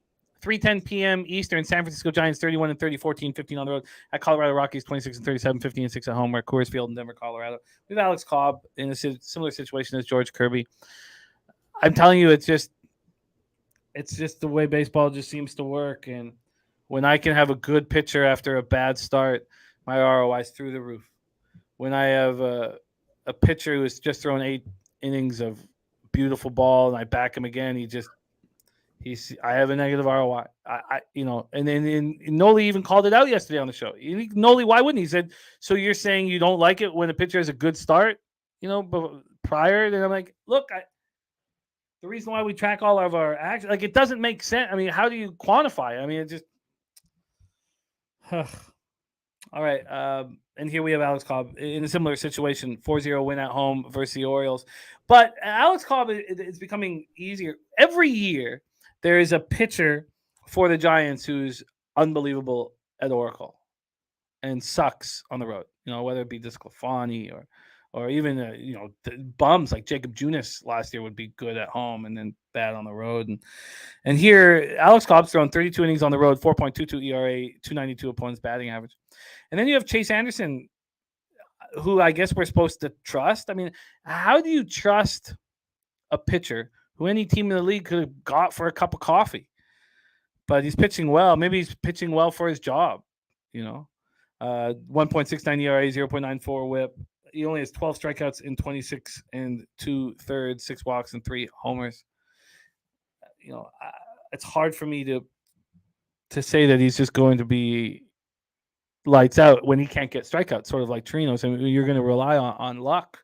3:10 p.m. Eastern. San Francisco Giants 31-30, 14-15 on the road at Colorado Rockies 26-37, 15-6 at home. We're at Coors Field in Denver, Colorado. We have Alex Cobb in a similar situation as George Kirby. I'm telling you, it's just the way baseball just seems to work. And when I can have a good pitcher after a bad start, my ROI is through the roof. When I have a pitcher who has just thrown 8 innings of beautiful ball and I back him again, I have a negative ROI. And then Noli even called it out yesterday on the show. Noli, why wouldn't he? He said, so you're saying you don't like it when a pitcher has a good start, but prior? Then I'm like, look, the reason why we track all of our actions, it doesn't make sense. I mean, how do you quantify? I mean, it just. All right. And here we have Alex Cobb in a similar situation, 4-0 win at home versus the Orioles. But Alex Cobb is becoming easier. Every year, there is a pitcher for the Giants who's unbelievable at Oracle and sucks on the road, whether it be Disclafani or even, bums like Jacob Junis last year would be good at home and then bad on the road. And here, Alex Cobb's thrown 32 innings on the road, 4.22 ERA, 292 opponents batting average. And then you have Chase Anderson, who I guess we're supposed to trust. I mean, how do you trust a pitcher who any team in the league could have got for a cup of coffee? But he's pitching well. Maybe he's pitching well for his job, 1.69 ERA, 0.94 whip. He only has 12 strikeouts in 26 and 2/3, 6 walks and 3 homers. It's hard for me to say that he's just going to be lights out when he can't get strikeouts, sort of like Torino. So you're going to rely on luck.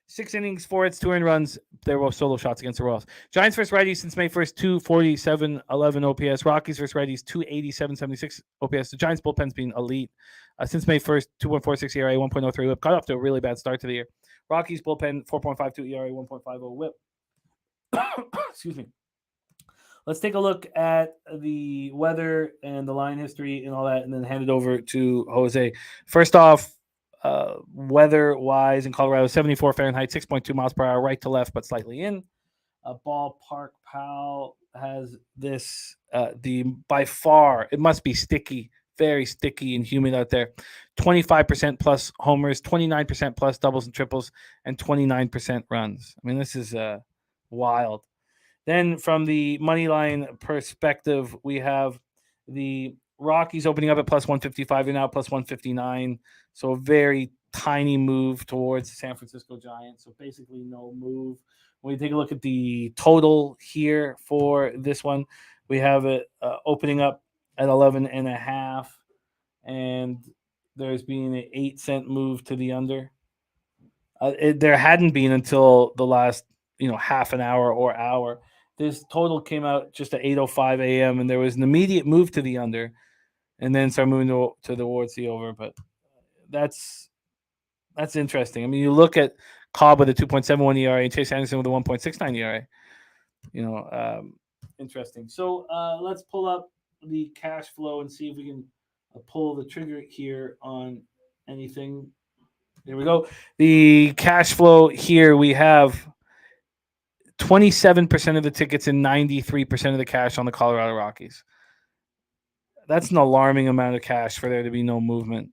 6 innings, 4 hits, 2 earned runs. There were solo shots against the Royals. Giants versus righties since May 1st, 247-11 OPS. Rockies versus righties, 287-76 OPS. The Giants bullpen's been elite. Since May 1st, 2.46 ERA, 1.03 whip. Got off to a really bad start to the year. Rockies bullpen, 4.52 ERA, 1.50 whip. Excuse me. Let's take a look at the weather and the line history and all that, and then hand it over to Jose. First off, weather-wise in Colorado, 74 Fahrenheit, 6.2 miles per hour, right to left, but slightly in. Ballpark Pal has this, by far, it must be sticky, very sticky and humid out there. 25% plus homers, 29% plus doubles and triples, and 29% runs. I mean, this is wild. Then from the money line perspective, we have the Rockies opening up at plus 155 and now plus 159. So a very tiny move towards the San Francisco Giants. So basically no move. When we take a look at the total here for this one, we have it opening up at 11.5. And there's been an 8-cent move to the under. There hadn't been until the last half an hour or hour. This total came out just at 8:05 a.m. and there was an immediate move to the under, and then started moving towards the over. But that's interesting. I mean, you look at Cobb with a 2.71 ERA and Chase Anderson with a 1.69 ERA. Interesting. So let's pull up the cash flow and see if we can pull the trigger here on anything. There we go. The cash flow here, we have 27% of the tickets and 93% of the cash on the Colorado Rockies. That's an alarming amount of cash for there to be no movement.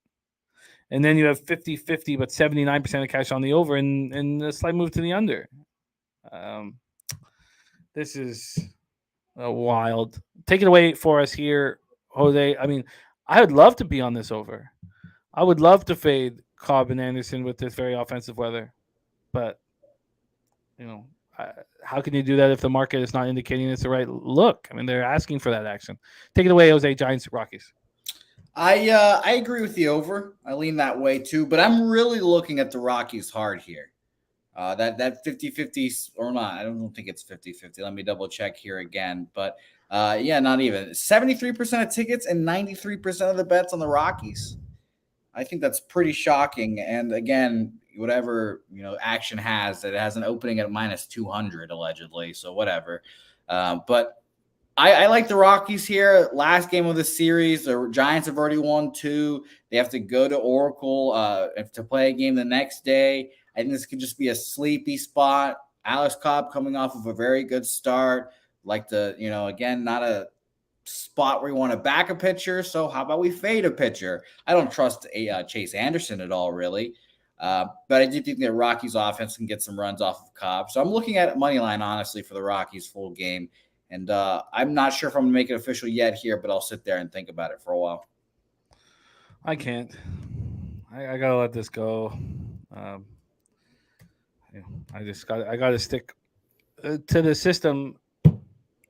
And then you have 50-50, but 79% of cash on the over and a slight move to the under. This is wild. Take it away for us here, Jose. I mean, I would love to be on this over. I would love to fade Cobb and Anderson with this very offensive weather. But, how can you do that if the market is not indicating it's the right look? I mean, they're asking for that action. Take it away, Jose. Giants, Rockies. I agree with the over. I lean that way too, but I'm really looking at the Rockies hard here. That 50-50 or not, I don't think it's 50-50. Let me double check here again. But yeah, not even. 73% of tickets and 93% of the bets on the Rockies. I think that's pretty shocking. And again, whatever action has, that it has an opening at minus 200 allegedly. So whatever. But I like the Rockies here. Last game of the series, the Giants have already won 2. They have to go to Oracle to play a game the next day. I think this could just be a sleepy spot. Alex Cobb coming off of a very good start. Like again, not a spot where you want to back a pitcher. So how about we fade a pitcher? I don't trust Chase Anderson at all, really. But I do think that Rockies offense can get some runs off of Cobb. So I'm looking at money line, honestly, for the Rockies full game. And I'm not sure if I'm going to make it official yet here, but I'll sit there and think about it for a while. I can't. I got to let this go. I got to stick to the system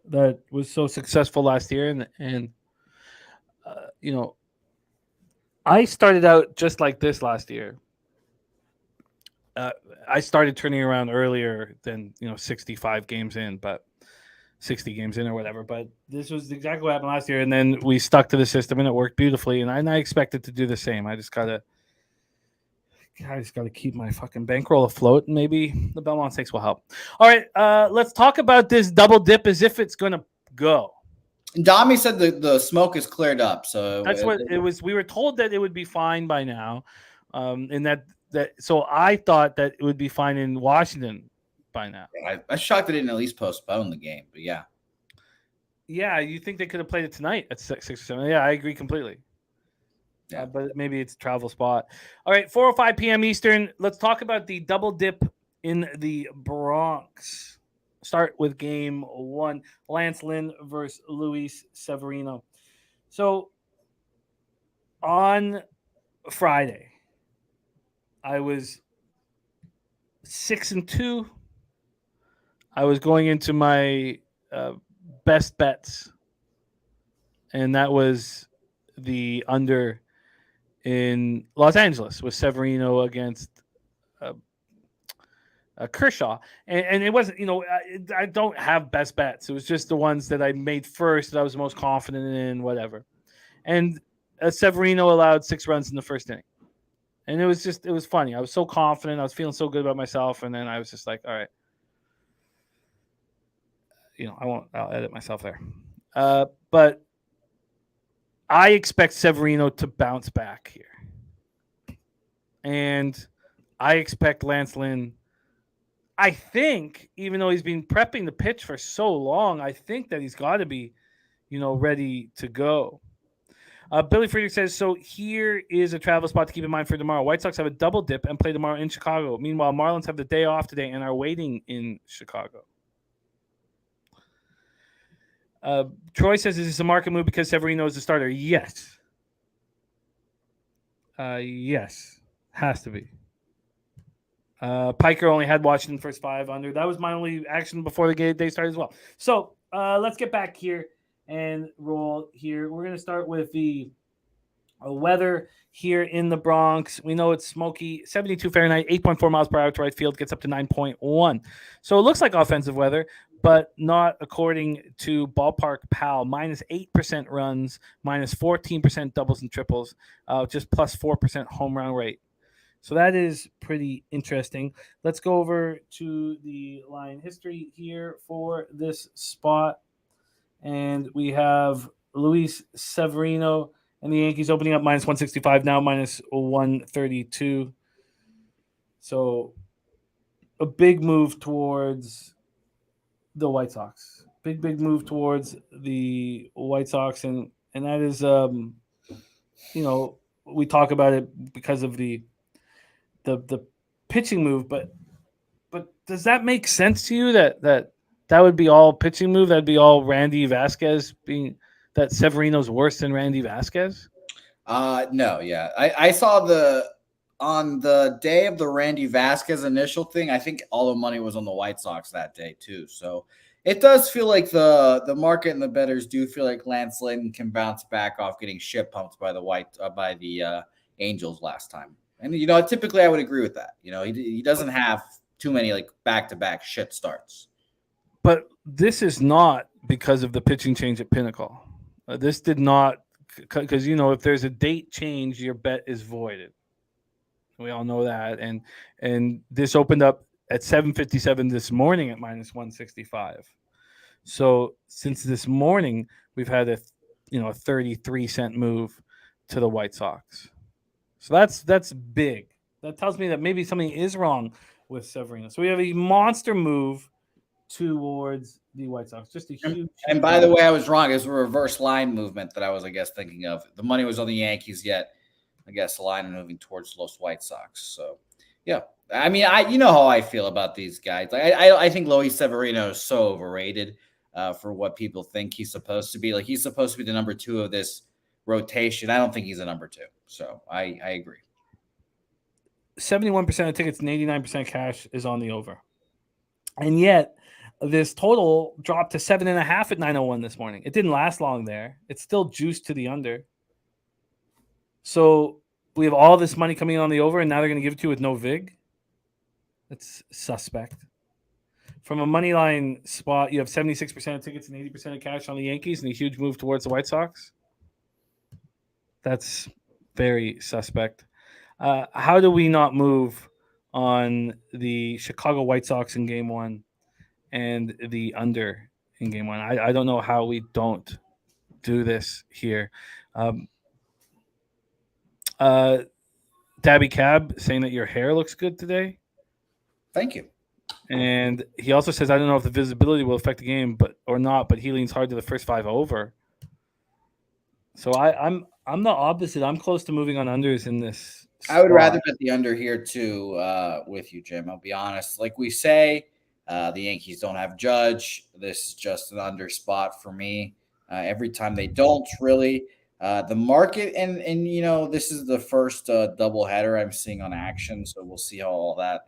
that was so successful last year. And I started out just like this last year. I started turning around earlier than 65 games in, but 60 games in or whatever. But this was exactly what happened last year, and then we stuck to the system, and it worked beautifully. And I expect it to do the same. I just gotta keep my fucking bankroll afloat, and maybe the Belmont Stakes will help. All right, let's talk about this double dip as if it's gonna go. Dami said the smoke is cleared up, so that's what it was. We were told that it would be fine by now, and that so I thought that it would be fine in Washington by now. I'm shocked they didn't at least postpone the game, but yeah. Yeah, you think they could have played it tonight at 6 or 7? Yeah, I agree completely. Yeah, but maybe it's a travel spot. All right, 4:05 p.m. Eastern. Let's talk about the double dip in the Bronx. Start with game 1, Lance Lynn versus Luis Severino. So on Friday, I was 6-2. I was going into my best bets, and that was the under in Los Angeles with Severino against Kershaw. And it wasn't, I don't have best bets. It was just the ones that I made first that I was most confident in, whatever. And Severino allowed 6 runs in the first inning. And it was funny. I was so confident. I was feeling so good about myself. And then I was just like, all right. I'll edit myself there. But I expect Severino to bounce back here. And I expect Lance Lynn, I think, even though he's been prepping the pitch for so long, I think that he's got to be, ready to go. Billy Friedrich says, so here is a travel spot to keep in mind for tomorrow. White Sox have a double dip and play tomorrow in Chicago. Meanwhile, Marlins have the day off today and are waiting in Chicago. Troy says, is this a market move because Severino is the starter? Yes. Yes. Has to be. Piker only had Washington first 5 under. That was my only action before the day started as well. So let's get back here and roll here. We're going to start with the weather here in the Bronx. We know it's smoky, 72 Fahrenheit, 8.4 miles per hour to right field, gets up to 9.1. So it looks like offensive weather, but not according to Ballpark Pal. Minus 8% runs, minus 14% doubles and triples, just plus 4% home run rate. So that is pretty interesting. Let's go over to the line history here for this spot. And we have Luis Severino and the Yankees opening up minus 165, now minus 132. So a big move towards the White Sox. Big move towards the White Sox. And that is, we talk about it because of the pitching move, but does that make sense to you that would be all pitching move? That'd be all Randy Vasquez being that Severino's worse than Randy Vasquez? No, yeah. I saw on the day of the Randy Vasquez initial thing, I think all the money was on the White Sox that day too. So It does feel like the market and the bettors do feel like Lance Lynn can bounce back off getting shit pumped by the Angels last time. And typically I would agree with that. He doesn't have too many like back-to-back shit starts. But this is not because of the pitching change at Pinnacle. This did not, because if there's a date change, your bet is voided. We all know that, and this opened up at 7:57 this morning at -165. So since this morning, we've had a 33-cent move to the White Sox. So that's big. That tells me that maybe something is wrong with Severino. So we have a monster move towards the White Sox. Just a huge. And by the way, I was wrong. It was a reverse line movement that I was, I guess, thinking of. The money was on the Yankees, yet I guess the line is moving towards Los White Sox. So, yeah. I mean, you know how I feel about these guys. I think Luis Severino is so overrated for what people think he's supposed to be. Like, he's supposed to be the number 2 of this rotation. I don't think he's a number 2. So I agree. 71% of tickets and 89% cash is on the over. And yet, this total dropped to 7.5 at 9:01 this morning. It didn't last long there. It's still juiced to the under. So we have all this money coming on the over, and now they're going to give it to you with no vig. That's suspect. From a money line spot, you have 76% of tickets and 80% of cash on the Yankees and a huge move towards the White Sox. That's very suspect. How do we not move on the Chicago White Sox in Game 1 and the under in Game 1? I don't know how we don't do this here. Dabby Cab saying that your hair looks good today. Thank you. And he also says, I don't know if the visibility will affect the game or not, but he leans hard to the first 5 over. So I'm the opposite. I'm close to moving on unders in this spot. I would rather bet the under here too with you, Jim. I'll be honest. Like we say, the Yankees don't have Judge. This is just an under spot for me. Every time they don't really. The market and this is the first doubleheader I'm seeing on action, so we'll see how all that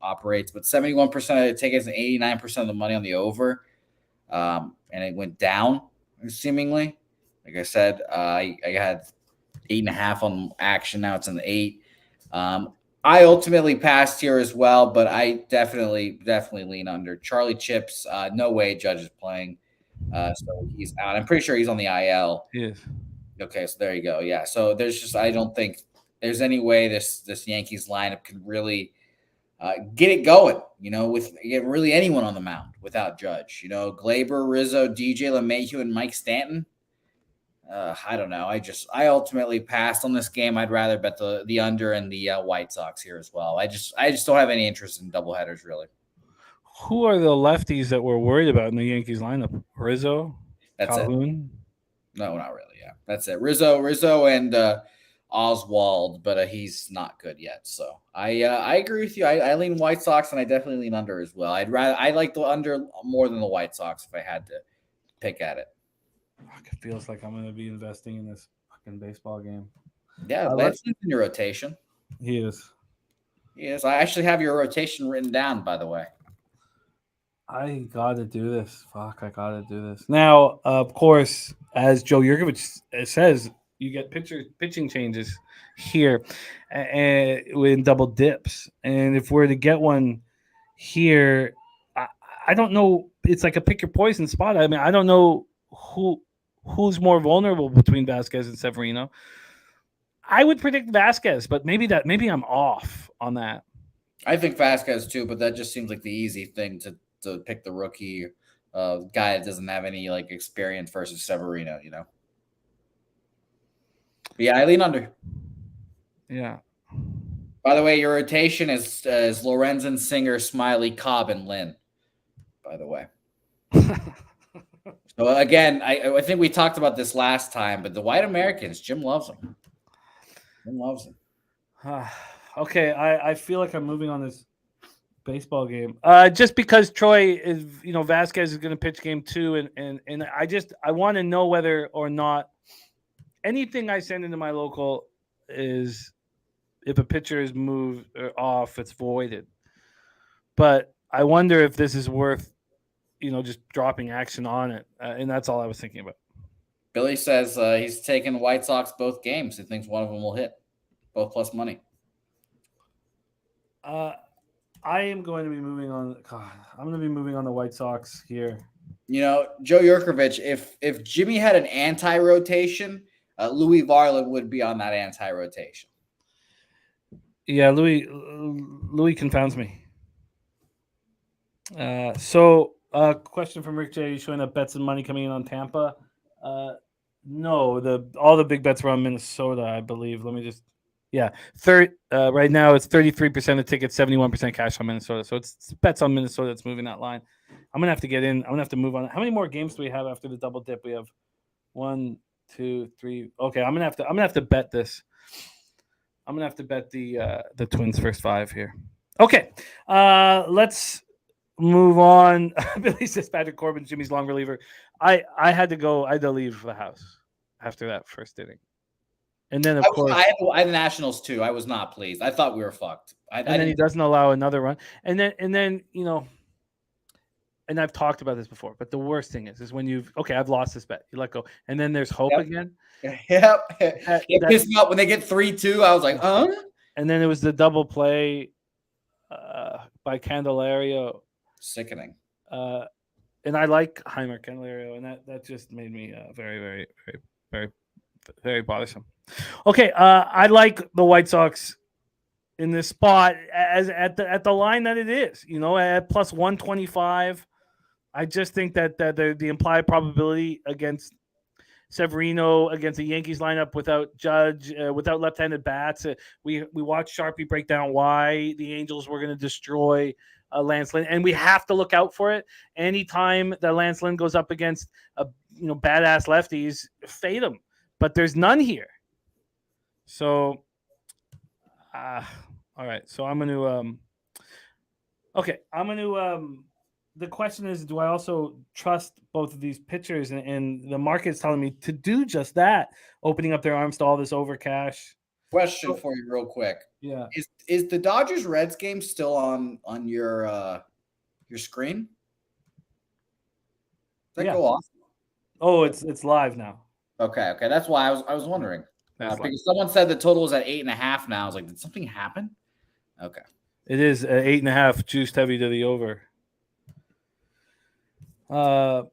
operates. But 71% of the tickets and 89% of the money on the over, and it went down seemingly. Like I said, I had 8.5 on action. Now it's in the 8. I ultimately passed here as well, but I definitely lean under. Charlie Chips, no way Judge is playing, so he's out. I'm pretty sure he's on the IL. Yes. Okay, so there you go. Yeah, so I don't think there's any way this Yankees lineup can really get it going, with really anyone on the mound without Judge. Glaber, Rizzo, DJ LeMahieu, and Mike Stanton. I don't know. I ultimately passed on this game. I'd rather bet the under and the White Sox here as well. I just don't have any interest in doubleheaders really. Who are the lefties that we're worried about in the Yankees lineup? Rizzo? That's Calhoun? It. No, not really. Yeah, that's it. Rizzo, and Oswald, but he's not good yet. So I agree with you. I lean White Sox, and I definitely lean under as well. I like the under more than the White Sox if I had to pick at it. It feels like I'm going to be investing in this fucking baseball game. Yeah, Lance in your rotation. He is. Yes, I actually have your rotation written down, by the way. I got to do this. Fuck, I got to do this. Now, of course, as Joe Yurkovich says, you get pitching changes here in double dips. And if we're to get one here, I don't know. It's like a pick your poison spot. I mean, I don't know who's more vulnerable between Vasquez and Severino. I would predict Vasquez, but maybe I'm off on that. I think Vasquez too, but that just seems like the easy thing to pick the rookie guy that doesn't have any like experience versus Severino, But yeah, I lean under. Yeah. By the way, your rotation is Lorenzen, Singer, Smiley, Cobb, and Lynn. By the way. So again, I think we talked about this last time, but the white Americans, Jim loves them. Jim loves them. Okay, I feel like I'm moving on this baseball game. Just because Troy is, Vasquez is going to pitch game 2, and I want to know whether or not anything I send into my local is if a pitcher is moved or off, it's voided. But I wonder if this is worth, just dropping action on it. And that's all I was thinking about. Billy says he's taking White Sox both games. He thinks one of them will hit, both plus money. I am going to be moving on. God, I'm going to be moving on the White Sox here. Joe Yurkovich, if Jimmy had an anti-rotation, Louis Varland would be on that anti-rotation. Yeah, Louis confounds me. So question from Rick J. Showing up bets and money coming in on Tampa. No, all the big bets were on Minnesota, I believe. Let me just, right now it's 33% of tickets, 71% cash on Minnesota. So it's bets on Minnesota that's moving that line. I'm gonna have to get in. I'm gonna have to move on. How many more games do we have after the double dip? We have 1, 2, 3. Okay, I'm gonna have to bet this. I'm gonna have to bet the Twins first 5 here. Okay, let's move on. Billy says Patrick Corbin, Jimmy's long reliever. I had to leave the house after that first inning. And then of course I had the Nationals too. I was not pleased. I thought we were fucked. And then he doesn't allow another run. And then and I've talked about this before, but the worst thing is when I've lost this bet. You let go. And then there's hope again. Yep. It pissed me off when they get 3-2. I was like, huh? And then it was the double play by Candelario. Sickening. And I like Heimer Candelario, and that just made me very, very, very, very, very bothersome. Okay, I like the White Sox in this spot as at the line that it is. At plus 125. I just think that the implied probability against Severino, against the Yankees lineup without Judge, without left-handed bats, we watched Sharpie break down why the Angels were going to destroy Lance Lynn, and we have to look out for it. Anytime that Lance Lynn goes up against badass lefties, fade him. But there's none here. So, all right. So I'm going to. The question is, do I also trust both of these pitchers? And the market's telling me to do just that, opening up their arms to all this overcash. Question for you real quick. Yeah. Is the Dodgers Reds game still on your screen? Does that go off? Oh, it's live now. Okay. That's why I was wondering. Because someone said the total was at 8.5 now. I was like, did something happen? Okay. It is 8.5 juiced heavy to the over. And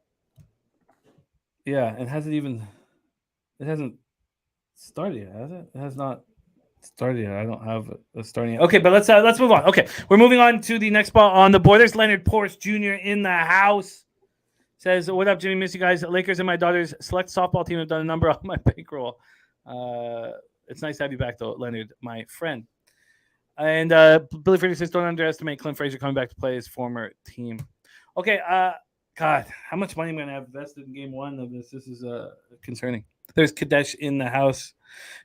it hasn't started yet, has it? It has not started yet. I don't have a starting yet. Okay, but let's move on. Okay, we're moving on to the next spot on the board. There's Leonard Porce Jr. in the house. Says, what up, Jimmy? Miss you guys. Lakers and my daughter's select softball team have done a number on my bankroll. It's nice to have you back, though, Leonard, my friend. And Billy Fraser says, don't underestimate Clint Frazier coming back to play his former team. Okay, God, how much money am I going to have invested in game 1 of this? This is concerning. There's Kadesh in the house.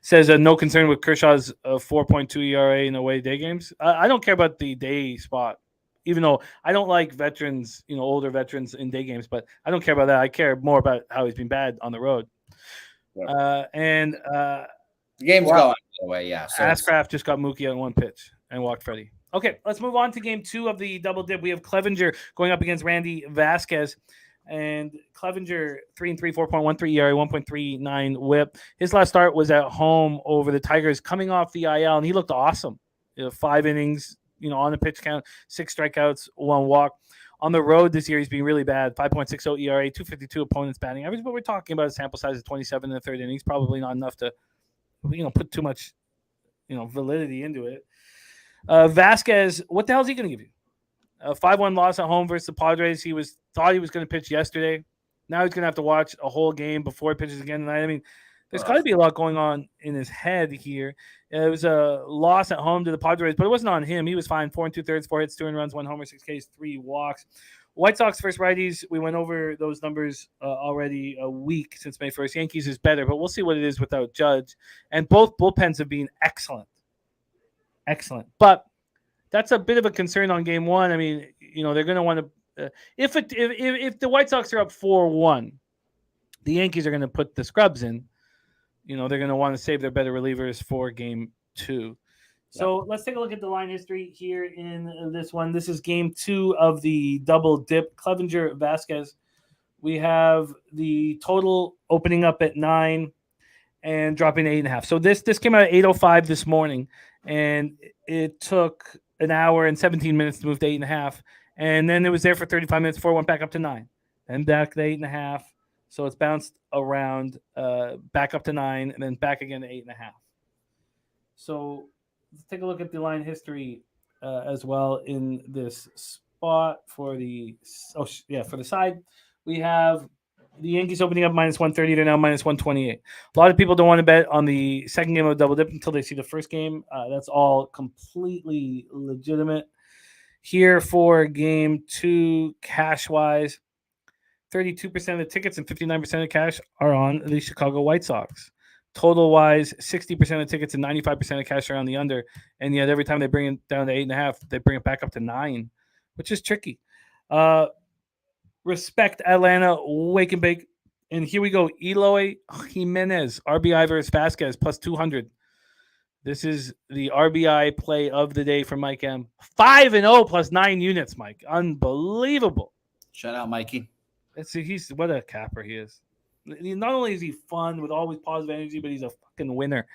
Says, no concern with Kershaw's 4.2 ERA in away day games. I don't care about the day spot, even though I don't like veterans, older veterans in day games, but I don't care about that. I care more about how he's been bad on the road. Yeah. The game's going away, yeah. So Ashcraft just got Mookie on one pitch and walked Freddie. Okay, let's move on to game 2 of the double dip. We have Clevenger going up against Randy Vasquez. And Clevenger, 3-3, 4.13 ERA, 1.39 whip. His last start was at home over the Tigers, coming off the IL, and he looked awesome. 5 innings, on the pitch count, 6 strikeouts, 1 walk. On the road this year, he's been really bad. 5.60 ERA, 252 opponents batting average. But we're talking about a sample size of 27 in the 3rd inning. Probably not enough to, put too much, validity into it. Vasquez, what the hell is he going to give you? A 5-1 loss at home versus the Padres. He thought he was going to pitch yesterday. Now he's going to have to watch a whole game before he pitches again tonight. I mean, there's got to be a lot going on in his head here. It was a loss at home to the Padres, but it wasn't on him. He was fine. 4 2/3, 4 hits, 2 runs, 1 homer, 6 Ks, 3 walks. White Sox first righties. We went over those numbers already a week since May 1st. Yankees is better, but we'll see what it is without Judge. And both bullpens have been excellent. Excellent. But that's a bit of a concern on game 1. I mean, they're going to want to if the White Sox are up 4-1, the Yankees are going to put the scrubs in. They're going to want to save their better relievers for game 2. So let's take a look at the line history here in this one. This is game 2 of the double dip. Clevenger Vasquez. We have the total opening up at 9 and dropping to 8.5. So this came out at 8:05 this morning, and it took an hour and 17 minutes to move to 8.5. And then it was there for 35 minutes before it went back up to 9. Then back to 8.5. So it's bounced around back up to 9 and then back again to 8.5. So let's take a look at the line history as well in this spot for the for the side. We have the Yankees opening up -130. They're now -128. A lot of people don't want to bet on the second game of double dip until they see the first game. That's all completely legitimate. Here for game 2, cash-wise, 32% of the tickets and 59% of cash are on the Chicago White Sox. Total-wise, 60% of tickets and 95% of cash are on the under. And yet every time they bring it down to 8.5, they bring it back up to 9, which is tricky. Respect Atlanta, wake and bake. And here we go. Eloy Jimenez, RBI versus Vasquez, +200. This is the RBI play of the day for Mike M. 5-0 +9 units, Mike. Unbelievable. Shout out, Mikey. He's what a capper he is. Not only is he fun with always positive energy, but he's a fucking winner.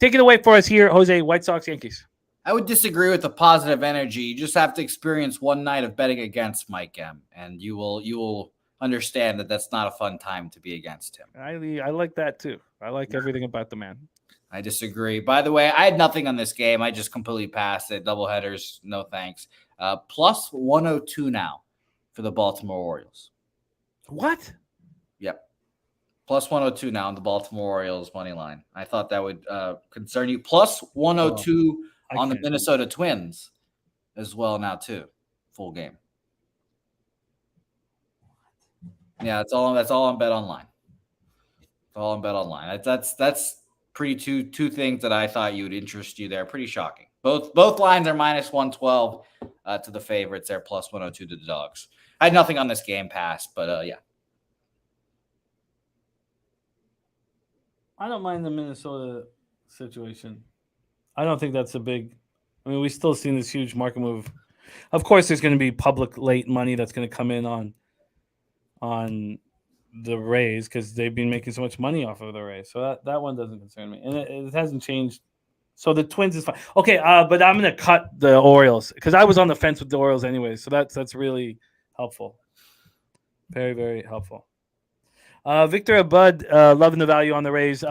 Take it away for us here, Jose. White Sox, Yankees. I would disagree with the positive energy. You just have to experience one night of betting against Mike M, and you will understand that that's not a fun time to be against him. I like that too. I like everything about the man. I disagree. By the way, I had nothing on this game. I just completely passed it. Doubleheaders, no thanks. +102 now for the Baltimore Orioles. What? Yep. +102 now on the Baltimore Orioles money line. I thought that would concern you. +102 on the Minnesota Twins as well now too. Full game. Yeah, that's all on Bet Online. It's all on Bet Online. That's pretty two things that I thought you would interest you there. Pretty shocking. Both lines are -112 to the favorites. They're +102 to the dogs. I had nothing on this game pass, but yeah. I don't mind the Minnesota situation. I don't think that's a big. I mean, we've still seen this huge market move. Of course, there's going to be public late money that's going to come in on the Rays because they've been making so much money off of the Rays. So that one doesn't concern me, and it hasn't changed. So the Twins is fine. Okay, but I'm going to cut the Orioles because I was on the fence with the Orioles anyway. So that's really helpful. Very, very helpful. Victor Abud, loving the value on the Rays.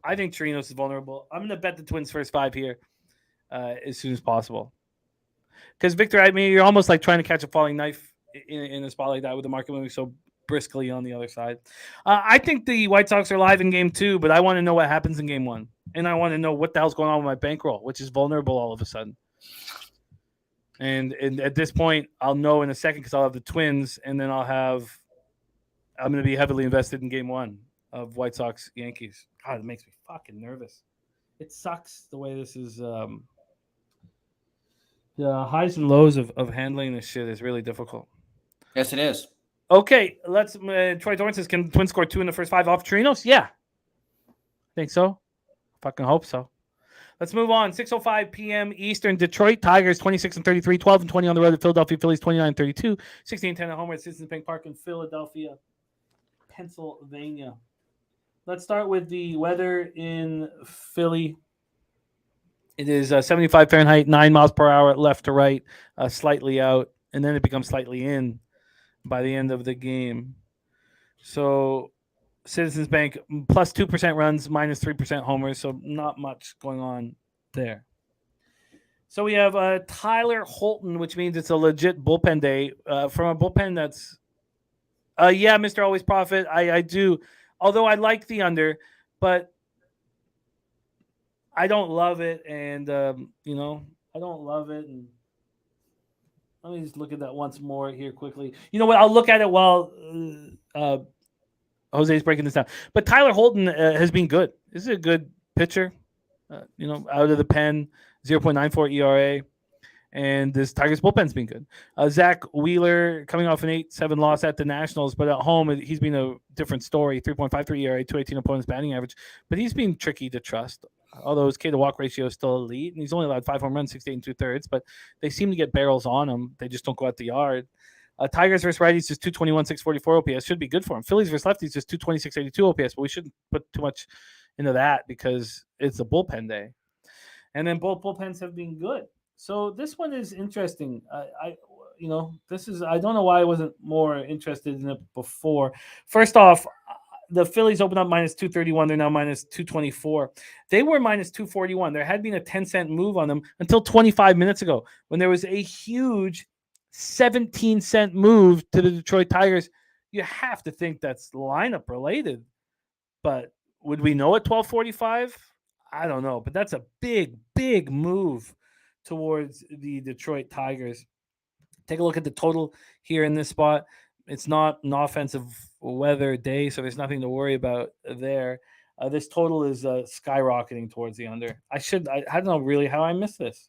I think Chirinos is vulnerable. I'm going to bet the Twins first 5 here as soon as possible. Because, Victor, I mean, you're almost like trying to catch a falling knife in a spot like that with the market moving so briskly on the other side. I think the White Sox are live in game 2, but I want to know what happens in game 1. And I want to know what the hell's going on with my bankroll, which is vulnerable all of a sudden. And at this point, I'll know in a second because I'll have the Twins, and then I'm going to be heavily invested in game 1 of White Sox Yankees. God, it makes me fucking nervous. It sucks the way this is. The highs and lows of handling this shit is really difficult. Yes, it is. Okay, let's. Troy Torrance says, can Twins score 2 in the first 5 off Chirinos? Yeah. Think so. Fucking hope so. Let's move on. 6:05 p.m. Eastern. Detroit Tigers 26-33, 12-20 on the road at Philadelphia Phillies 29-32, 16-10 at home at Citizens Bank Park in Philadelphia, Pennsylvania. Let's start with the weather in Philly. It is 75 Fahrenheit, 9 miles per hour left to right, slightly out, and then it becomes slightly in by the end of the game. So Citizens Bank +2% runs, -3% homers, so not much going on there. So we have Tyler Holton, which means it's a legit bullpen day from a bullpen that's yeah, Mr. Always Profit. I do. Although I like the under, but I don't love it. And, I don't love it. And let me just look at that once more here quickly. You know what? I'll look at it while Jose's breaking this down. But Tyler Holton has been good. This is a good pitcher, out of the pen, 0.94 ERA. And this Tigers bullpen's been good. Zach Wheeler coming off an 8-7 loss at the Nationals, but at home he's been a different story. 3.53 ERA, 218 opponents batting average, but he's been tricky to trust. although his K-to-walk ratio is still elite, and he's only allowed 5 home runs, 68 2/3, but they seem to get barrels on him. They just don't go out the yard. Tigers versus righties is 221, 644 OPS. Should be good for him. Phillies versus lefties is 226, 82 OPS, but we shouldn't put too much into that because it's a bullpen day. And then both bullpens have been good. So this one is interesting. I don't know why I wasn't more interested in it before. First off, the Phillies opened up minus 231. They're now minus 224. They were minus 241. There had been a 10-cent move on them until 25 minutes ago when there was a huge 17-cent move to the Detroit Tigers. You have to think that's lineup related. But would we know at 12:45? I don't know. But that's a big, big move towards the Detroit Tigers. Take a look at the total here in this spot. It's not an offensive weather day, so there's nothing to worry about there. This total is skyrocketing towards the under. I don't know really how I missed this.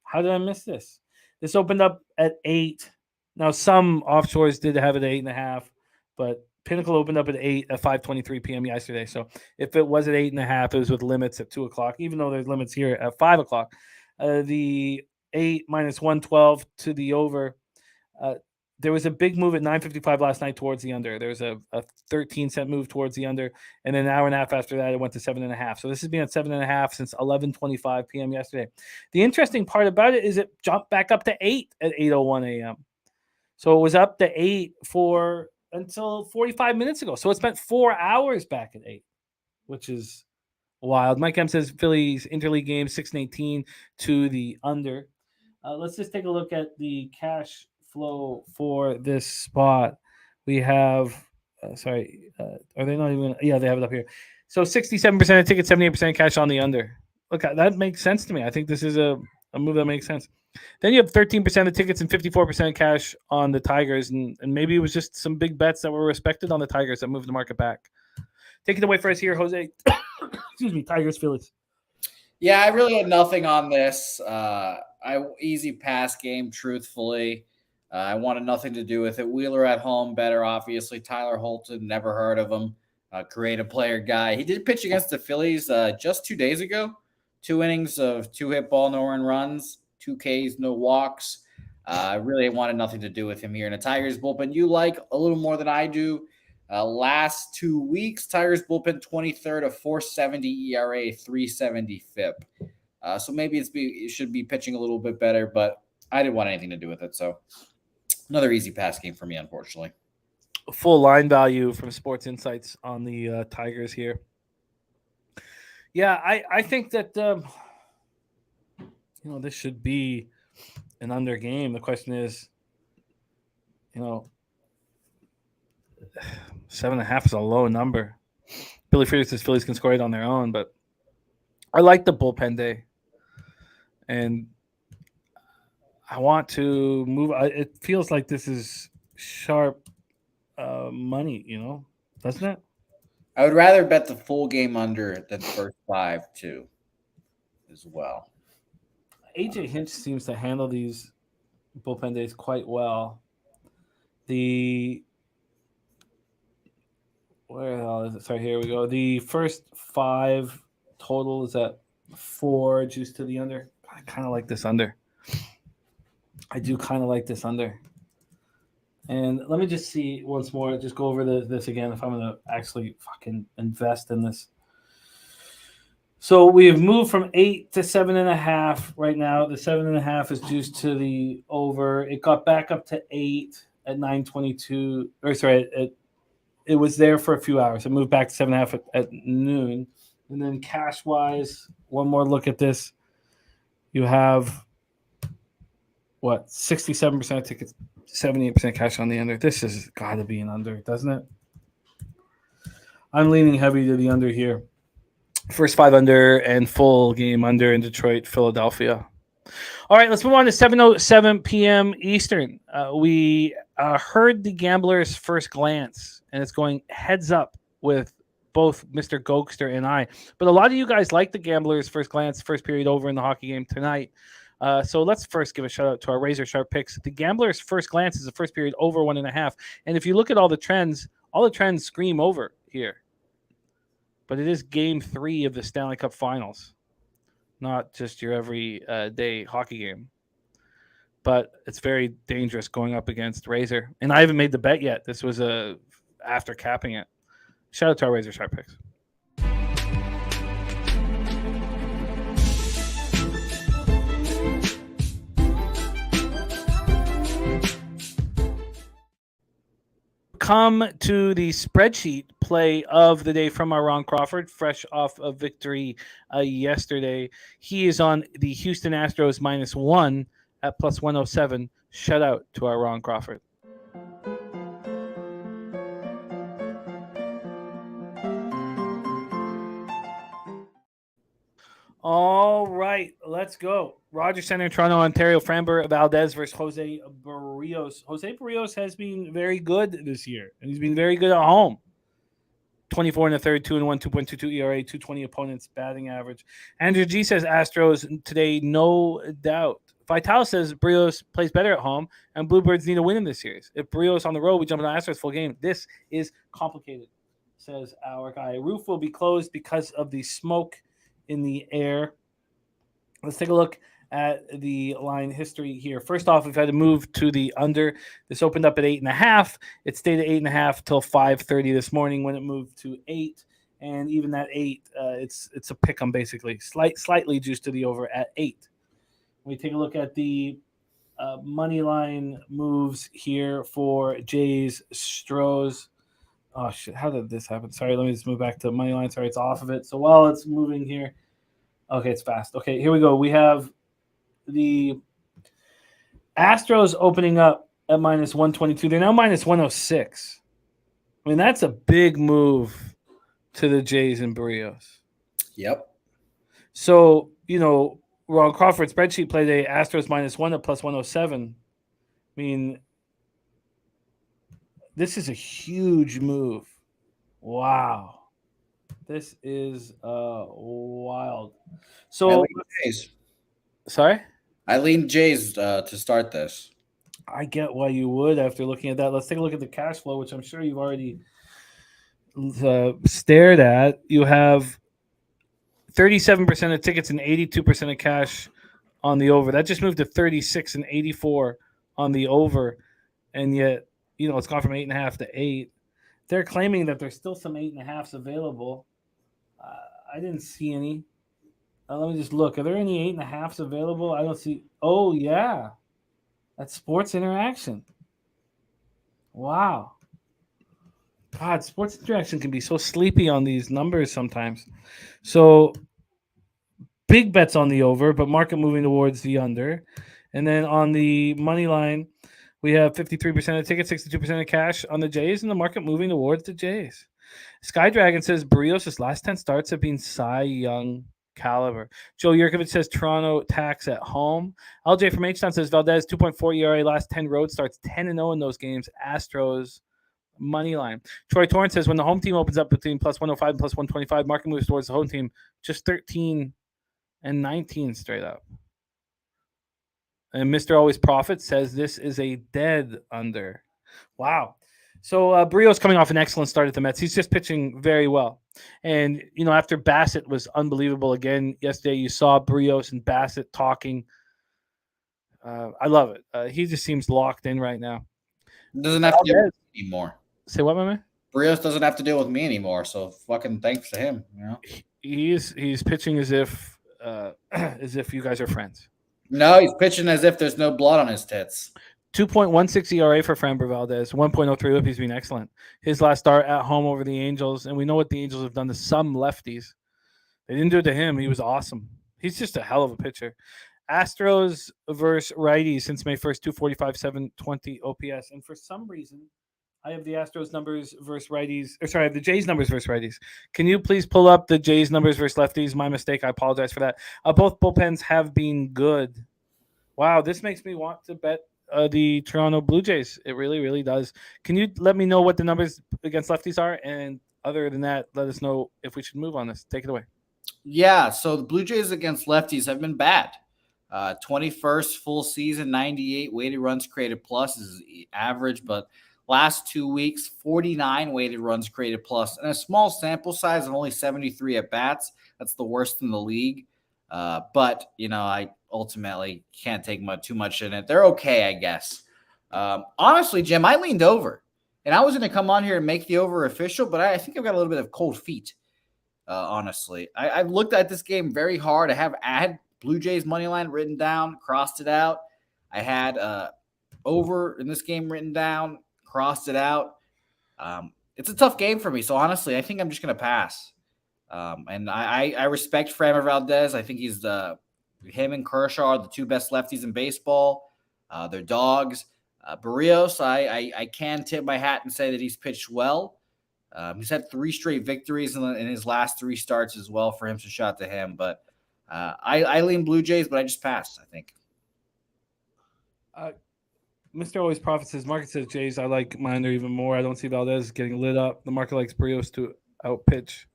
How did I miss this? This opened up at 8. Now, some offshores did have it at 8.5, but Pinnacle opened up at 8 at 5:23 p.m. yesterday. So if it was at 8.5, it was with limits at 2 o'clock, even though there's limits here at 5 o'clock. The 8 minus 112 to the over. There was a big move at 9:55 last night towards the under. There was a 13-cent move towards the under, and then an hour and a half after that, it went to 7.5. So this has been at 7.5 since 11:25 p.m. yesterday. The interesting part about it is it jumped back up to 8 at 8:01 a.m. So it was up to 8 until 45 minutes ago. So it spent 4 hours back at 8, which is wild. Mike M says Phillies interleague game 6-18 to the under. Let's just take a look at the cash flow for this spot. We have, are they not even? Yeah, they have it up here. So 67% of tickets, 78% cash on the under. Look, that makes sense to me. I think this is a move that makes sense. Then you have 13% of tickets and 54% cash on the Tigers, and maybe it was just some big bets that were respected on the Tigers that moved the market back. Take it away for us here, Jose. Excuse me, Tigers, Phillies. Yeah, I really had nothing on this. Easy pass game, truthfully. I wanted nothing to do with it. Wheeler at home, better, obviously. Tyler Holton, never heard of him. Creative player guy. He did pitch against the Phillies just 2 days ago. 2 innings of 2-hit ball, no earned runs, 2 Ks, no walks. I really wanted nothing to do with him here. And the Tigers bullpen, you like a little more than I do. Last 2 weeks, Tigers bullpen 23rd, a 4.70 ERA, 3.70 FIP. So maybe it should be pitching a little bit better, but I didn't want anything to do with it. So another easy pass game for me, unfortunately. Full line value from Sports Insights on the Tigers here. Yeah, I think that this should be an under game. The question is, 7.5 is a low number. Billy Freer says Phillies can score it on their own, but I like the bullpen day, and I want to move. It feels like this is sharp money, doesn't it? I would rather bet the full game under than the first 5 too, as well. AJ Hinch seems to handle these bullpen days quite well. Where the hell is it? Sorry, here we go. The first 5 total is at 4, juice to the under. I kind of like this under. I do kind of like this under. And let me just see once more, just go over this again if I'm going to actually fucking invest in this. So we have moved from 8 to 7.5 right now. The 7.5 is juiced to the over. It got back up to 8 at 9:22. It was there for a few hours. It moved back to 7.5 at noon. And then cash-wise, one more look at this. You have, 67% of tickets, 78% cash on the under. This has got to be an under, doesn't it? I'm leaning heavy to the under here. First 5 under and full game under in Detroit, Philadelphia. All right, let's move on to 7:07 p.m. Eastern. We heard the Gambler's First Glance, and it's going heads up with both Mr. Gogster and I. But a lot of you guys like the Gambler's First Glance, first period over in the hockey game tonight. So let's first give a shout out to our razor sharp picks. The Gambler's First Glance is the first period over 1.5. And if you look at all the trends scream over here. but it is Game 3 of the Stanley Cup Finals, not just your every day hockey game. But it's very dangerous going up against Razor. And I haven't made the bet yet. This was after capping it. Shout out to our Razor Sharp picks. Come to the spreadsheet play of the day from our Ron Crawford, fresh off a victory yesterday. He is on the Houston Astros -1 at +107. Shout out to our Ron Crawford. All right, let's go. Rogers Center, Toronto, Ontario. Framber Valdez versus Jose Barrios. Jose Barrios has been very good this year, and he's been very good at home. 24 in the third, 2-1, 2.22 ERA, 220 opponents batting average. Andrew G says Astros today, no doubt. Vital says Barrios plays better at home, and Bluebirds need a win in this series. If Barrios on the road, we jump on Astros full game. This is complicated, says our guy. Roof will be closed because of the smoke in the air. Let's take a look at the line history here. First off, we've had to move to the under. This opened up at 8.5. It stayed at 8.5 till 5:30 this morning when it moved to 8. And even that 8, it's a pick 'em basically. Slightly juiced to the over at 8. We take a look at the money line moves here for Jays Stros. Oh, shit. How did this happen? Sorry, let me just move back to money line. Sorry, it's off of it. So while it's moving here. Okay, it's fast. Okay, here we go. We have the Astros opening up at -122. They're now -106. I mean, that's a big move to the Jays and Barrios. Yep. So, Ron Crawford spreadsheet play day, Astros -1 at +107. I mean, this is a huge move. Wow. This is wild. So, Jays. Sorry? I lean Jays to start this. I get why you would after looking at that. Let's take a look at the cash flow, which I'm sure you've already stared at. You have 37% of tickets and 82% of cash on the over. That just moved to 36 and 84 on the over. And yet, it's gone from 8.5 to 8. They're claiming that there's still some 8.5s available. I didn't see any. Let me just look. Are there any 8.5s available? I don't see. Oh, yeah. That's Sports Interaction. Wow. God, Sports Interaction can be so sleepy on these numbers sometimes. So, big bets on the over, but market moving towards the under. And then on the money line, we have 53% of tickets, 62% of cash on the Jays, and the market moving towards the Jays. Sky Dragon says Barrios' last 10 starts have been Cy Young caliber. Joe Yurkovich says Toronto tax at home. LJ from H-Town says Valdez 2.4 ERA last 10 road starts, 10-0 in those games. Astros money line. Troy Torrance says when the home team opens up between +105 and +125, market moves towards the home team, just 13 and 19 straight up. And Mr. Always Profit says this is a dead under. Wow. So Barrios coming off an excellent start at the Mets. He's just pitching very well. And, after Bassett was unbelievable again yesterday, you saw Barrios and Bassett talking. I love it. He just seems locked in right now. Doesn't have to deal with me anymore. Say what, my man? Barrios doesn't have to deal with me anymore, so fucking thanks to him. He's pitching as if you guys are friends. No, he's pitching as if there's no blood on his tits. 2.16 ERA for Framber Valdez, 1.03 whip. He's been excellent. His last start at home over the Angels, and we know what the Angels have done to some lefties. They didn't do it to him. He was awesome. He's just a hell of a pitcher. Astros versus righties since May 1st, 245, 720 OPS. And for some reason, I have the Astros numbers versus righties. I have the Jays numbers versus righties. Can you please pull up the Jays numbers versus lefties? My mistake. I apologize for that. Both bullpens have been good. Wow, this makes me want to bet the Toronto Blue Jays. It really, really does. Can you let me know what the numbers against lefties are? And other than that, let us know if we should move on this. Take it away. Yeah, so the Blue Jays against lefties have been bad. 21st full season, 98 weighted runs created plus is average, but Last 2 weeks, 49 weighted runs created plus, and a small sample size of only 73 at bats. That's the worst in the league. But I ultimately can't take too much in it. They're okay, I guess. Honestly, Jim, I leaned over, and I was going to come on here and make the over official, but I think I've got a little bit of cold feet. Honestly, I've looked at this game very hard. I had Blue Jays money line written down, crossed it out. I had over in this game written down, crossed it out. It's a tough game for me. So honestly, I think I'm just going to pass. And I respect Framber Valdez. I think him and Kershaw are the two best lefties in baseball. They're dogs. Barrios, I can tip my hat and say that he's pitched well. He's had 3 straight victories in his last 3 starts as well for him. So shout out to him. But I lean Blue Jays, but I just passed, I think. Mr. Always Profit says, market says Jays. I like Minder even more. I don't see Valdez getting lit up. The market likes Barrios to outpitch.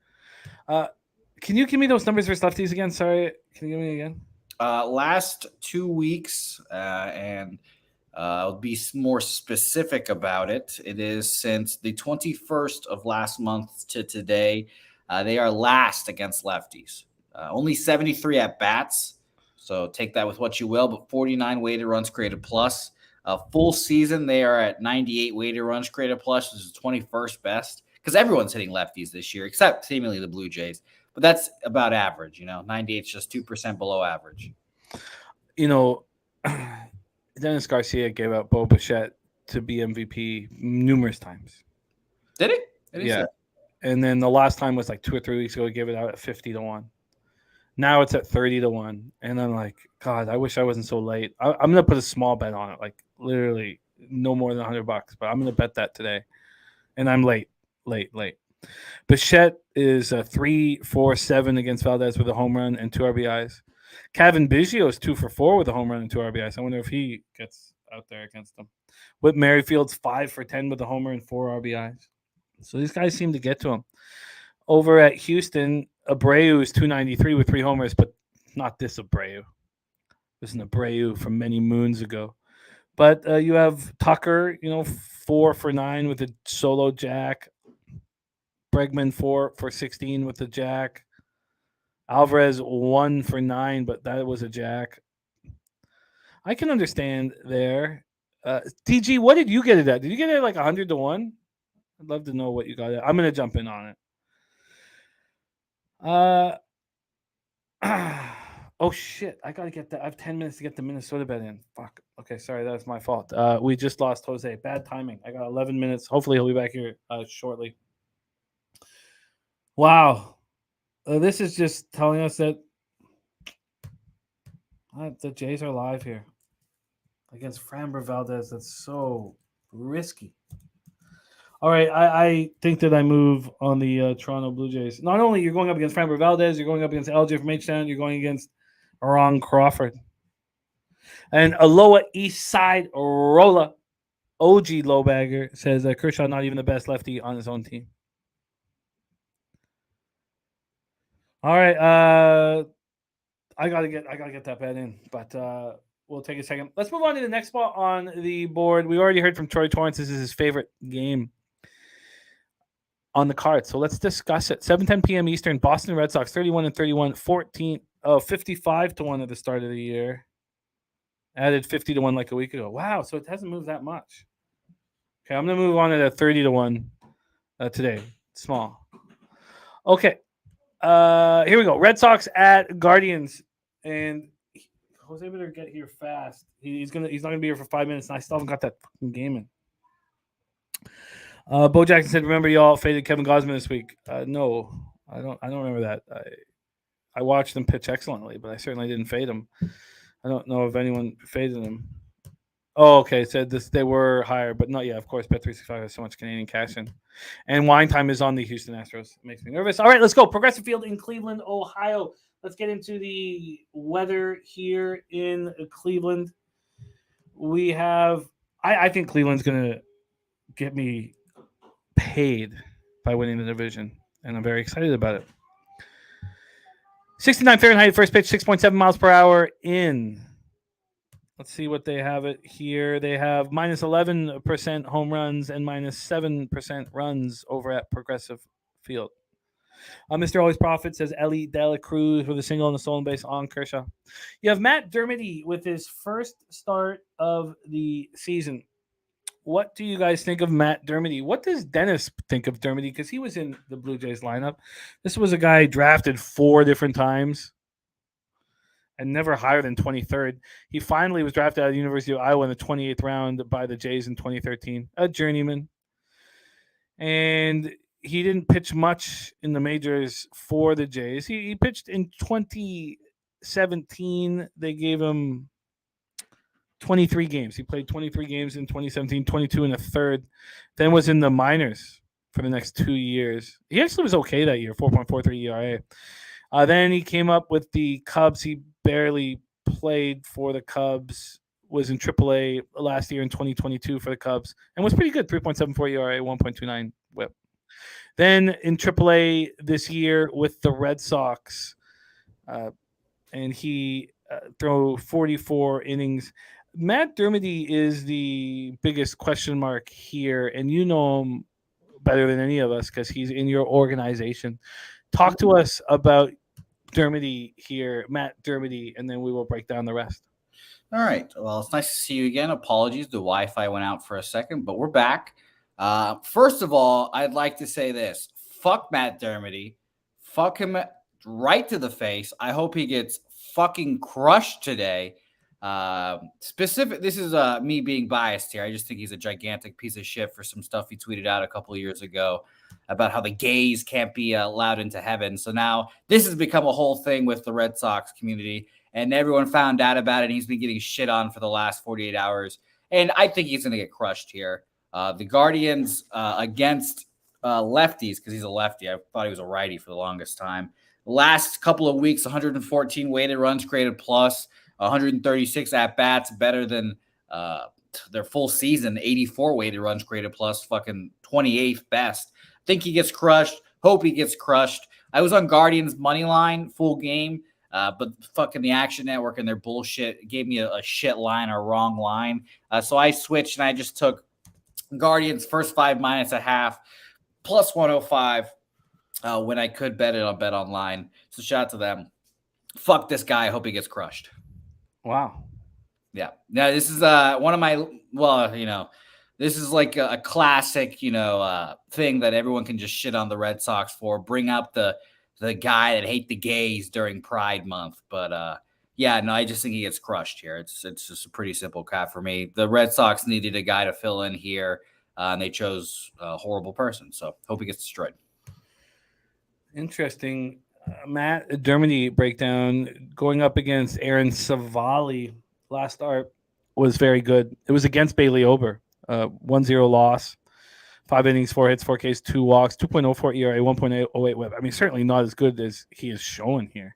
Can you give me those numbers for lefties again? Sorry. Can you give me again? Last 2 weeks, and I'll be more specific about it. It is since the 21st of last month to today. They are last against lefties. Only 73 at bats. So take that with what you will, but 49 weighted runs created plus. Full season, they are at 98 weighted runs created plus, which is 21st best. Because everyone's hitting lefties this year, except seemingly the Blue Jays. But that's about average, 98 is just 2% below average. Dennis Garcia gave out Bouquett to be MVP numerous times. Did he? Yeah. And then the last time was like 2 or 3 weeks ago. He gave it out at 50-1. Now it's at 30-1. And I'm like, God, I wish I wasn't so late. I'm going to put a small bet on it, like literally no more than $100, but I'm going to bet that today. And I'm late. Bouquett is 3-4-7 against Valdez with a home run and 2 RBIs. Kevin Biggio is 2-for-4 with a home run and 2 RBIs. I wonder if he gets out there against them. Whit Merrifield's 5-for-10 with a homer and 4 RBIs. So these guys seem to get to him. Over at Houston, Abreu is 293 with 3 homers, but not this Abreu. This is an Abreu from many moons ago. But you have Tucker, 4-for-9 with a solo jack. Bregman 4-for-16 with the jack. Alvarez 1-for-9, but that was a jack. I can understand there. TG, what did you get it at? Did you get it at like 100-1? I'd love to know what you got it. I'm gonna jump in on it. Oh shit! I gotta get that. I have 10 minutes to get the Minnesota bet in. Fuck. Okay, sorry, that's my fault. We just lost Jose. Bad timing. I got 11 minutes. Hopefully, he'll be back here shortly. Wow. This is just telling us that the Jays are live here against Framber Valdez. That's so risky. All right, I think that I move on the Toronto Blue Jays. Not only you're going up against Framber Valdez, you're going up against LJ from H-Town, you're going against Aaron Crawford. And Aloha East Side Rolla, OG Lowbagger, says Kershaw not even the best lefty on his own team. All right, I gotta get that bet in, but we'll take a second. Let's move on to the next spot on the board. We already heard from Troy Torrance. This is his favorite game on the card, so let's discuss it. 7:10 p.m. Eastern. Boston Red Sox 31-31, 55-1 at the start of the year. Added 50-1 like a week ago. Wow, so it hasn't moved that much. Okay, I'm gonna move on to 30-1 today. Small. Okay. Here we go. Red Sox at Guardians, and Jose better get here fast. He's not gonna be here for 5 minutes, and I still haven't got that fucking game in. Bo Jackson said, "Remember, y'all faded Kevin Gausman this week." No, I don't remember that. I watched him pitch excellently, but I certainly didn't fade him. I don't know if anyone faded him. Oh, okay. Said this they were higher, but not yet. Of course, Bet365 has so much Canadian cash in. And wine time is on the Houston Astros. It makes me nervous. All right, let's go. Progressive Field in Cleveland, Ohio. Let's get into the weather here in Cleveland. We have I think Cleveland's gonna get me paid by winning the division, and I'm very excited about it. 69 Fahrenheit, first pitch, 6.7 miles per hour in Let's see what they have it here. They have minus 11% home runs and minus 7% runs over at Progressive Field. Mr. Always Profit says Ellie Dela Cruz with a single and a stolen base on Kershaw. You have Matt Dermody with his first start of the season. What do you guys think of Matt Dermody? What does Dennis think of Dermody? Because he was in the Blue Jays lineup. This was a guy drafted 4 different times and never higher than 23rd. He finally was drafted out of the University of Iowa in the 28th round by the Jays in 2013. A journeyman. And he didn't pitch much in the majors for the Jays. He pitched in 2017. They gave him 23 games. He played 23 games in 2017, 22 in a third. Then was in the minors for the next 2 years. He actually was okay that year, 4.43 ERA. Then he came up with the Cubs. He barely played for the Cubs, was in AAA last year in 2022 for the Cubs, and was pretty good, 3.74 ERA, 1.29 whip. Then in AAA this year with the Red Sox, and he threw 44 innings. Matt Dermody is the biggest question mark here, and you know him better than any of us because he's in your organization. Talk to us about Dermody here, Matt Dermody, and then we will break down the rest. All right. Well, it's nice to see you again. Apologies, the Wi-Fi went out for a second, but we're back. First of all, I'd like to say this. Fuck Matt Dermody. Fuck him right to the face. I hope he gets fucking crushed today. This is me being biased here. I just think he's a gigantic piece of shit for some stuff he tweeted out a couple of years ago about how the gays can't be allowed into heaven. So now this has become a whole thing with the Red Sox community, and everyone found out about it, and he's been getting shit on for the last 48 hours. And I think he's going to get crushed here. The Guardians against lefties, because he's a lefty. I thought he was a righty for the longest time. Last couple of weeks, 114 weighted runs created plus, 136 at-bats, better than their full season, 84 weighted runs created plus, fucking 28th best. Think he gets crushed. Hope he gets crushed. I was on Guardians money line full game, but fucking the Action Network and their bullshit gave me a shit line or a wrong line. So I switched and I just took Guardians first 5 minus a half plus 105 when I could bet it on Bet Online. So shout out to them. Fuck this guy. I hope he gets crushed. Wow. Yeah. Now this is one of my, well, you know, this is like a classic, you know, thing that everyone can just shit on the Red Sox for. Bring up the guy that hate the gays during Pride Month. But yeah, no, I just think he gets crushed here. It's just a pretty simple cat for me. The Red Sox needed a guy to fill in here, and they chose a horrible person. So hope he gets destroyed. Interesting. Matt Dermody breakdown going up against Aaron Savali last start was very good. It was against Bailey Ober. 1-0 loss, 5 innings, 4 hits, 4 Ks, 2 walks, 2.04 ERA, 1.08 whip. I mean, certainly not as good as he is showing here.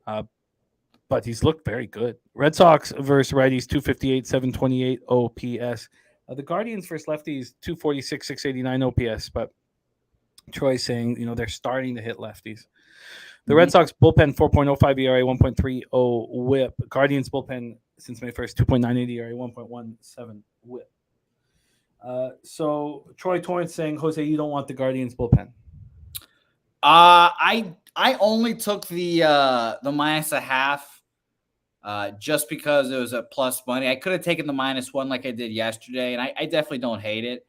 But he's looked very good. Red Sox versus righties, 258, 728 OPS. The Guardians versus lefties, 246, 689 OPS. But Troy's saying, you know, they're starting to hit lefties. The Red Sox bullpen, 4.05 ERA, 1.30 whip. Guardians bullpen since May 1st, 2.98 ERA, 1.17 whip. So Troy Torrance saying, Jose, you don't want the Guardians bullpen. I only took the minus a half just because it was a plus money. I could have taken the -1 like I did yesterday, and I definitely don't hate it.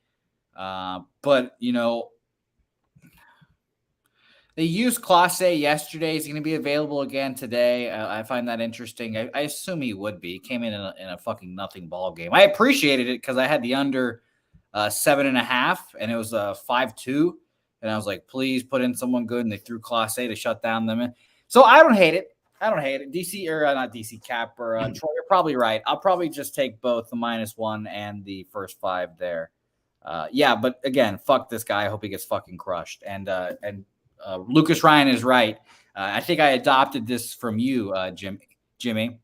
But you know, they used Clase yesterday. He's going to be available again today. I find that interesting. I assume he would be. He came in a fucking nothing ball game. I appreciated it because I had the under 7.5, and it was 5-2. And I was like, please put in someone good. And they threw Clase to shut down them. So I don't hate it. DC or not DC Cap or Troy, you're probably right. I'll probably just take both the -1 and the first 5 there. Yeah, but again, fuck this guy. I hope he gets fucking crushed. And Lucas Ryan is right. I think I adopted this from you, Jimmy.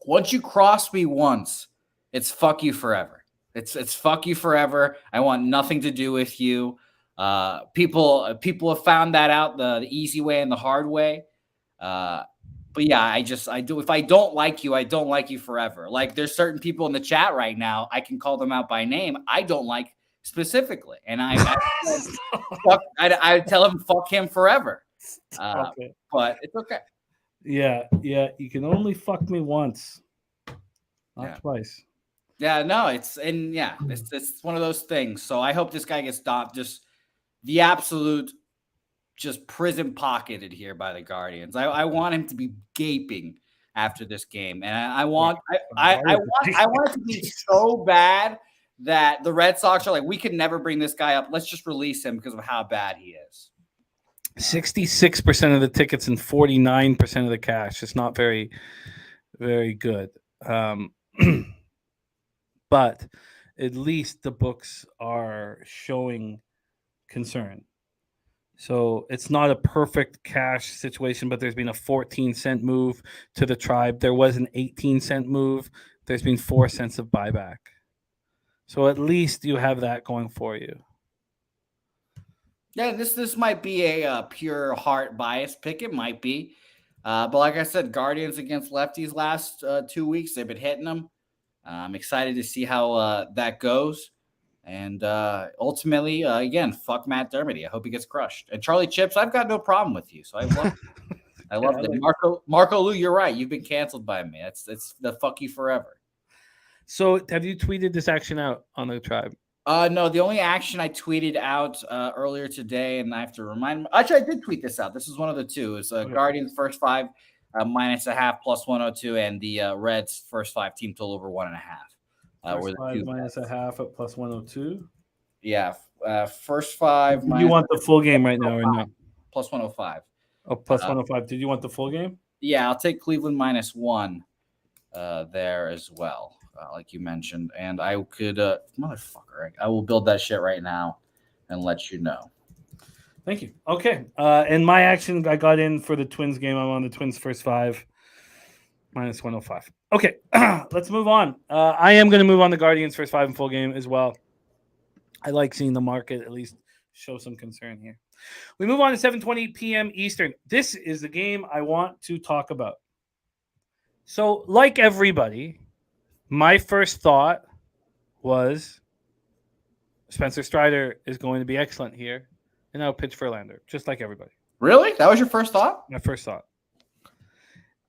Once you cross me once, it's fuck you forever. It's fuck you forever. I want nothing to do with you. People have found that out the easy way and the hard way. But yeah, I do. If I don't like you, I don't like you forever. Like there's certain people in the chat right now, I can call them out by name. I don't like specifically, and I tell him fuck him forever. Okay. But it's okay. Yeah. You can only fuck me once, not twice. Yeah, no, it's one of those things. So I hope this guy gets stopped. Just the absolute. Just prison pocketed here by the Guardians. I want him to be gaping after this game, and I want it to be so bad that the Red Sox are like, we could never bring this guy up. Let's just release him because of how bad he is. 66% of the tickets and 49% of the cash. It's not very, very good. But at least the books are showing concern. So it's not a perfect cash situation, but there's been a 14-cent move to the Tribe. There was an 18-cent move. There's been 4 cents of buyback. So at least you have that going for you. Yeah, this might be a pure heart bias pick. It might be. But like I said, Guardians against lefties last 2 weeks, they've been hitting them. I'm excited to see how that goes. And ultimately, again, fuck Matt Dermody. I hope he gets crushed. And Charlie Chips, I've got no problem with you. So I love it. Marco Lou, you're right. You've been canceled by me. It's the fuck you forever. So have you tweeted this action out on the Tribe? No, the only action I tweeted out earlier today, and I have to remind actually I did tweet this out. This is one of the two. It's Guardians first 5 -0.5 plus 102, and the Reds first 5 team total over 1.5. First 5 -0.5 at plus 102. Yeah, first 5. You want the full game right now or no? Plus 105. Oh, plus 105. Did you want the full game? Yeah, I'll take Cleveland -1 there as well, like you mentioned. And I could, motherfucker, I will build that shit right now and let you know. Thank you. Okay. And my action, I got in for the Twins game. I'm on the Twins first 5 -105. Okay, let's move on. I am going to move on the Guardians first 5 and full game as well. I like seeing the market at least show some concern here. We move on to 7:20 p.m. Eastern. This is the game I want to talk about. So, like everybody, my first thought was Spencer Strider is going to be excellent here, and I'll pitch Verlander, just like everybody. Really? That was your first thought? My first thought.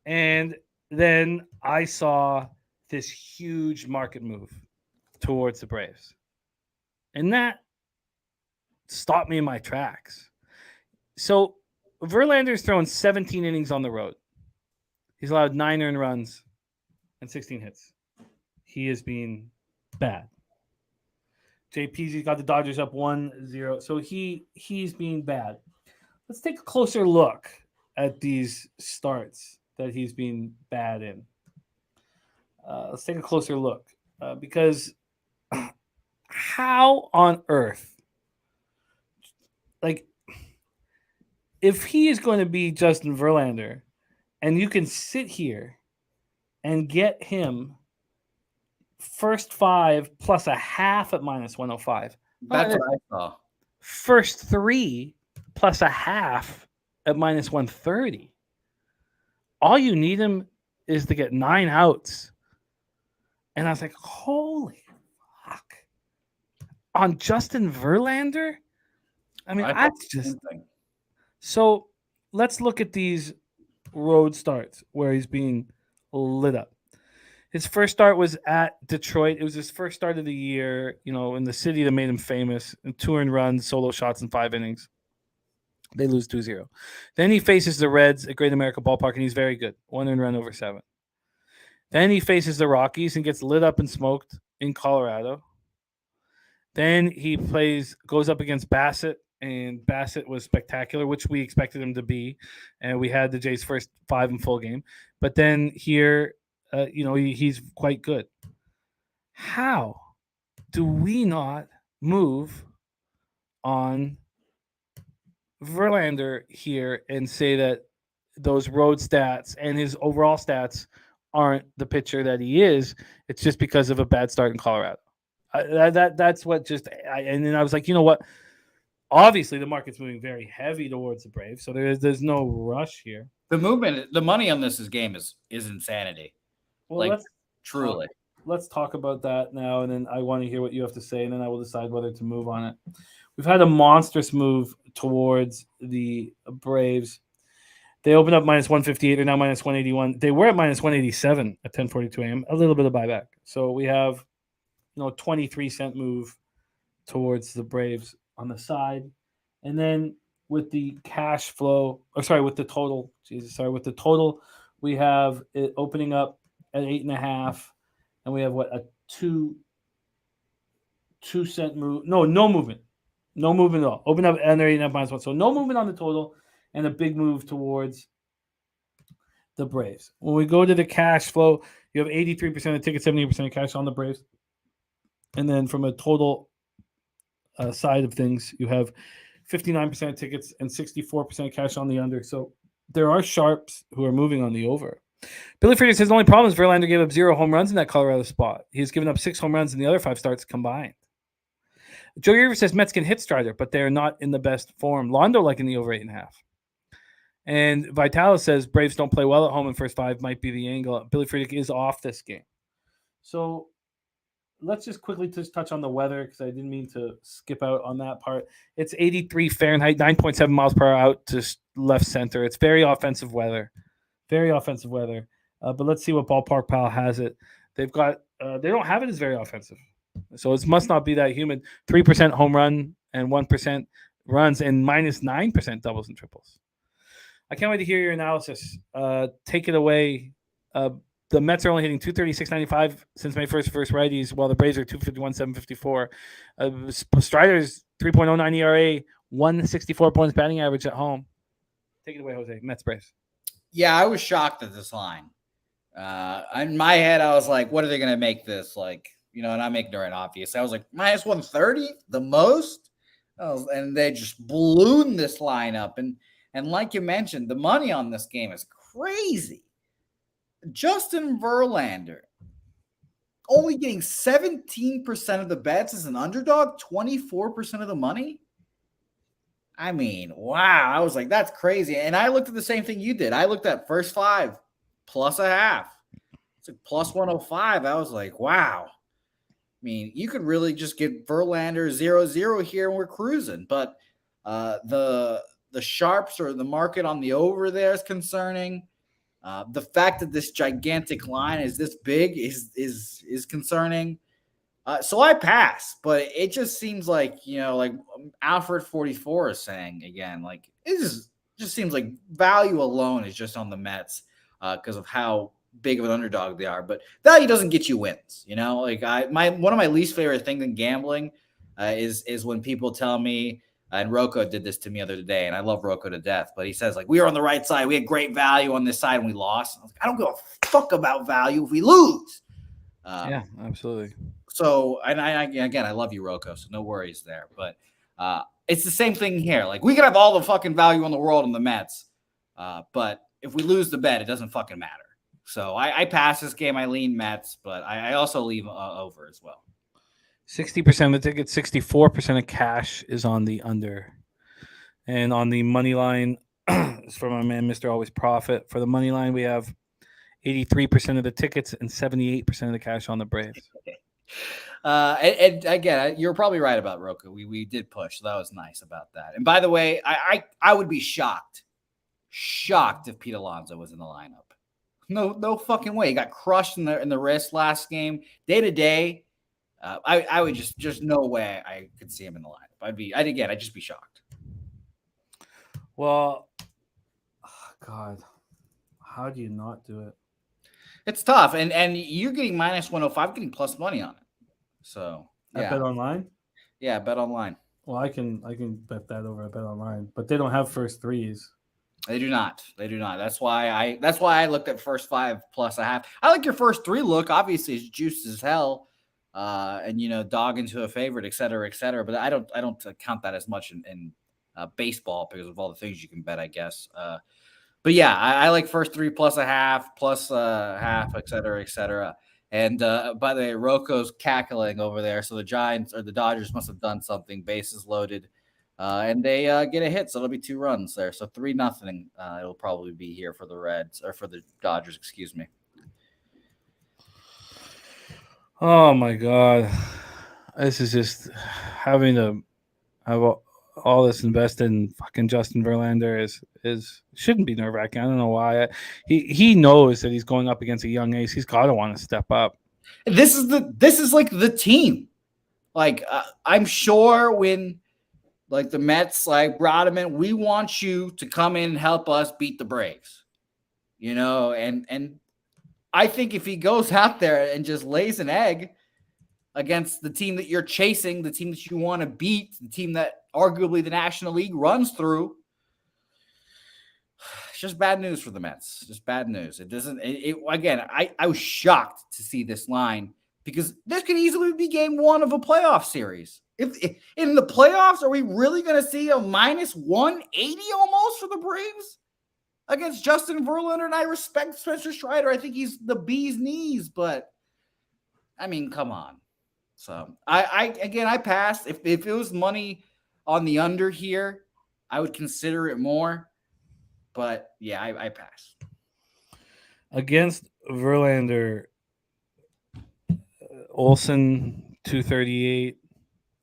And then I saw this huge market move towards the Braves. And that stopped me in my tracks. So Verlander's thrown 17 innings on the road. He's allowed 9 earned runs and 16 hits. He is being bad. JP's got the Dodgers up 1-0. So he's being bad. Let's take a closer look at these starts that he's been bad in. Let's take a closer look because how on earth, like, if he is going to be Justin Verlander and you can sit here and get him first 5 plus a half at -105. That's what I saw. First 3 plus a half at -130. All you need him is to get 9 outs. And I was like, holy fuck. On Justin Verlander? I mean, that's just... So let's look at these road starts where he's being lit up. His first start was at Detroit. It was his first start of the year, in the city that made him famous. 2 earned runs, solo shots in 5 innings. They lose 2-0. Then he faces the Reds at Great America Ballpark, and he's very good. 1 earned run over 7. Then he faces the Rockies and gets lit up and smoked in Colorado. Then he goes up against Bassett, and Bassett was spectacular, which we expected him to be. And we had the Jays' first 5 in full game. But then here, he's quite good. How do we not move on Verlander here and say that those road stats and his overall stats aren't the pitcher that he is? It's just because of a bad start in Colorado. That's what and then I was like, you know what? Obviously, the market's moving very heavy towards the Braves, so there's no rush here. The movement, the money on this game is insanity. Well, like truly. Let's talk about that now, and then I want to hear what you have to say, and then I will decide whether to move on it. We've had a monstrous move towards the Braves. They opened up minus 158. They're now minus 181. They were at minus 187 at 10:42 a.m. A little bit of buyback. So we have, 23-cent move towards the Braves on the side, and then with the cash flow, with the total. With the total, we have it opening up at 8.5. And we have a 2-cent move. No movement. No movement at all. Open up under 8.5 minus 1. So no movement on the total and a big move towards the Braves. When we go to the cash flow, you have 83% of tickets, 78% of cash on the Braves. And then from a total side of things, you have 59% of tickets and 64% of cash on the under. So there are sharps who are moving on the over. Billy Friedrich says the only problem is Verlander gave up 0 home runs in that Colorado spot. He's given up 6 home runs in the other 5 starts combined. Joe Rivers says Mets can hit Strider, but they're not in the best form. Londo liking the over 8.5. And Vitalis says Braves don't play well at home in first 5 might be the angle. Billy Friedrich is off this game. So let's just quickly touch on the weather because I didn't mean to skip out on that part. It's 83 Fahrenheit, 9.7 miles per hour out to left center. It's very offensive weather. Very offensive weather. But let's see what Ballpark Pal has it. They've got they don't have it as very offensive. So it must not be that humid. 3% home run and 1% runs and minus 9% doubles and triples. I can't wait to hear your analysis. Take it away. The Mets are only hitting 236.95 since May 1st versus righties, while the Braves are 251.754. Strider's 3.09 ERA, 164 points batting average at home. Take it away, Jose. Mets Braves. Yeah, I was shocked at this line. In my head, I was like, what are they going to make this? And I'm ignorant, obviously. I was like, minus 130, the most? And they just ballooned this line up. And like you mentioned, the money on this game is crazy. Justin Verlander only getting 17% of the bets as an underdog, 24% of the money. I mean, wow. I was like, that's crazy. And I looked at the same thing you did. I looked at first 5 plus a half. It's like plus 105. I was like, wow. I mean, you could really just get Verlander 0-0 here and we're cruising. But the sharps or the market on the over there is concerning. The fact that this gigantic line is this big is concerning. So I pass, but it just seems like, like Alfred 44 is saying again, like it just seems like value alone is just on the Mets because of how big of an underdog they are. But value doesn't get you wins, Like one of my least favorite things in gambling is when people tell me, and Rocco did this to me the other day, and I love Rocco to death, but he says, like, we were on the right side. We had great value on this side, and we lost. I was like, I don't give a fuck about value if we lose. Yeah, absolutely. So, and I love you, Rocco, so no worries there. But it's the same thing here. Like, we could have all the fucking value in the world in the Mets, but if we lose the bet, it doesn't fucking matter. So I pass this game. I lean Mets, but I also leave over as well. 60% of the tickets, 64% of cash is on the under. And on the money line, it's from my man, Mr. Always Profit. For the money line, we have 83% of the tickets and 78% of the cash on the Braves. And again, you're probably right about Roku. We did push, so that was nice about that. And by the way, I would be shocked if Pete Alonso was in the lineup. No fucking way. He got crushed in the wrist last game. Day to day. I would just no way I could see him in the lineup. I'd just be shocked. Well, God, how do you not do it? It's tough, and you're getting minus 105, getting plus money on it. So At Bet Online? Yeah, Bet Online. Well, I can bet that over at Bet Online, but they don't have first threes. They do not. That's why I looked at first 5 plus a half. I like your first 3 look. Obviously, it's juiced as hell. And dog into a favorite, et cetera, but I don't count that as much in baseball because of all the things you can bet, I guess. But yeah, I like first 3 plus a half, plus half, et cetera. And by the way, Rocco's cackling over there. So the Giants or the Dodgers must have done something. Bases loaded. and they get a hit, so it'll be 2 runs there. So 3-0. It'll probably be here for the Reds or for the Dodgers. Excuse me. Oh my God, this is just having to have all this invested in fucking Justin Verlander is shouldn't be nerve wracking. I don't know why. He knows that he's going up against a young ace. He's got to want to step up. This is like the team. Like I'm sure when like the Mets like brought him in, we want you to come in and help us beat the Braves. You know, and I think if he goes out there and just lays an egg against the team that you're chasing, the team that you want to beat, the team that arguably the National League runs through, it's just bad news for the Mets. Just bad news. It doesn't. Again, I was shocked to see this line because this could easily be game 1 of a playoff series. If in the playoffs, are we really going to see a minus 180 almost for the Braves against Justin Verlander? And I respect Spencer Strider. I think he's the bee's knees, but I mean, come on. So I passed. If it was money on the under here, I would consider it more. But yeah, I passed. Against Verlander, Olsen 238,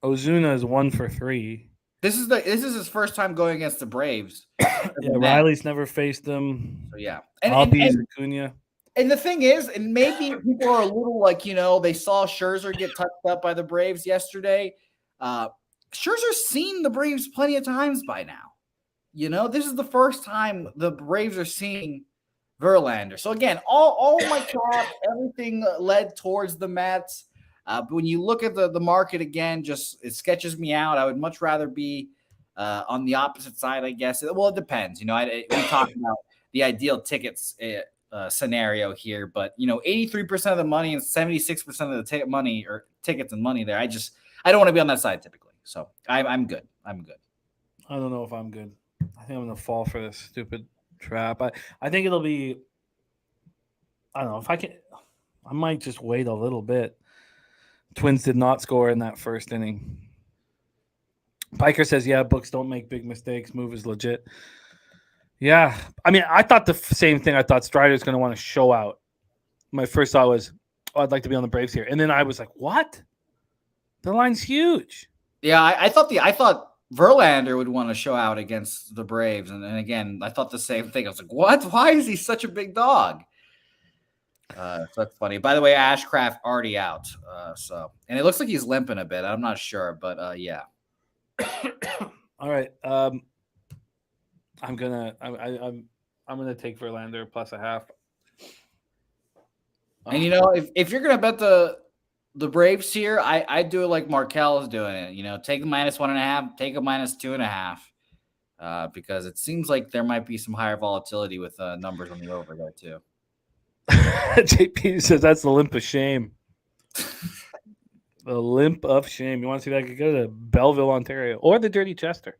Ozuna is 1 for 3. This is his first time going against the Braves. Yeah, Riley's never faced them. So yeah, Albies, Acuna. And the thing is, and maybe people are a little like, they saw Scherzer get touched up by the Braves yesterday. Scherzer's seen the Braves plenty of times by now. This is the first time the Braves are seeing Verlander. So again, all my cap, everything led towards the Mets. But when you look at the market again, it sketches me out. I would much rather be on the opposite side, I guess. Well, it depends. We talk about the ideal tickets scenario here, but 83% of the money and 76% of the tickets and money there. I don't want to be on that side typically. So I'm good. I'm good. I don't know if I'm good. I think I'm gonna fall for this stupid trap. I think it'll be. I don't know if I can. I might just wait a little bit. Twins did not score in that first inning. Piker says, "Yeah, books don't make big mistakes. Move is legit." Yeah, I mean, I thought the same thing. I thought Strider's going to want to show out. My first thought was, "Oh, I'd like to be on the Braves here," and then I was like, "What? The line's huge." Yeah, I thought Verlander would want to show out against the Braves, and again, I thought the same thing. I was like, "What? Why is he such a big dog?" So that's funny. By the way, Ashcraft already out. And it looks like he's limping a bit. I'm not sure, but yeah. All right. I'm gonna take Verlander plus a half. And if you're gonna bet the Braves here, I do it like Markel is doing it. Take a minus 1.5, take a minus 2.5, because it seems like there might be some higher volatility with numbers on the over there too. JP says that's the limp of shame. The limp of shame. You want to see that? Go to Belleville, Ontario, or the Dirty Chester.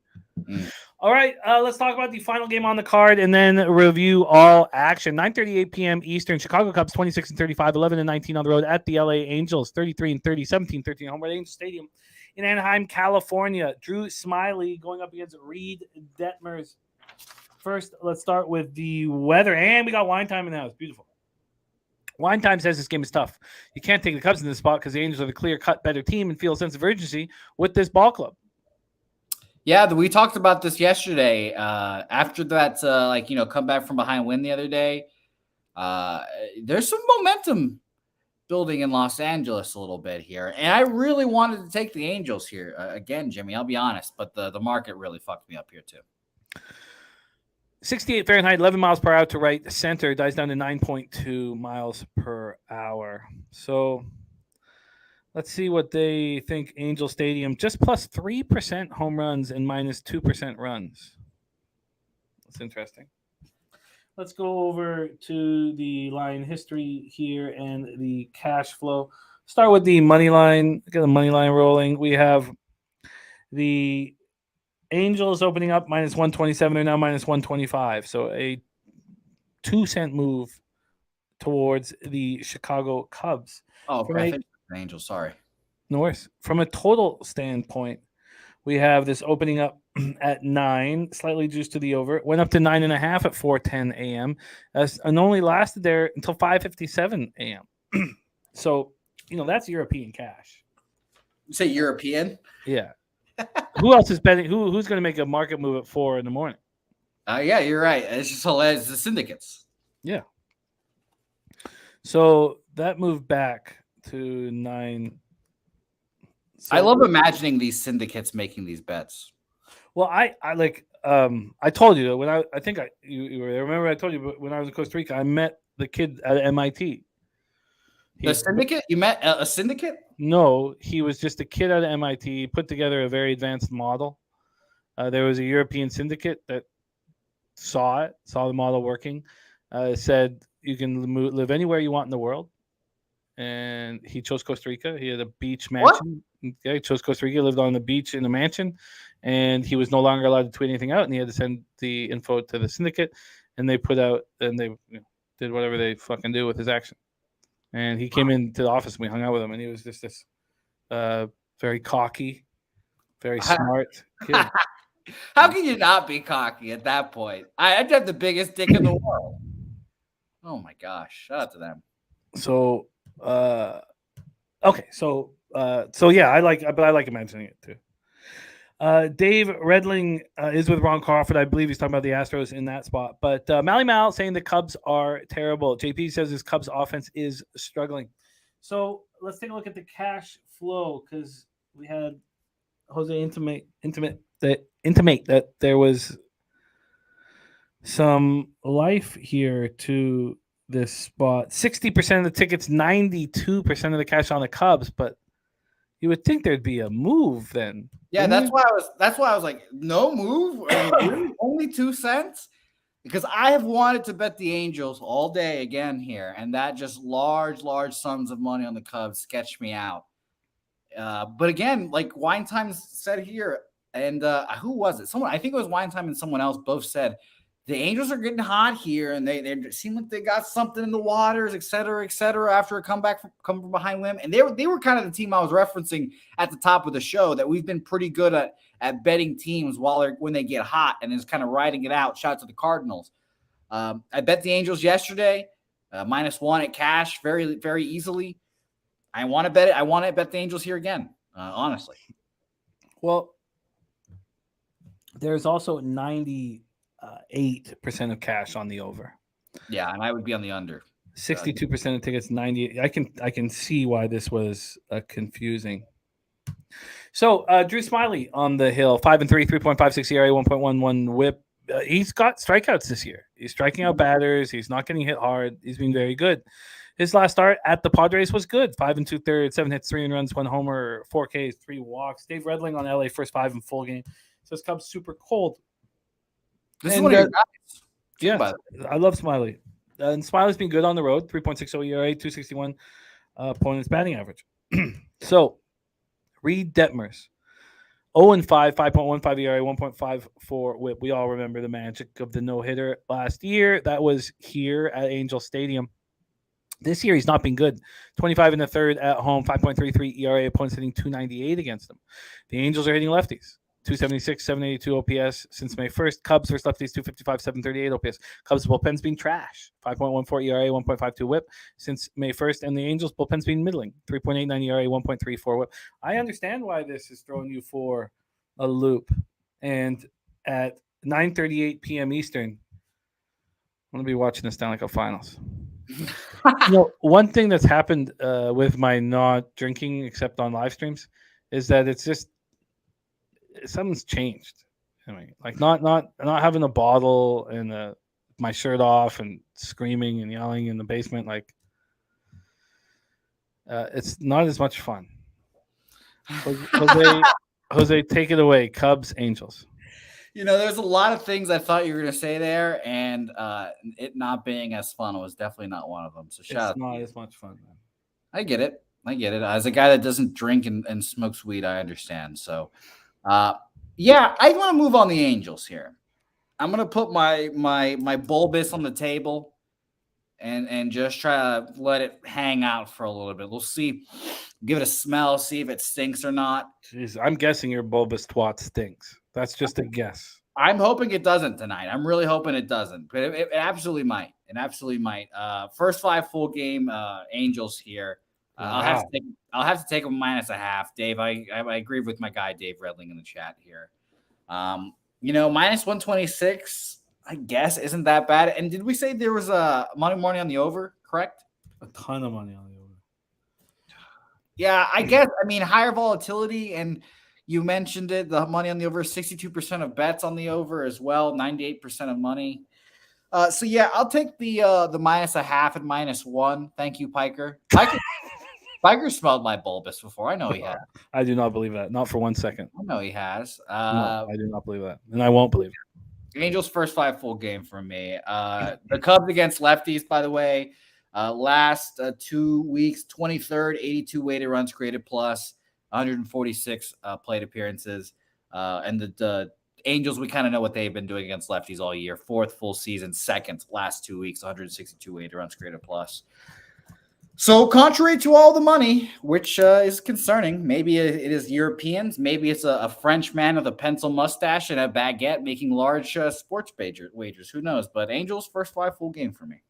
All right, let's talk about the final game on the card and then review all action. 9:38 p.m. Eastern. Chicago Cubs 26-35, 11-19 on the road at the LA Angels, 33-30, 17-13 home at Angel Stadium in Anaheim, California. Drew Smiley going up against Reed Detmers. First, let's start with the weather, and we got wine time in the house. Beautiful. Wine Time says this game is tough. You can't take the Cubs in this spot because the Angels are the clear-cut better team and feel a sense of urgency with this ball club. Yeah, we talked about this yesterday. After that, come back from behind win the other day, there's some momentum building in Los Angeles a little bit here. And I really wanted to take the Angels here. Again, Jimmy, I'll be honest, but the market really fucked me up here too. 68 Fahrenheit, 11 miles per hour to right center, dies down to 9.2 miles per hour. So let's see what they think Angel Stadium, just plus 3% home runs and minus 2% runs. That's interesting. Let's go over to the line history here and the cash flow. Start with the money line. Get the money line rolling. We have the Angels opening up minus 127. They're now minus 125. So a 2-cent move towards the Chicago Cubs. Oh, I think Angels. Sorry. No worries. From a total standpoint, We have this opening up at 9, slightly juiced to the over. It went up to 9.5 at 4:10 a.m. And only lasted there until 5:57 a.m. So, that's European cash. You say European? Yeah. Who else is betting? Who's going to make a market move at 4 in the morning? Yeah, you're right. It's just hilarious. The syndicates. Yeah. So that moved back to 9. So, I love imagining these syndicates making these bets. Well, I told you when I think you were there. Remember I told you when I was in Costa Rica, I met the kid at MIT. The syndicate? You met a syndicate? No, he was just a kid at MIT. Put together a very advanced model. There was a European syndicate that saw the model working. Said you can live anywhere you want in the world, and he chose Costa Rica. He had a beach mansion. Yeah, he chose Costa Rica. Lived on the beach in a mansion, and he was no longer allowed to tweet anything out. And he had to send the info to the syndicate, and they put out and they did whatever they fucking do with his action. And he came into the office and we hung out with him, and he was just this very cocky, very smart kid. How can you not be cocky at that point? I'd have the biggest dick in the world. Oh my gosh! Shout out to them. So, okay, so yeah, I like imagining it too. Dave Redling is with Ron Crawford. I believe he's talking about the Astros in that spot. But Mally Mal saying the Cubs are terrible. JP says his Cubs offense is struggling. So let's take a look at the cash flow, because we had Jose intimate that there was some life here to this spot. 60% of the tickets, 92% of the cash on the Cubs, but you would think there'd be a move then. Yeah, that's why I was like, no move? Only 2 cents? Because I have wanted to bet the Angels all day again here, and that just large sums of money on the Cubs sketched me out. But again, like Winetime said here, and who was it? I think it was Winetime and someone else both said the Angels are getting hot here, and they seem like they got something in the waters, et cetera, after a comeback come from behind them. And they were kind of the team I was referencing at the top of the show, that we've been pretty good at betting teams when they get hot and is kind of riding it out. Shout out to the Cardinals. I bet the Angels yesterday, -1 at cash, very, very easily. I want to bet it. I want to bet the Angels here again, honestly. Well, there's also 98% of cash on the over. Yeah, and I would be on the under. 62% of tickets, 98. I can see why this was confusing. So Drew Smiley on the hill, 5-3, 3.56 ERA, 1.11 WHIP. He's got strikeouts this year. He's striking out batters. He's not getting hit hard. He's been very good. His last start at the Padres was good. 5 2/3, 7 hits, 3 runs, 1 homer, 4 Ks, 3 walks. Dave Redling on LA first 5 in full game. Says Cubs super cold. This is one of your guys. Yeah, I love Smiley. And Smiley's been good on the road. 3.60 ERA, 261 opponent's batting average. So, Reed Detmers. 0-5, 5.15 ERA, 1.54 WHIP. We all remember the magic of the no-hitter last year. That was here at Angel Stadium. This year, he's not been good. 25 in the third at home, 5.33 ERA. Opponents hitting 298 against them. The Angels are hitting lefties. 276, 782 OPS since May 1st. Cubs versus lefties, 255, 738 OPS. Cubs bullpen's been trash. 5.14 ERA, 1.52 WHIP since May 1st. And the Angels bullpen's been middling. 3.89 ERA, 1.34 WHIP. I understand why this is throwing you for a loop. And at 9:38 p.m. Eastern, I'm going to be watching the Stanley Cup Finals. One thing that's happened with my not drinking except on live streams is that it's just something's changed. I mean, like not having a bottle and my shirt off and screaming and yelling in the basement. Like it's not as much fun. Jose, take it away. Cubs, Angels. There's a lot of things I thought you were going to say there, and it not being as fun was definitely not one of them. So shout out. It's not as much fun, man. I get it. As a guy that doesn't drink and smokes weed, I understand. So, yeah, I want to move on the Angels here. I'm going to put my bulbous on the table and just try to let it hang out for a little bit. We'll see give it a smell, see if it stinks or not. Jeez, I'm guessing your bulbous twat stinks. That's just a guess. I'm hoping it doesn't tonight. I'm really hoping it doesn't, but it absolutely might. It absolutely might. First 5 full game Angels here. I'll have to take a -0.5. Dave, I agree with my guy Dave Redling in the chat here. -126, I guess, isn't that bad. And did we say there was a money morning on the over? Correct. A ton of money on the over. Yeah, I guess. I mean, higher volatility, and you mentioned it. The money on the over, 62% of bets on the over as well, 98% of money. So yeah, I'll take the -0.5 and -1. Thank you, Piker. Piker smelled my bulbous before. I know he has. I do not believe that. Not for 1 second. I know he has. No, I do not believe that, and I won't believe it. Angels first 5 full game for me. The Cubs against lefties, by the way. Last 2 weeks, 23rd, 82 weighted runs created plus, 146 plate appearances. And the Angels, we kind of know what they've been doing against lefties all year. 4th full season, 2nd last 2 weeks, 162 weighted runs created plus. So contrary to all the money, which is concerning, maybe it is Europeans, maybe it's a French man with a pencil mustache and a baguette making large sports wagers. Who knows? But Angels first 5 full game for me.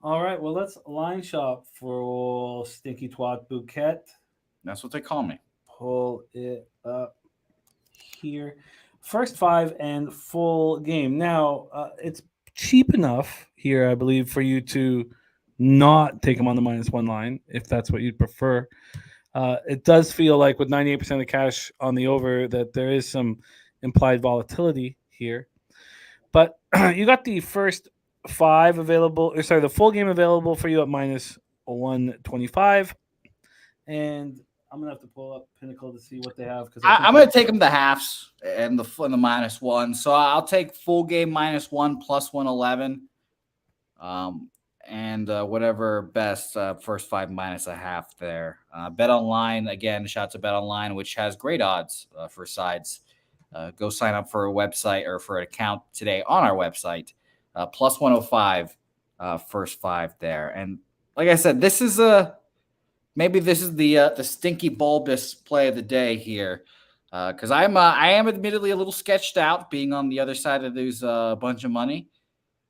All right, well, let's line shop for old stinky twat Bouquett. That's what they call me. Pull it up here. First 5 and full game. Now, it's cheap enough here, I believe, for you to not take them on the -1 line, if that's what you'd prefer. It does feel like with 98% of the cash on the over that there is some implied volatility here. But you got the first 5 available, or sorry, the full game available for you at -125. And I'm going to have to pull up Pinnacle to see what they have. I'm going to take them the halves and the -1. So I'll take full game -1 plus 111. And whatever best first 5 -0.5 there. Bet Online, again, shout out to Bet Online, which has great odds for sides. Go sign up for a website or for an account today on our website. Plus 105 first 5 there. And like I said, this is maybe this is the stinky bulbous play of the day here. Because I am admittedly a little sketched out being on the other side of this bunch of money.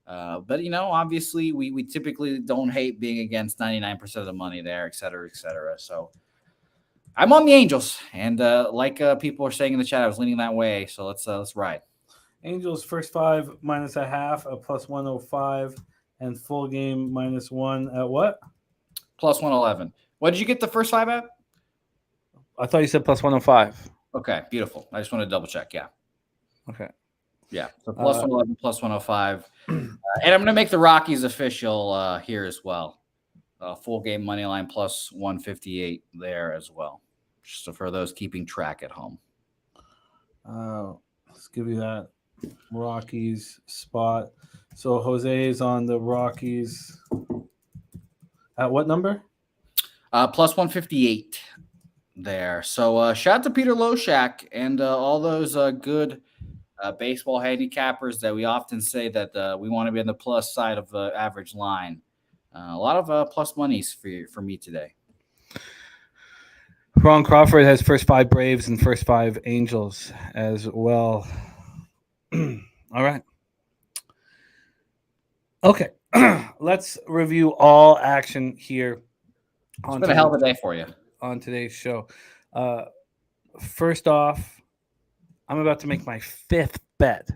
But, obviously we typically don't hate being against 99% of the money there, et cetera, et cetera. So I'm on the Angels. And like people are saying in the chat, I was leaning that way. So let's ride. Angels first 5 -0.5 at plus 105 and full game -1 at what? Plus 111. What did you get the first 5 at? I thought you said plus 105. Okay, beautiful. I just want to double check. Yeah. Okay. Yeah, so plus 111, plus 105. And I'm going to make the Rockies official here as well. Full game money line plus 158 there as well. So for those keeping track at home. Let's give you that Rockies spot. So Jose is on the Rockies. At what number? Plus 158 there. So shout out to Peter Loshak and all those good baseball handicappers that we often say that we want to be on the plus side of the average line. A lot of plus monies for me today. Ron Crawford has first 5 Braves and first 5 Angels as well. All right. Okay. Let's review all action here. It's been a hell of a day for you. On today's show. First off, I'm about to make my 5th bet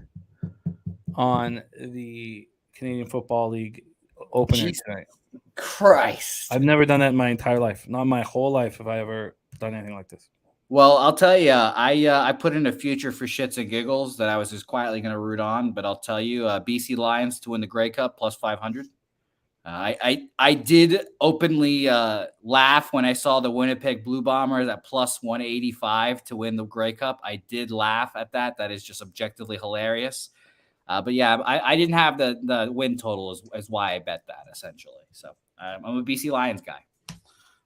on the Canadian Football League opener tonight. Christ. I've never done that in my entire life. Not my whole life have I ever done anything like this. Well, I'll tell you, I put in a future for shits and giggles that I was just quietly going to root on, but I'll tell you, BC Lions to win the Grey Cup plus 500. I did openly laugh when I saw the Winnipeg Blue Bombers at plus 185 to win the Grey Cup. I did laugh at that. That is just objectively hilarious. But yeah, I didn't have the win total as why I bet that essentially. So I'm a BC Lions guy.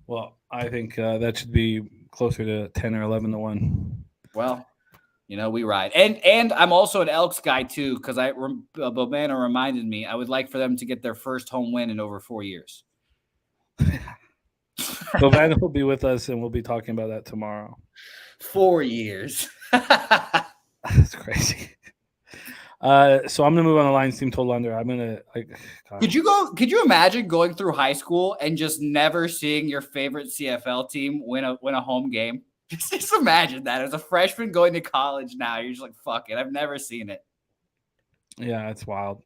Well, I think that should be closer to 10 or 11 to 1. Well, we ride. And I'm also an Elks guy too, because Bobana reminded me I would like for them to get their first home win in over 4 years. So Van will be with us, and we'll be talking about that tomorrow. 4 years. That's crazy. So I'm gonna move on the Lions team total under. I'm gonna Could you imagine going through high school and just never seeing your favorite CFL team win a home game? Just imagine that as a freshman going to college now. You're just like, fuck it. I've never seen it. Yeah, it's wild.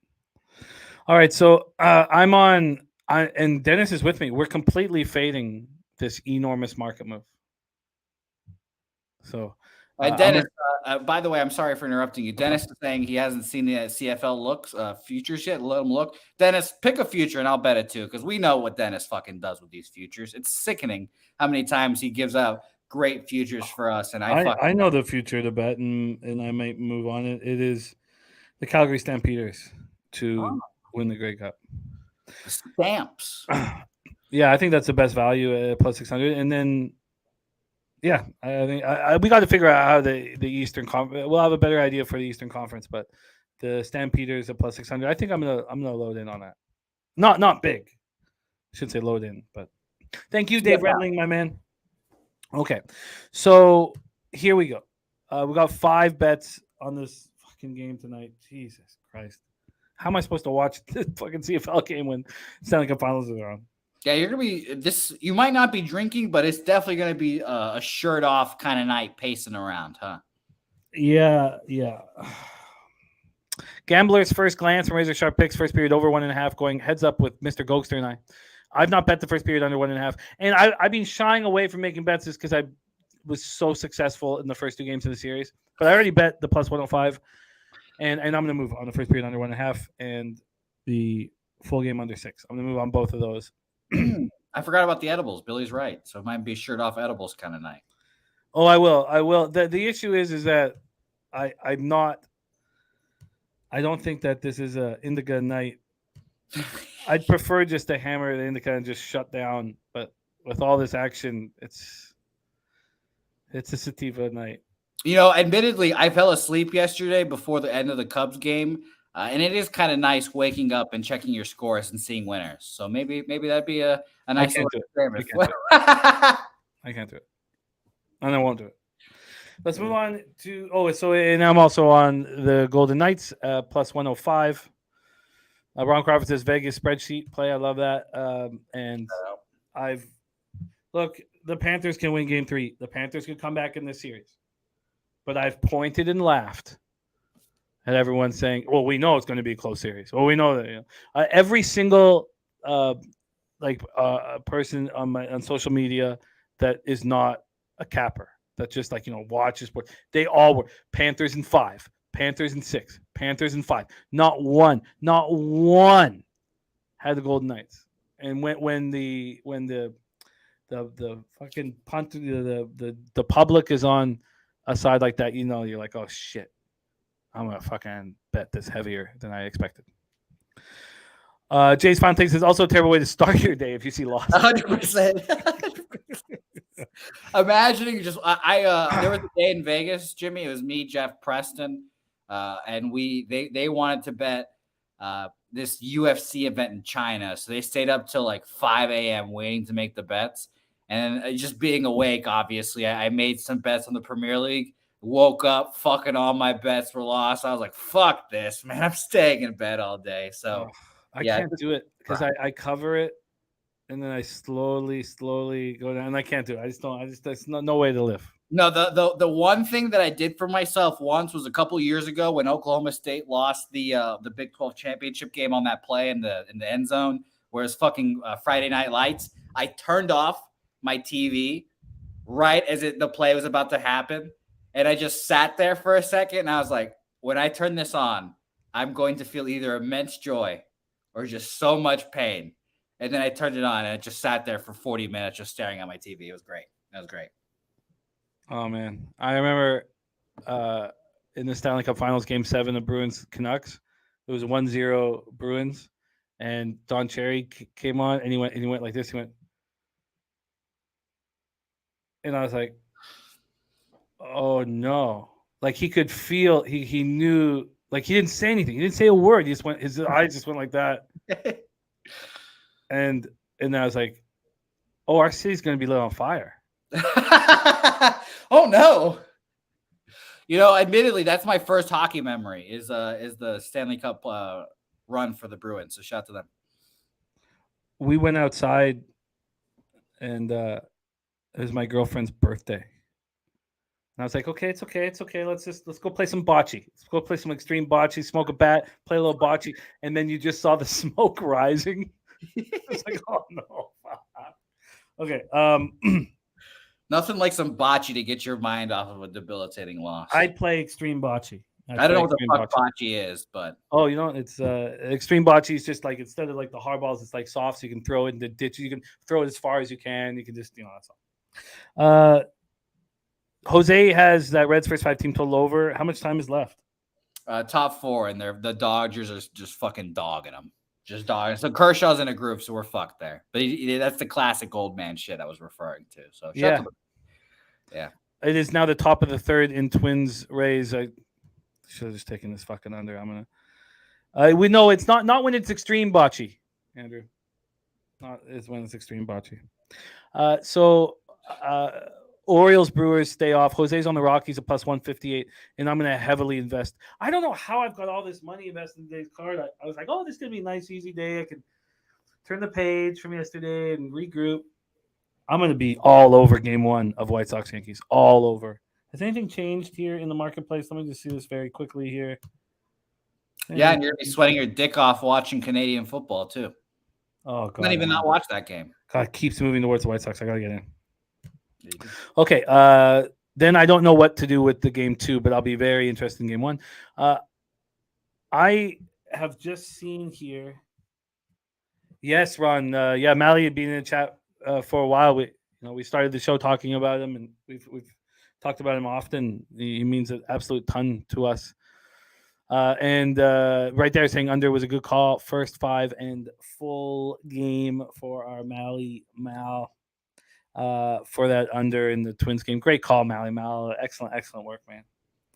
All right, so I'm on, and Dennis is with me. We're completely fading this enormous market move. So, Dennis, by the way, I'm sorry for interrupting you. Dennis is saying he hasn't seen the CFL futures yet. Let him look. Dennis, pick a future and I'll bet it too, because we know what Dennis fucking does with these futures. It's sickening how many times he gives out great futures for us. And I know the future to bet, and I might move on it. It is the Calgary Stampeders to win the Grey Cup. Stamps. Yeah, I think that's the best value at plus 600. And then, yeah, I think we got to figure out how the Eastern Conference. We'll have a better idea for the Eastern Conference, but the Stampeders at plus 600. I think I'm gonna load in on that. Not big. I should say load in, but thank you, Dave Redling, my man. Okay, so here we go. We got 5 bets on this fucking game tonight. Jesus Christ. How am I supposed to watch this fucking CFL game when Stanley Cup Finals are on? Yeah, you're going to be this. You might not be drinking, but it's definitely going to be a shirt off kind of night pacing around, huh? Yeah. Gambler's first glance from Razor Sharp Picks, first period over 1.5, going heads up with Mr. Gogster and I. I've not bet the first period under 1.5. And I've been shying away from making bets just because I was so successful in the first 2 games of the series. But I already bet the plus 105. And I'm going to move on the first period under 1.5 and the full game under 6. I'm going to move on both of those. I forgot about the edibles. Billy's right. So it might be shirt off edibles kind of night. Oh, I will. The issue is that I'm not. I don't think that this is a indica night. I'd prefer just to hammer the indica and just shut down. But with all this action, it's a sativa night. You know, admittedly, I fell asleep yesterday before the end of the Cubs game, and it is kind of nice waking up and checking your scores and seeing winners. So maybe that'd be a nice experiment. I can't do it. And I won't do it. Let's move on to and I'm also on the Golden Knights plus 105. Ron Crawford says Vegas spreadsheet play. I love that. And the Panthers can win game 3. The Panthers could come back in this series. But I've pointed and laughed at everyone saying, well, we know it's going to be a close series. Well, we know that. Every single person on social media that is not a capper, that just watches sport, they all were Panthers in 5, Panthers in 6, Panthers in 5. Not one had the Golden Knights. And when the fucking punt, the public is on a side like that, you're like, oh shit, I'm gonna fucking bet this heavier than I expected. Jay's Fun thinks it's also a terrible way to start your day if you see loss. 100%. Imagining there was a day in Vegas, Jimmy. It was me, Jeff Preston, and they wanted to bet this UFC event in China, so they stayed up till like 5 a.m. waiting to make the bets. And just being awake, obviously, I made some bets on the Premier League. Woke up, fucking all my bets were lost. I was like, fuck this, man. I'm staying in bed all day. So I can't do it because I cover it and then I slowly go down. And I can't do it. There's no way to live. No, the one thing that I did for myself once was a couple years ago when Oklahoma State lost the Big 12 championship game on that play in the end zone, where it's fucking Friday Night Lights. I turned off my TV right as the play was about to happen. And I just sat there for a second. And I was like, when I turn this on, I'm going to feel either immense joy or just so much pain. And then I turned it on and I just sat there for 40 minutes just staring at my TV. It was great. That was great. Oh, man. I remember in the Stanley Cup Finals, Game 7 of Bruins-Canucks, it was 1-0 Bruins. And Don Cherry came on and he went like this. He went, and I was like, oh no. Like he could feel, he knew, like he didn't say anything. He didn't say a word. He just went, his eyes just went like that. and I was like, Oh, our city's going to be lit on fire. Oh no! You know, admittedly, that's my first hockey memory. Is the Stanley Cup run for the Bruins. So shout out to them. We went outside, and it was my girlfriend's birthday. And I was like, okay, it's okay. Let's go play some bocce. Let's go play some extreme bocce, smoke a bat, play a little bocce. And then you just saw the smoke rising. It's like, oh no. Okay. Nothing like some bocce to get your mind off of a debilitating loss. I play extreme bocce. I don't know what the fuck bocce is, but oh, you know, it's extreme bocce is just like, instead of like the hard balls, it's like soft, so you can throw it in the ditch. You can throw it as far as you can. You can just, that's all. Jose has that Reds first 5 team total over. How much time is left? Top 4, and the Dodgers are just fucking dogging them. Just dogging. So Kershaw's in a group, so we're fucked there. But that's the classic old man shit I was referring to. So yeah. Yeah. It is now the top of the third in Twins Rays. I should have just taken this fucking under. I'm gonna. We know it's not when it's extreme bocce, Andrew. It's when it's extreme bocce. Orioles Brewers stay off. Jose's on the Rockies at plus 158, and I'm gonna heavily invest. I don't know how I've got all this money invested in today's card. I was like, oh, this is gonna be a nice, easy day. I can turn the page from yesterday and regroup. I'm gonna be all over Game 1 of White Sox Yankees. All over. Has anything changed here in the marketplace? Let me just see this very quickly here. Yeah, and you're gonna be sweating your dick off watching Canadian football too. Oh God! I didn't even not watch that game. God, keeps moving towards the White Sox. I gotta get in. Okay. Then I don't know what to do with the Game 2, but I'll be very interested in Game 1. I have just seen here. Yes, Ron. Yeah, Mally had been in the chat for a while. We started the show talking about him, and we've talked about him often. He means an absolute ton to us. And right there saying under was a good call. First 5 and full game for our Mally Mal for that under in the Twins game. Great call, Mally Mal. Excellent work, man.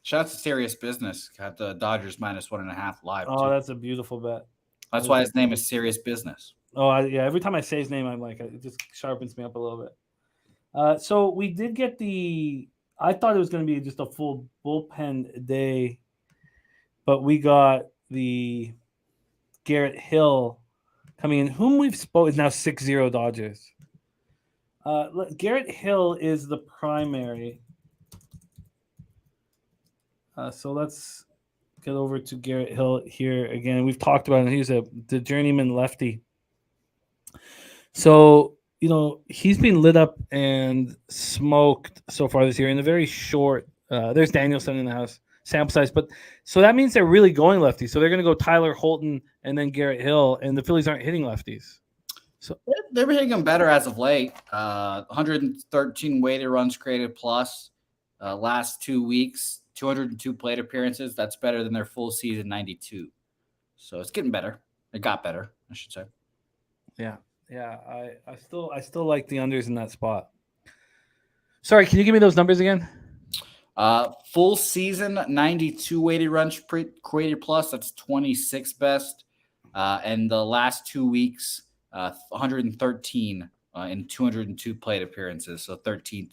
Shout out to Serious Business. Got the Dodgers minus 1.5 live. Oh, that's a beautiful bet. That's why his name is Serious Business. Oh, yeah. Every time I say his name, I'm like, it just sharpens me up a little bit. So we did get I thought it was going to be just a full bullpen day, but we got the Garrett Hill coming in, whom we've spoken is now 6-0 Dodgers. Garrett Hill is the primary. So let's get over to Garrett Hill here again. We've talked about him. He's the journeyman lefty. So, he's been lit up and smoked so far this year in a very short. There's Danielson in the house sample size, but so that means they're really going lefty. So they're going to go Tyler Holton and then Garrett Hill, and the Phillies aren't hitting lefties. So they're hitting them better as of late. 113 weighted runs created plus. Last 2 weeks, 202 plate appearances. That's better than their full season 92. So it's getting better. It got better, I should say. Yeah. I still like the unders in that spot. Sorry, can you give me those numbers again? Full season 92 weighted runs created plus. That's 26th best. And the last 2 weeks, 113 in 202 plate appearances. So 13th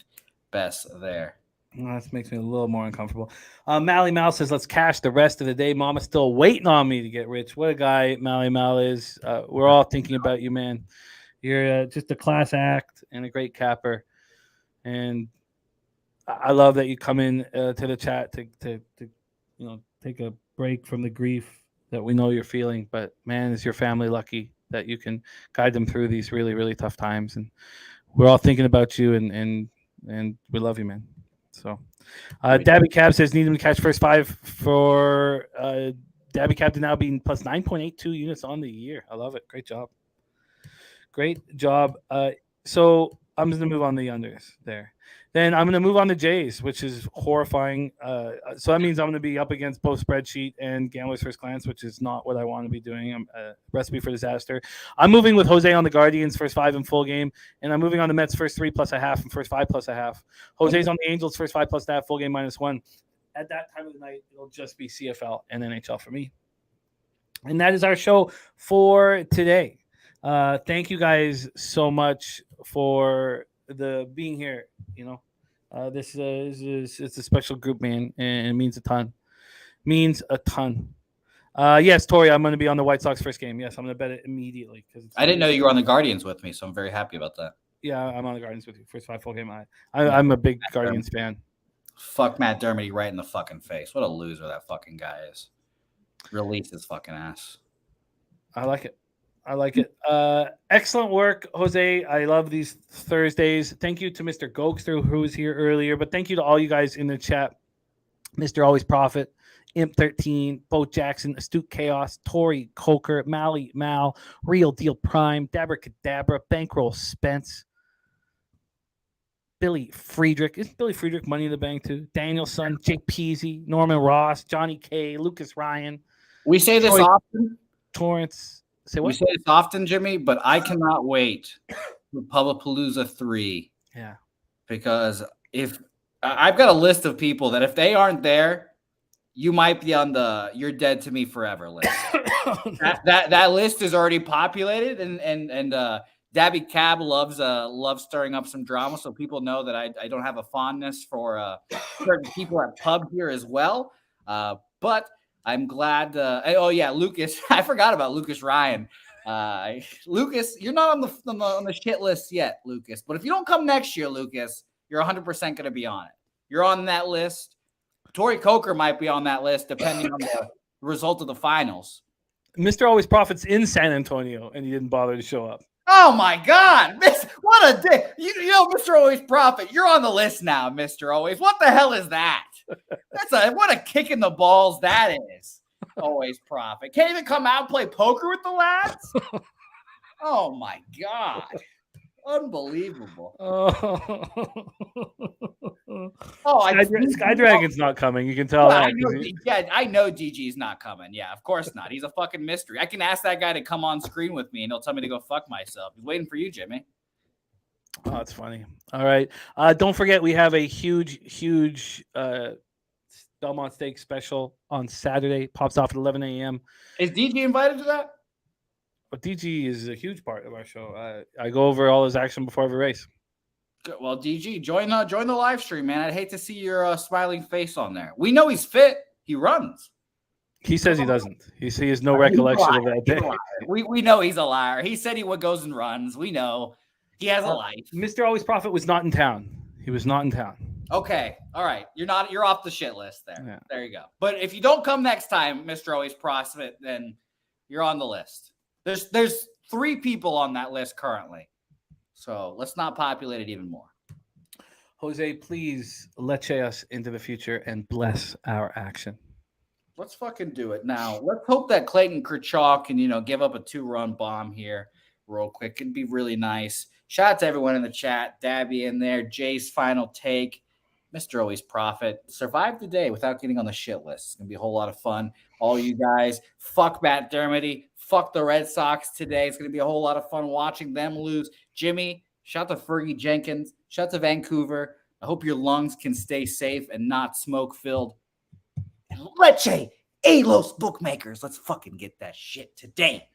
best there. That makes me a little more uncomfortable. Mally Mal says, let's cash the rest of the day. Mama's still waiting on me to get rich. What a guy Mally Mal is. We're all thinking about you, man. You're just a class act and a great capper. And I love that you come in to the chat to take a break from the grief that we know you're feeling. But, man, is your family lucky that you can guide them through these really, really tough times. And we're all thinking about you, and we love you, man. So, Dabby Cab says need him to catch first 5 for Dabby Cab to now be plus 9.82 units on the year. I love it. Great job. So I'm going to move on to the unders there. Then I'm going to move on to Jays, which is horrifying. So that means I'm going to be up against both spreadsheet and Gambler's First Glance, which is not what I want to be doing. I'm a recipe for disaster. I'm moving with Jose on the Guardians first 5 in full game, and I'm moving on the Mets first 3 plus a half and first 5 plus a half. Jose's on the Angels first 5 plus a half, full game -1. At that time of the night, it'll just be CFL and NHL for me. And that is our show for today. Thank you guys so much for the being here. This is it's a special group, man, and it means a ton. Means a ton. Yes, Tori, I'm going to be on the White Sox first game. Yes, I'm going to bet it immediately because I didn't know you were on the Guardians with me, so I'm very happy about that. Yeah, I'm on the Guardians with you. First 5 full game. I'm a big Guardians fan. Fuck Matt Dermody right in the fucking face. What a loser that fucking guy is. Release his fucking ass. I like it. Excellent work, Jose. I love these Thursdays. Thank you to Mr. Gogster, who was here earlier, but thank you to all you guys in the chat. Mr. Always Profit, Imp 13, Bo Jackson, Astute Chaos, Tori, Coker, Mally, Mal, Real Deal Prime, Dabra Cadabra, Bankroll Spence, Billy Friedrich. Isn't Billy Friedrich Money in the Bank too? Danielson, Jake Peasy, Norman Ross, Johnny K, Lucas Ryan. We say this often. Torrance. Say what? We say this often, Jimmy, but I cannot wait for Publipalooza 3. Yeah. Because if I've got a list of people that if they aren't there, you might be on the "you're dead to me forever" list. that list is already populated, and Dabby Cab loves stirring up some drama, so people know that I don't have a fondness for certain people at pub here as well. But I'm glad. Lucas. I forgot about Lucas Ryan. Lucas, you're not on the shit list yet, Lucas. But if you don't come next year, Lucas, you're 100% going to be on it. You're on that list. Tori Coker might be on that list depending on the result of the finals. Mr. Always Profits in San Antonio, and he didn't bother to show up. Oh my God! What a day! You know, Mr. Always Profit, you're on the list now, Mr. Always. What the hell is that? What a kick in the balls that is. Always Profit. Can't even come out and play poker with the lads? Oh my God. Unbelievable. Sky Dragon's not coming. You can tell that. I know DG's not coming. Yeah, of course not. He's a fucking mystery. I can ask that guy to come on screen with me and he'll tell me to go fuck myself. He's waiting for you, Jimmy. Oh, that's funny. All right. Don't forget, we have a huge Belmont Steak special on Saturday. Pops off at 11 a.m. Is DG invited to that? But DG is a huge part of our show. I go over all his action before every race. Good. Well, DG, join the live stream, man. I'd hate to see your smiling face on there. We know he's fit. He runs. He says he doesn't. He has no recollection of that day. We know he's a liar. He said he goes and runs. We know he has a life. Mr. Always Profit was not in town. He was not in town. Okay. All right. You're off the shit list there. Yeah. There you go. But if you don't come next time, Mr. Always Profit, then you're on the list. There's 3 people on that list currently. So let's not populate it even more. Jose, please leche us into the future and bless our action. Let's fucking do it. Now, let's hope that Clayton Kershaw can, give up a 2-run bomb here real quick. It'd be really nice. Shout out to everyone in the chat. Dabby in there. Jay's final take. Mr. Always Profit. Survived the day without getting on the shit list. It's going to be a whole lot of fun. All you guys, fuck Matt Dermody. Fuck the Red Sox today. It's going to be a whole lot of fun watching them lose. Jimmy, shout out to Fergie Jenkins. Shout out to Vancouver. I hope your lungs can stay safe and not smoke-filled. And leche, los bookmakers. Let's fucking get that shit today.